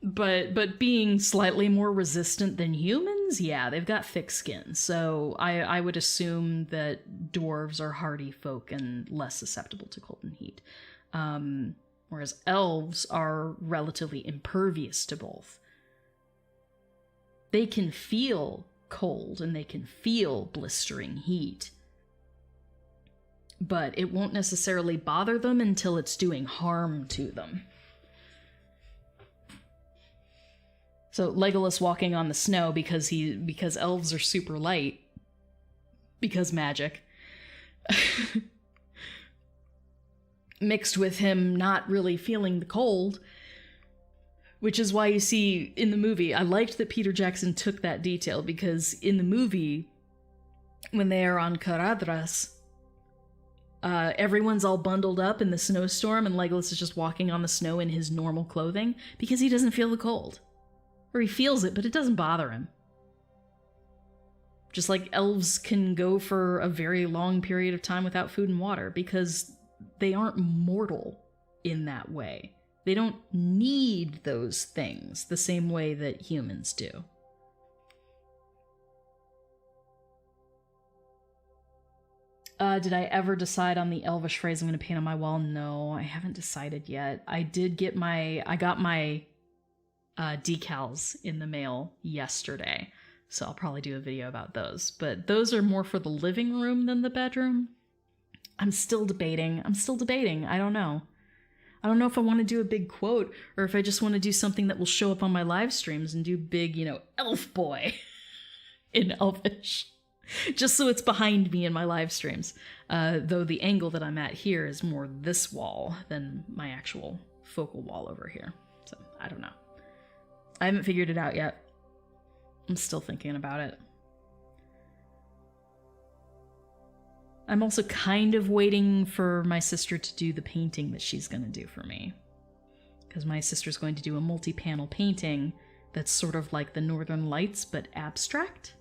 But being slightly more resistant than humans, yeah, they've got thick skin. So I would assume that dwarves are hardy folk and less susceptible to cold and heat. Whereas elves are relatively impervious to both. They can feel cold and they can feel blistering heat, but it won't necessarily bother them until it's doing harm to them. So Legolas walking on the snow because elves are super light, because magic, mixed with him not really feeling the cold, which is why you see in the movie, I liked that Peter Jackson took that detail, because in the movie, when they are on Caradhras, everyone's all bundled up in the snowstorm and Legolas is just walking on the snow in his normal clothing because he doesn't feel the cold. Or he feels it, but it doesn't bother him. Just like elves can go for a very long period of time without food and water because they aren't mortal in that way. They don't need those things the same way that humans do. Did I ever decide on the Elvish phrase I'm going to paint on my wall? No, I haven't decided yet. I got my decals in the mail yesterday, so I'll probably do a video about those. But those are more for the living room than the bedroom. I'm still debating. I don't know. I don't know if I want to do a big quote or if I just want to do something that will show up on my live streams and do big, elf boy in Elvish. Just so it's behind me in my live streams. Though the angle that I'm at here is more this wall than my actual focal wall over here. So, I don't know. I haven't figured it out yet. I'm still thinking about it. I'm also kind of waiting for my sister to do the painting that she's going to do for me. Because my sister's going to do a multi-panel painting that's sort of like the Northern Lights, but abstract.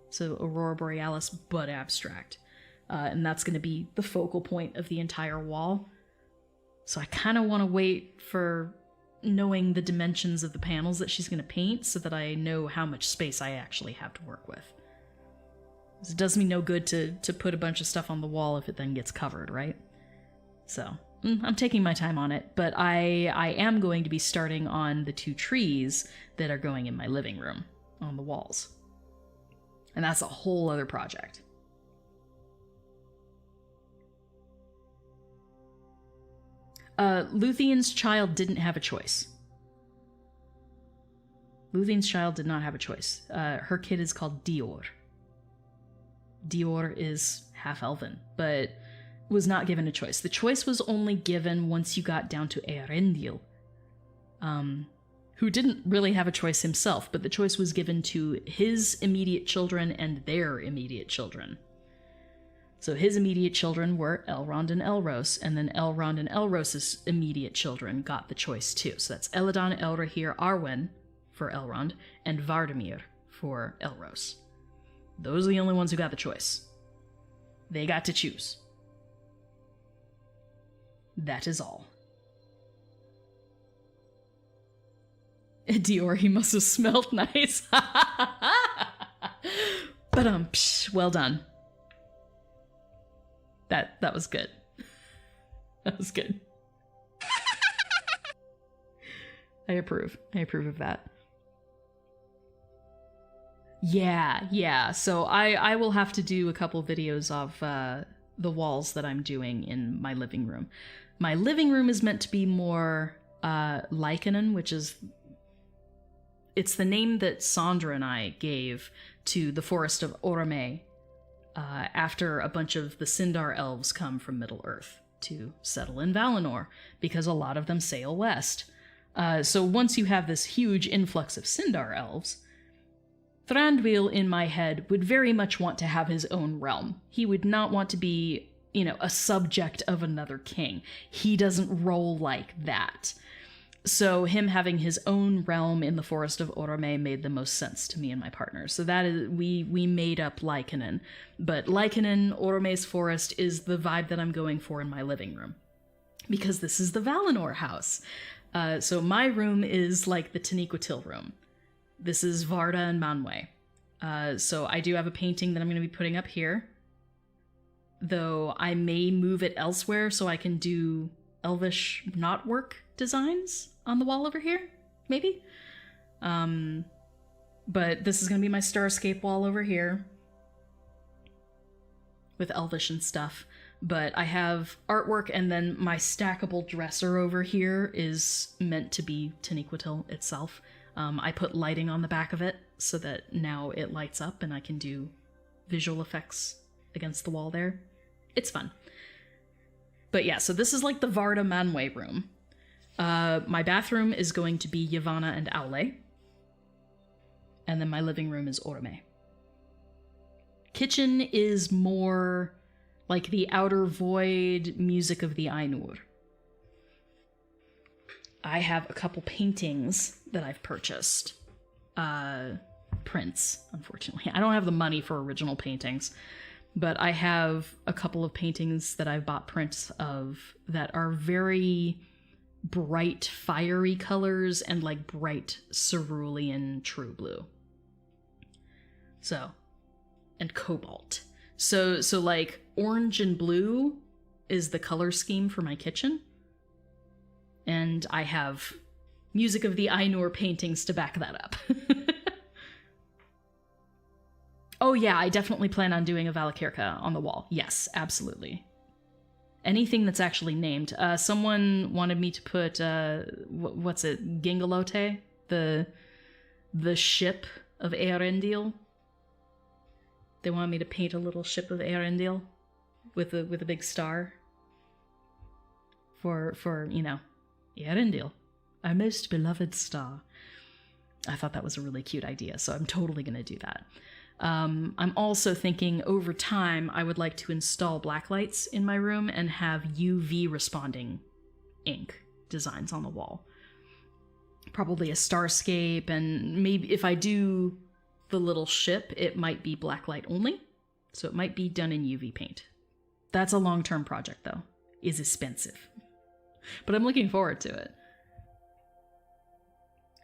So Aurora Borealis, but abstract. And that's going to be the focal point of the entire wall. So I kind of want to wait for knowing the dimensions of the panels that she's going to paint so that I know how much space I actually have to work with. It does me no good to put a bunch of stuff on the wall if it then gets covered, right? So, I'm taking my time on it, but I am going to be starting on the 2 trees that are going in my living room on the walls. And that's a whole other project. Luthien's child didn't have a choice. Luthien's child did not have a choice. Her kid is called Dior. Dior is half elven, but was not given a choice. The choice was only given once you got down to Eärendil, who didn't really have a choice himself, but the choice was given to his immediate children and their immediate children. So his immediate children were Elrond and Elros, and then Elrond and Elros's immediate children got the choice too. So that's Elladan, Elrohir, Arwen for Elrond, and Vardamir for Elros. Those are the only ones who got the choice. They got to choose. That is all. Dior, he must have smelled nice. But well done. That was good. That was good. I approve. I approve of that. Yeah. So I will have to do a couple videos of the walls that I'm doing in my living room. My living room is meant to be more Lycanon, which is... It's the name that Sandra and I gave to the forest of Orome after a bunch of the Sindar elves come from Middle-earth to settle in Valinor, because a lot of them sail west. So once you have this huge influx of Sindar elves, Thranduil, in my head, would very much want to have his own realm. He would not want to be, a subject of another king. He doesn't roll like that. So him having his own realm in the Forest of Orome made the most sense to me and my partner. So that is, we made up Lycanon. But Lycanon, Orome's forest, is the vibe that I'm going for in my living room. Because this is the Valinor house. So my room is like the Taniquetil room. This is Varda and Manwë. So I do have a painting that I'm going to be putting up here. Though I may move it elsewhere so I can do Elvish knotwork designs on the wall over here, maybe? But this is going to be my Starscape wall over here. With Elvish and stuff. But I have artwork, and then my stackable dresser over here is meant to be Taniquetil itself. I put lighting on the back of it so that now it lights up and I can do visual effects against the wall there. It's fun. But yeah, so this is like the Varda Manwë room. My bathroom is going to be Yavanna and Aule. And then my living room is Orome. Kitchen is more like the Outer Void music of the Ainur. I have a couple paintings that I've purchased. Prints, unfortunately. I don't have the money for original paintings, but I have a couple of paintings that I've bought prints of that are very bright, fiery colors and like bright cerulean true blue. So, and cobalt. So like orange and blue is the color scheme for my kitchen. And I have music of the Ainur paintings to back that up. Oh yeah, I definitely plan on doing a Valakirka on the wall. Yes, absolutely. Anything that's actually named. Someone wanted me to put, what's it, Gingalote? The ship of Eärendil. They wanted me to paint a little ship of Eärendil with a big star. For Eärendil, our most beloved star. I thought that was a really cute idea, so I'm totally going to do that. I'm also thinking over time I would like to install blacklights in my room and have UV responding ink designs on the wall. Probably a starscape, and maybe if I do the little ship, it might be blacklight only, so it might be done in UV paint. That's a long-term project, though. It's expensive. But I'm looking forward to it.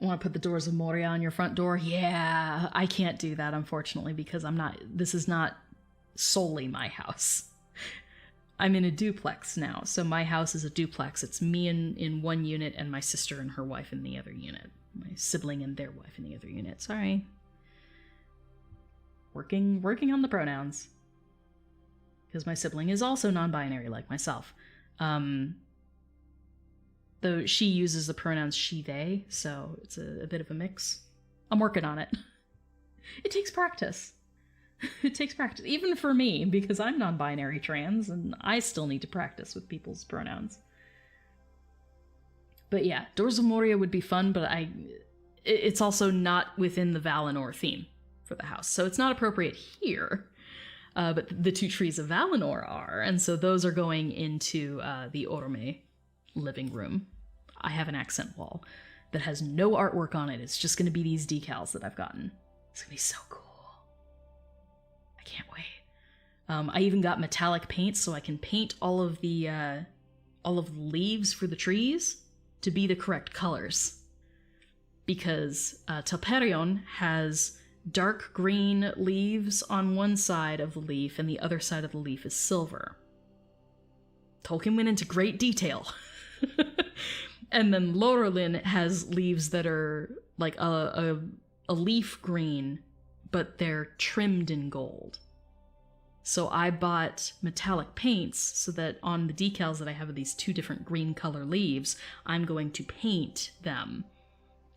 Want to put the Doors of Moria on your front door? Yeah, I can't do that, unfortunately, because this is not solely my house. I'm in a duplex now, so my house is a duplex. It's me in one unit and my sister and her wife in the other unit. My sibling and their wife in the other unit. Sorry. Working on the pronouns. Because my sibling is also non-binary like myself. Though she uses the pronouns she, they, so it's a bit of a mix. I'm working on it. It takes practice. It takes practice, even for me, because I'm non-binary trans, and I still need to practice with people's pronouns. But yeah, Doors of Moria would be fun, but it's also not within the Valinor theme for the house, so it's not appropriate here. But the two trees of Valinor are, and so those are going into the Orome living room. I have an accent wall that has no artwork on it. It's just going to be these decals that I've gotten. It's going to be so cool. I can't wait. I even got metallic paint, so I can paint all of the leaves for the trees to be the correct colors. Because Telperion has dark green leaves on one side of the leaf, and the other side of the leaf is silver. Tolkien went into great detail. And then Lorelin has leaves that are like a leaf green, but they're trimmed in gold. So I bought metallic paints so that on the decals that I have of these two different green color leaves, I'm going to paint them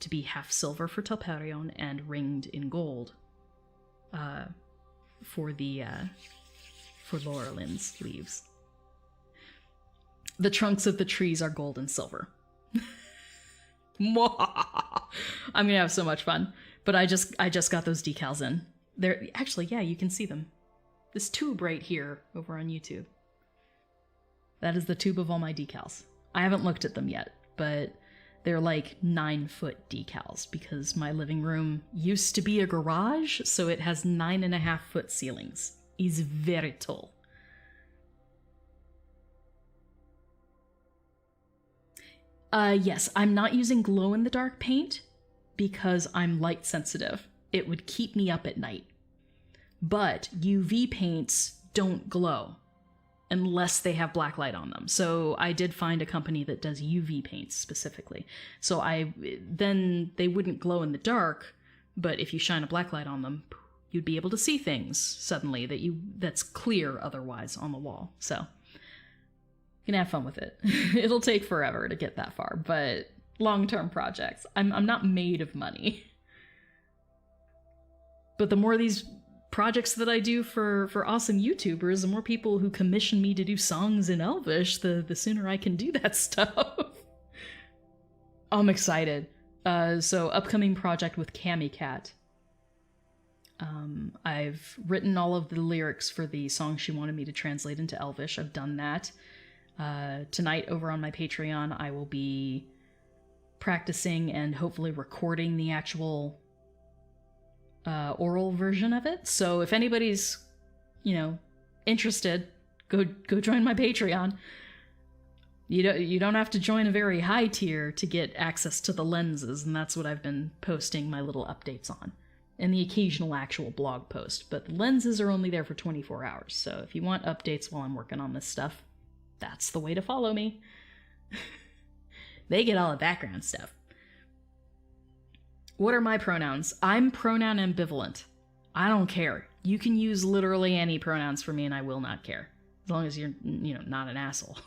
to be half silver for Telperion and ringed in gold for Laurelin's leaves. The trunks of the trees are gold and silver. I'm gonna have so much fun. But I just got those decals in. They're actually, yeah, you can see them. This tube right here over on YouTube. That is the tube of all my decals. I haven't looked at them yet, but they're like 9-foot decals because my living room used to be a garage, so it has 9.5-foot ceilings. It's very tall. Yes, I'm not using glow-in-the-dark paint because I'm light sensitive. It would keep me up at night. But UV paints don't glow unless they have black light on them. So I did find a company that does UV paints specifically. So then they wouldn't glow in the dark, but if you shine a black light on them, you'd be able to see things suddenly that's clear otherwise on the wall. So you can have fun with it. It'll take forever to get that far, but long-term projects. I'm not made of money. But the more of these projects that I do for awesome YouTubers, the more people who commission me to do songs in Elvish, the sooner I can do that stuff. I'm excited. So upcoming project with Cammy Cat. I've written all of the lyrics for the song she wanted me to translate into Elvish. I've done that. Tonight over on my Patreon, I will be practicing and hopefully recording the actual oral version of it. So if anybody's, interested, go join my Patreon. You don't have to join a very high tier to get access to the lenses, and that's what I've been posting my little updates on, and the occasional actual blog post. But the lenses are only there for 24 hours, so if you want updates while I'm working on this stuff, that's the way to follow me. They get all the background stuff. What are my pronouns? I'm pronoun ambivalent. I don't care. You can use literally any pronouns for me and I will not care. As long as you're, not an asshole.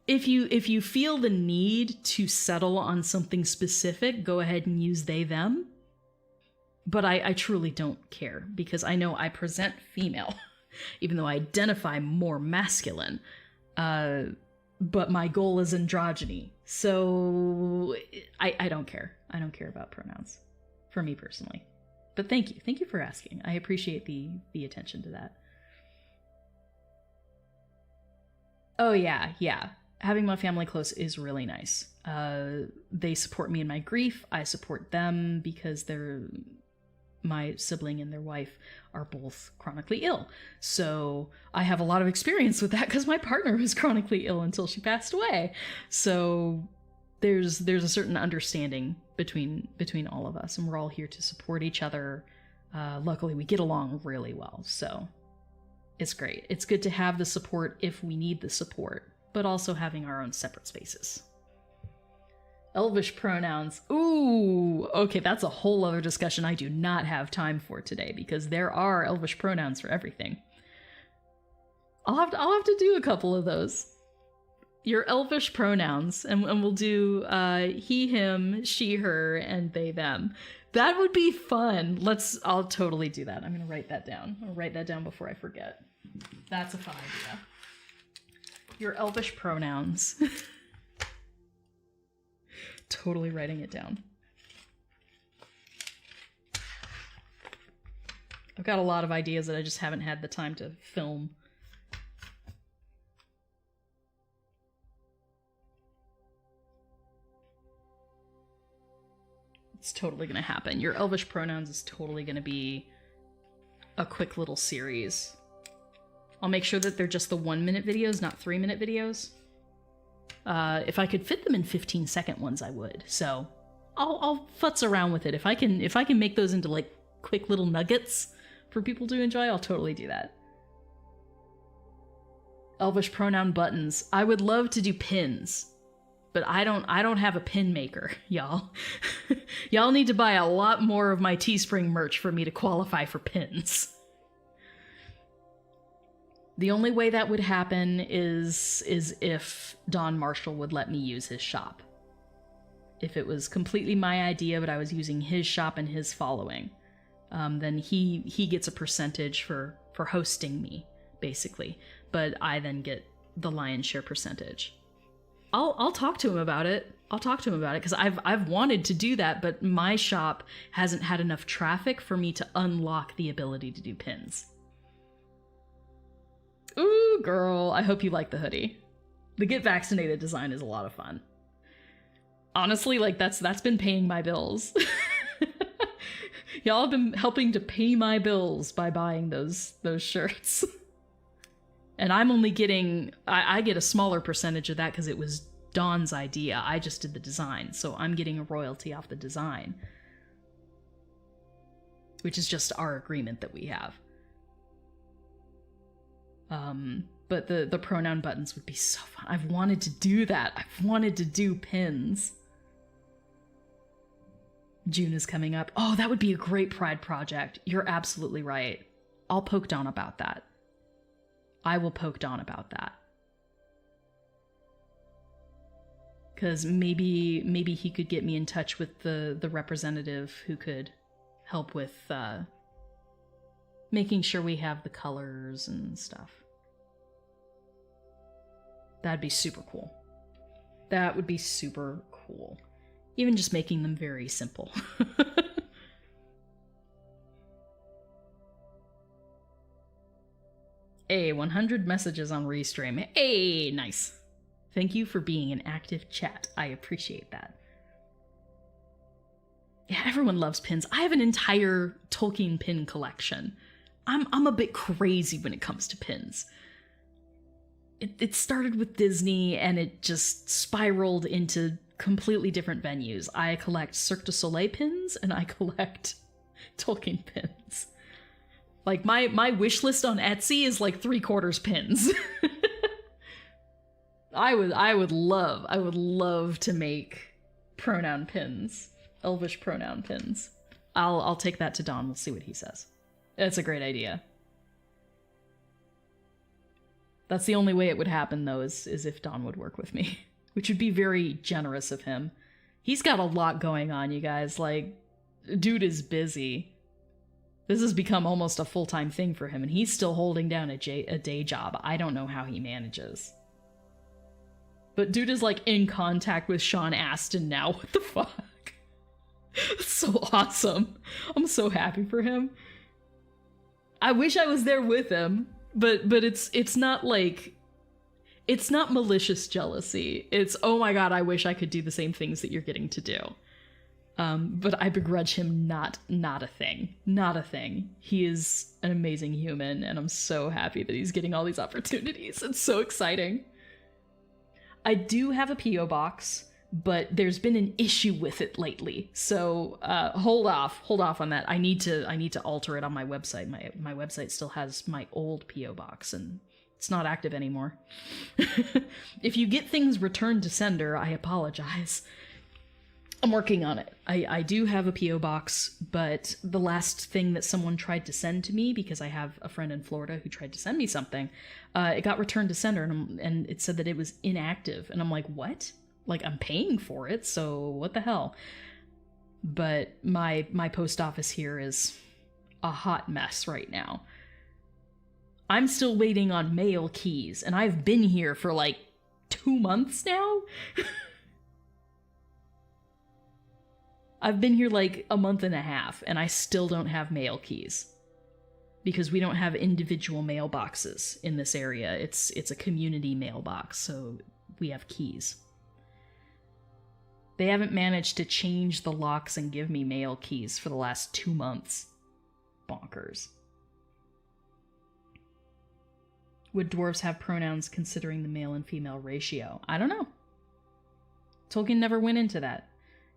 If you feel the need to settle on something specific, go ahead and use they, them. But I truly don't care because I know I present female, even though I identify more masculine. But my goal is androgyny. So I don't care. I don't care about pronouns for me personally. But thank you. Thank you for asking. I appreciate the attention to that. Oh yeah. Having my family close is really nice. They support me in my grief. I support them because my sibling and their wife are both chronically ill. So I have a lot of experience with that because my partner was chronically ill until she passed away. So there's a certain understanding between all of us, and we're all here to support each other. Luckily, we get along really well, so it's great. It's good to have the support if we need the support, but also having our own separate spaces. Elvish pronouns. Ooh, okay, that's a whole other discussion I do not have time for today because there are Elvish pronouns for everything. I'll have to do a couple of those. Your Elvish pronouns, and we'll do he, him, she, her, and they, them. That would be fun. I'll totally do that. I'm gonna write that down. I'll write that down before I forget. That's a fun idea. Your Elvish pronouns. Totally writing it down. I've got a lot of ideas that I just haven't had the time to film. It's totally gonna happen. Your Elvish pronouns is totally gonna be a quick little series. I'll make sure that they're just the 1-minute videos, not 3-minute videos. If I could fit them in 15-second ones, I would. So I'll futz around with it. If I can make those into like quick little nuggets for people to enjoy, I'll totally do that. Elvish pronoun buttons. I would love to do pins, but I don't have a pin maker, y'all. Y'all need to buy a lot more of my Teespring merch for me to qualify for pins. The only way that would happen is if Don Marshall would let me use his shop. If it was completely my idea, but I was using his shop and his following, then he gets a percentage for hosting me, basically. But I then get the lion's share percentage. I'll talk to him about it. Because I've wanted to do that, but my shop hasn't had enough traffic for me to unlock the ability to do pins. Ooh, girl, I hope you like the hoodie. The Get Vaccinated design is a lot of fun. Honestly, like, that's been paying my bills. Y'all have been helping to pay my bills by buying those shirts. And I'm only getting... I get a smaller percentage of that because it was Dawn's idea. I just did the design, so I'm getting a royalty off the design. Which is just our agreement that we have. But the pronoun buttons would be so fun. I've wanted to do that. I've wanted to do pins. June is coming up. Oh, that would be a great Pride project. You're absolutely right. I'll poke Dawn about that. I will poke Dawn about that. Because maybe he could get me in touch with the representative who could help with making sure we have the colors and stuff. That'd be super cool. That would be super cool. Even just making them very simple. Hey, 100 messages on Restream. Hey, nice. Thank you for being an active chat. I appreciate that. Yeah, everyone loves pins. I have an entire Tolkien pin collection. I'm a bit crazy when it comes to pins. It started with Disney, and it just spiraled into completely different venues. I collect Cirque du Soleil pins, and I collect Tolkien pins. Like, my wish list on Etsy is like 3/4 pins. I would love to make pronoun pins. Elvish pronoun pins. I'll take that to Don. We'll see what he says. That's a great idea. That's the only way it would happen, though, is if Don would work with me. Which would be very generous of him. He's got a lot going on, you guys. Like, dude is busy. This has become almost a full-time thing for him, and he's still holding down a day job. I don't know how he manages. But dude is, like, in contact with Sean Astin now. What the fuck? That's so awesome. I'm so happy for him. I wish I was there with him. But it's not like, it's not malicious jealousy. It's, oh my god, I wish I could do the same things that you're getting to do. But I begrudge him not a thing. Not a thing. He is an amazing human, and I'm so happy that he's getting all these opportunities. It's so exciting. I do have a P.O. box, but there's been an issue with it lately. So hold off on that. I need to alter it on my website. My website still has my old P.O. box, and it's not active anymore. If you get things returned to sender, I apologize. I'm working on it. I do have a P.O. box, but the last thing that someone tried to send to me, because I have a friend in Florida who tried to send me something, it got returned to sender, and it said that it was inactive. And I'm like, what? Like, I'm paying for it, so what the hell? but my post office here is a hot mess right now. I'm still waiting on mail keys, and I've been here for like 2 months now. I've been here like a month and a half, and I still don't have mail keys. Because we don't have individual mailboxes in this area. It's a community mailbox, so we have keys. They haven't managed to change the locks and give me mail keys for the last 2 months. Bonkers. Would dwarves have pronouns considering the male and female ratio? I don't know. Tolkien never went into that.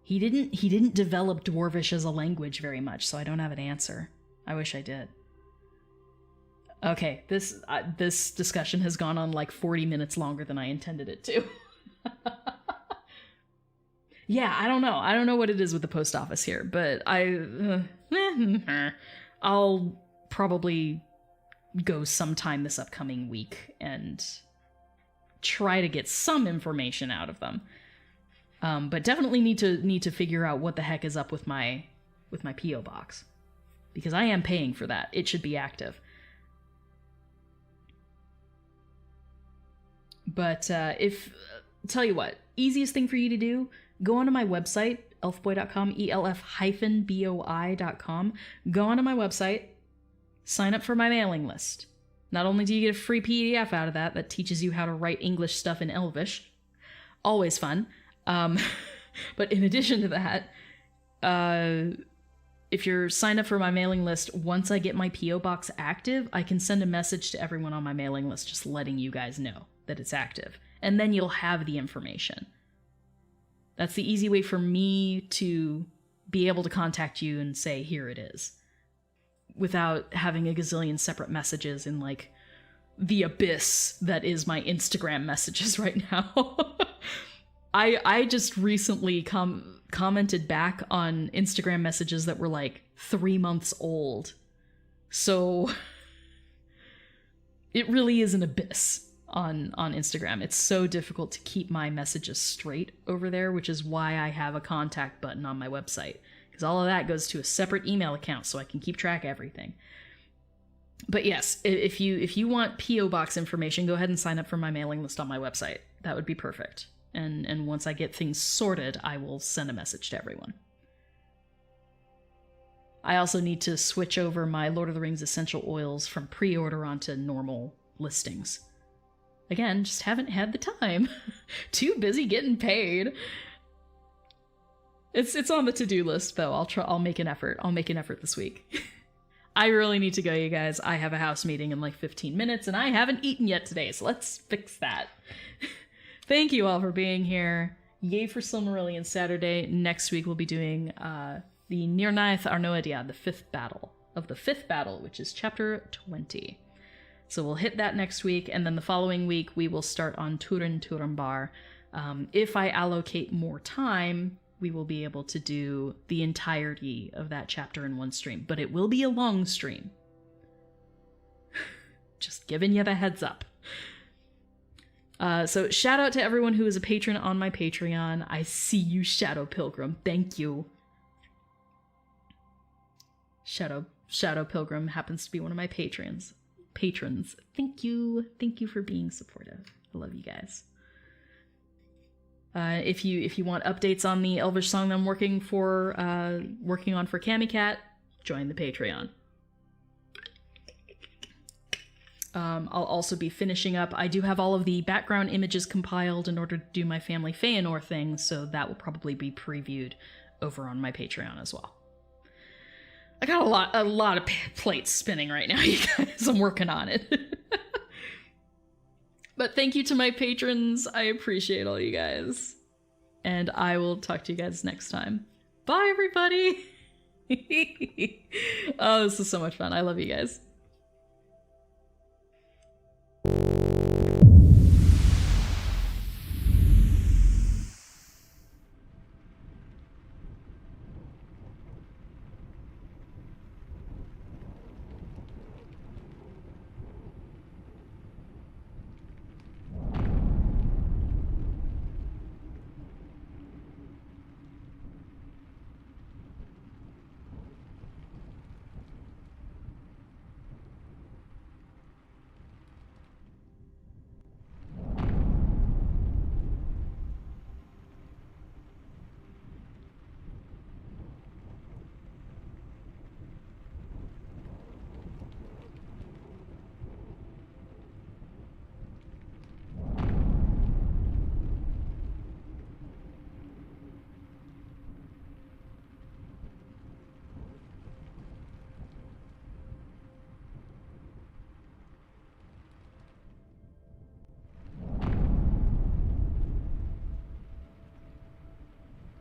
He didn't develop Dwarvish as a language very much, so I don't have an answer. I wish I did. Okay, this discussion has gone on like 40 minutes longer than I intended it to. Yeah, I don't know. I don't know what it is with the post office here, but I'll probably go sometime this upcoming week and try to get some information out of them. But definitely need to figure out what the heck is up with my PO box, because I am paying for that. It should be active. But tell you what, easiest thing for you to do, go onto my website, elfboy.com, elf-boi.com. Go onto my website, sign up for my mailing list. Not only do you get a free PDF out of that teaches you how to write English stuff in Elvish. Always fun. But in addition to that, if you're signed up for my mailing list, once I get my P.O. box active, I can send a message to everyone on my mailing list just letting you guys know that it's active. And then you'll have the information. That's the easy way for me to be able to contact you and say, here it is, without having a gazillion separate messages in, like, the abyss that is my Instagram messages right now. I just recently commented back on Instagram messages that were, like, 3 months old. So it really is an abyss on Instagram. It's so difficult to keep my messages straight over there, which is why I have a contact button on my website, because all of that goes to a separate email account so I can keep track of everything. But yes, if you want P.O. box information, go ahead and sign up for my mailing list on my website. That would be perfect. And once I get things sorted, I will send a message to everyone. I also need to switch over my Lord of the Rings essential oils from pre-order onto normal listings. Again, just haven't had the time. Too busy getting paid. It's on the to-do list, though. I'll make an effort. I'll make an effort this week. I really need to go, you guys. I have a house meeting in like 15 minutes, and I haven't eaten yet today, so let's fix that. Thank you all for being here. Yay for Silmarillion Saturday. Next week we'll be doing the Nirnaeth Arnoedia, the fifth battle, which is chapter 20. So we'll hit that next week, and then the following week we will start on Turin Turambar. If I allocate more time, we will be able to do the entirety of that chapter in one stream, but it will be a long stream. Just giving you the heads up. So shout out to everyone who is a patron on my Patreon. I see you, Shadow Pilgrim. Thank you. Shadow Pilgrim happens to be one of my patrons. Thank you for being supportive. I love you guys. If you want updates on the Elvish song that I'm working on for Camicat, join the Patreon. I'll also be finishing up. I do have all of the background images compiled in order to do my family Feanor thing, so that will probably be previewed over on my Patreon as well. I got a lot of plates spinning right now, you guys. I'm working on it. But thank you to my patrons. I appreciate all you guys. And I will talk to you guys next time. Bye, everybody! Oh, this is so much fun. I love you guys.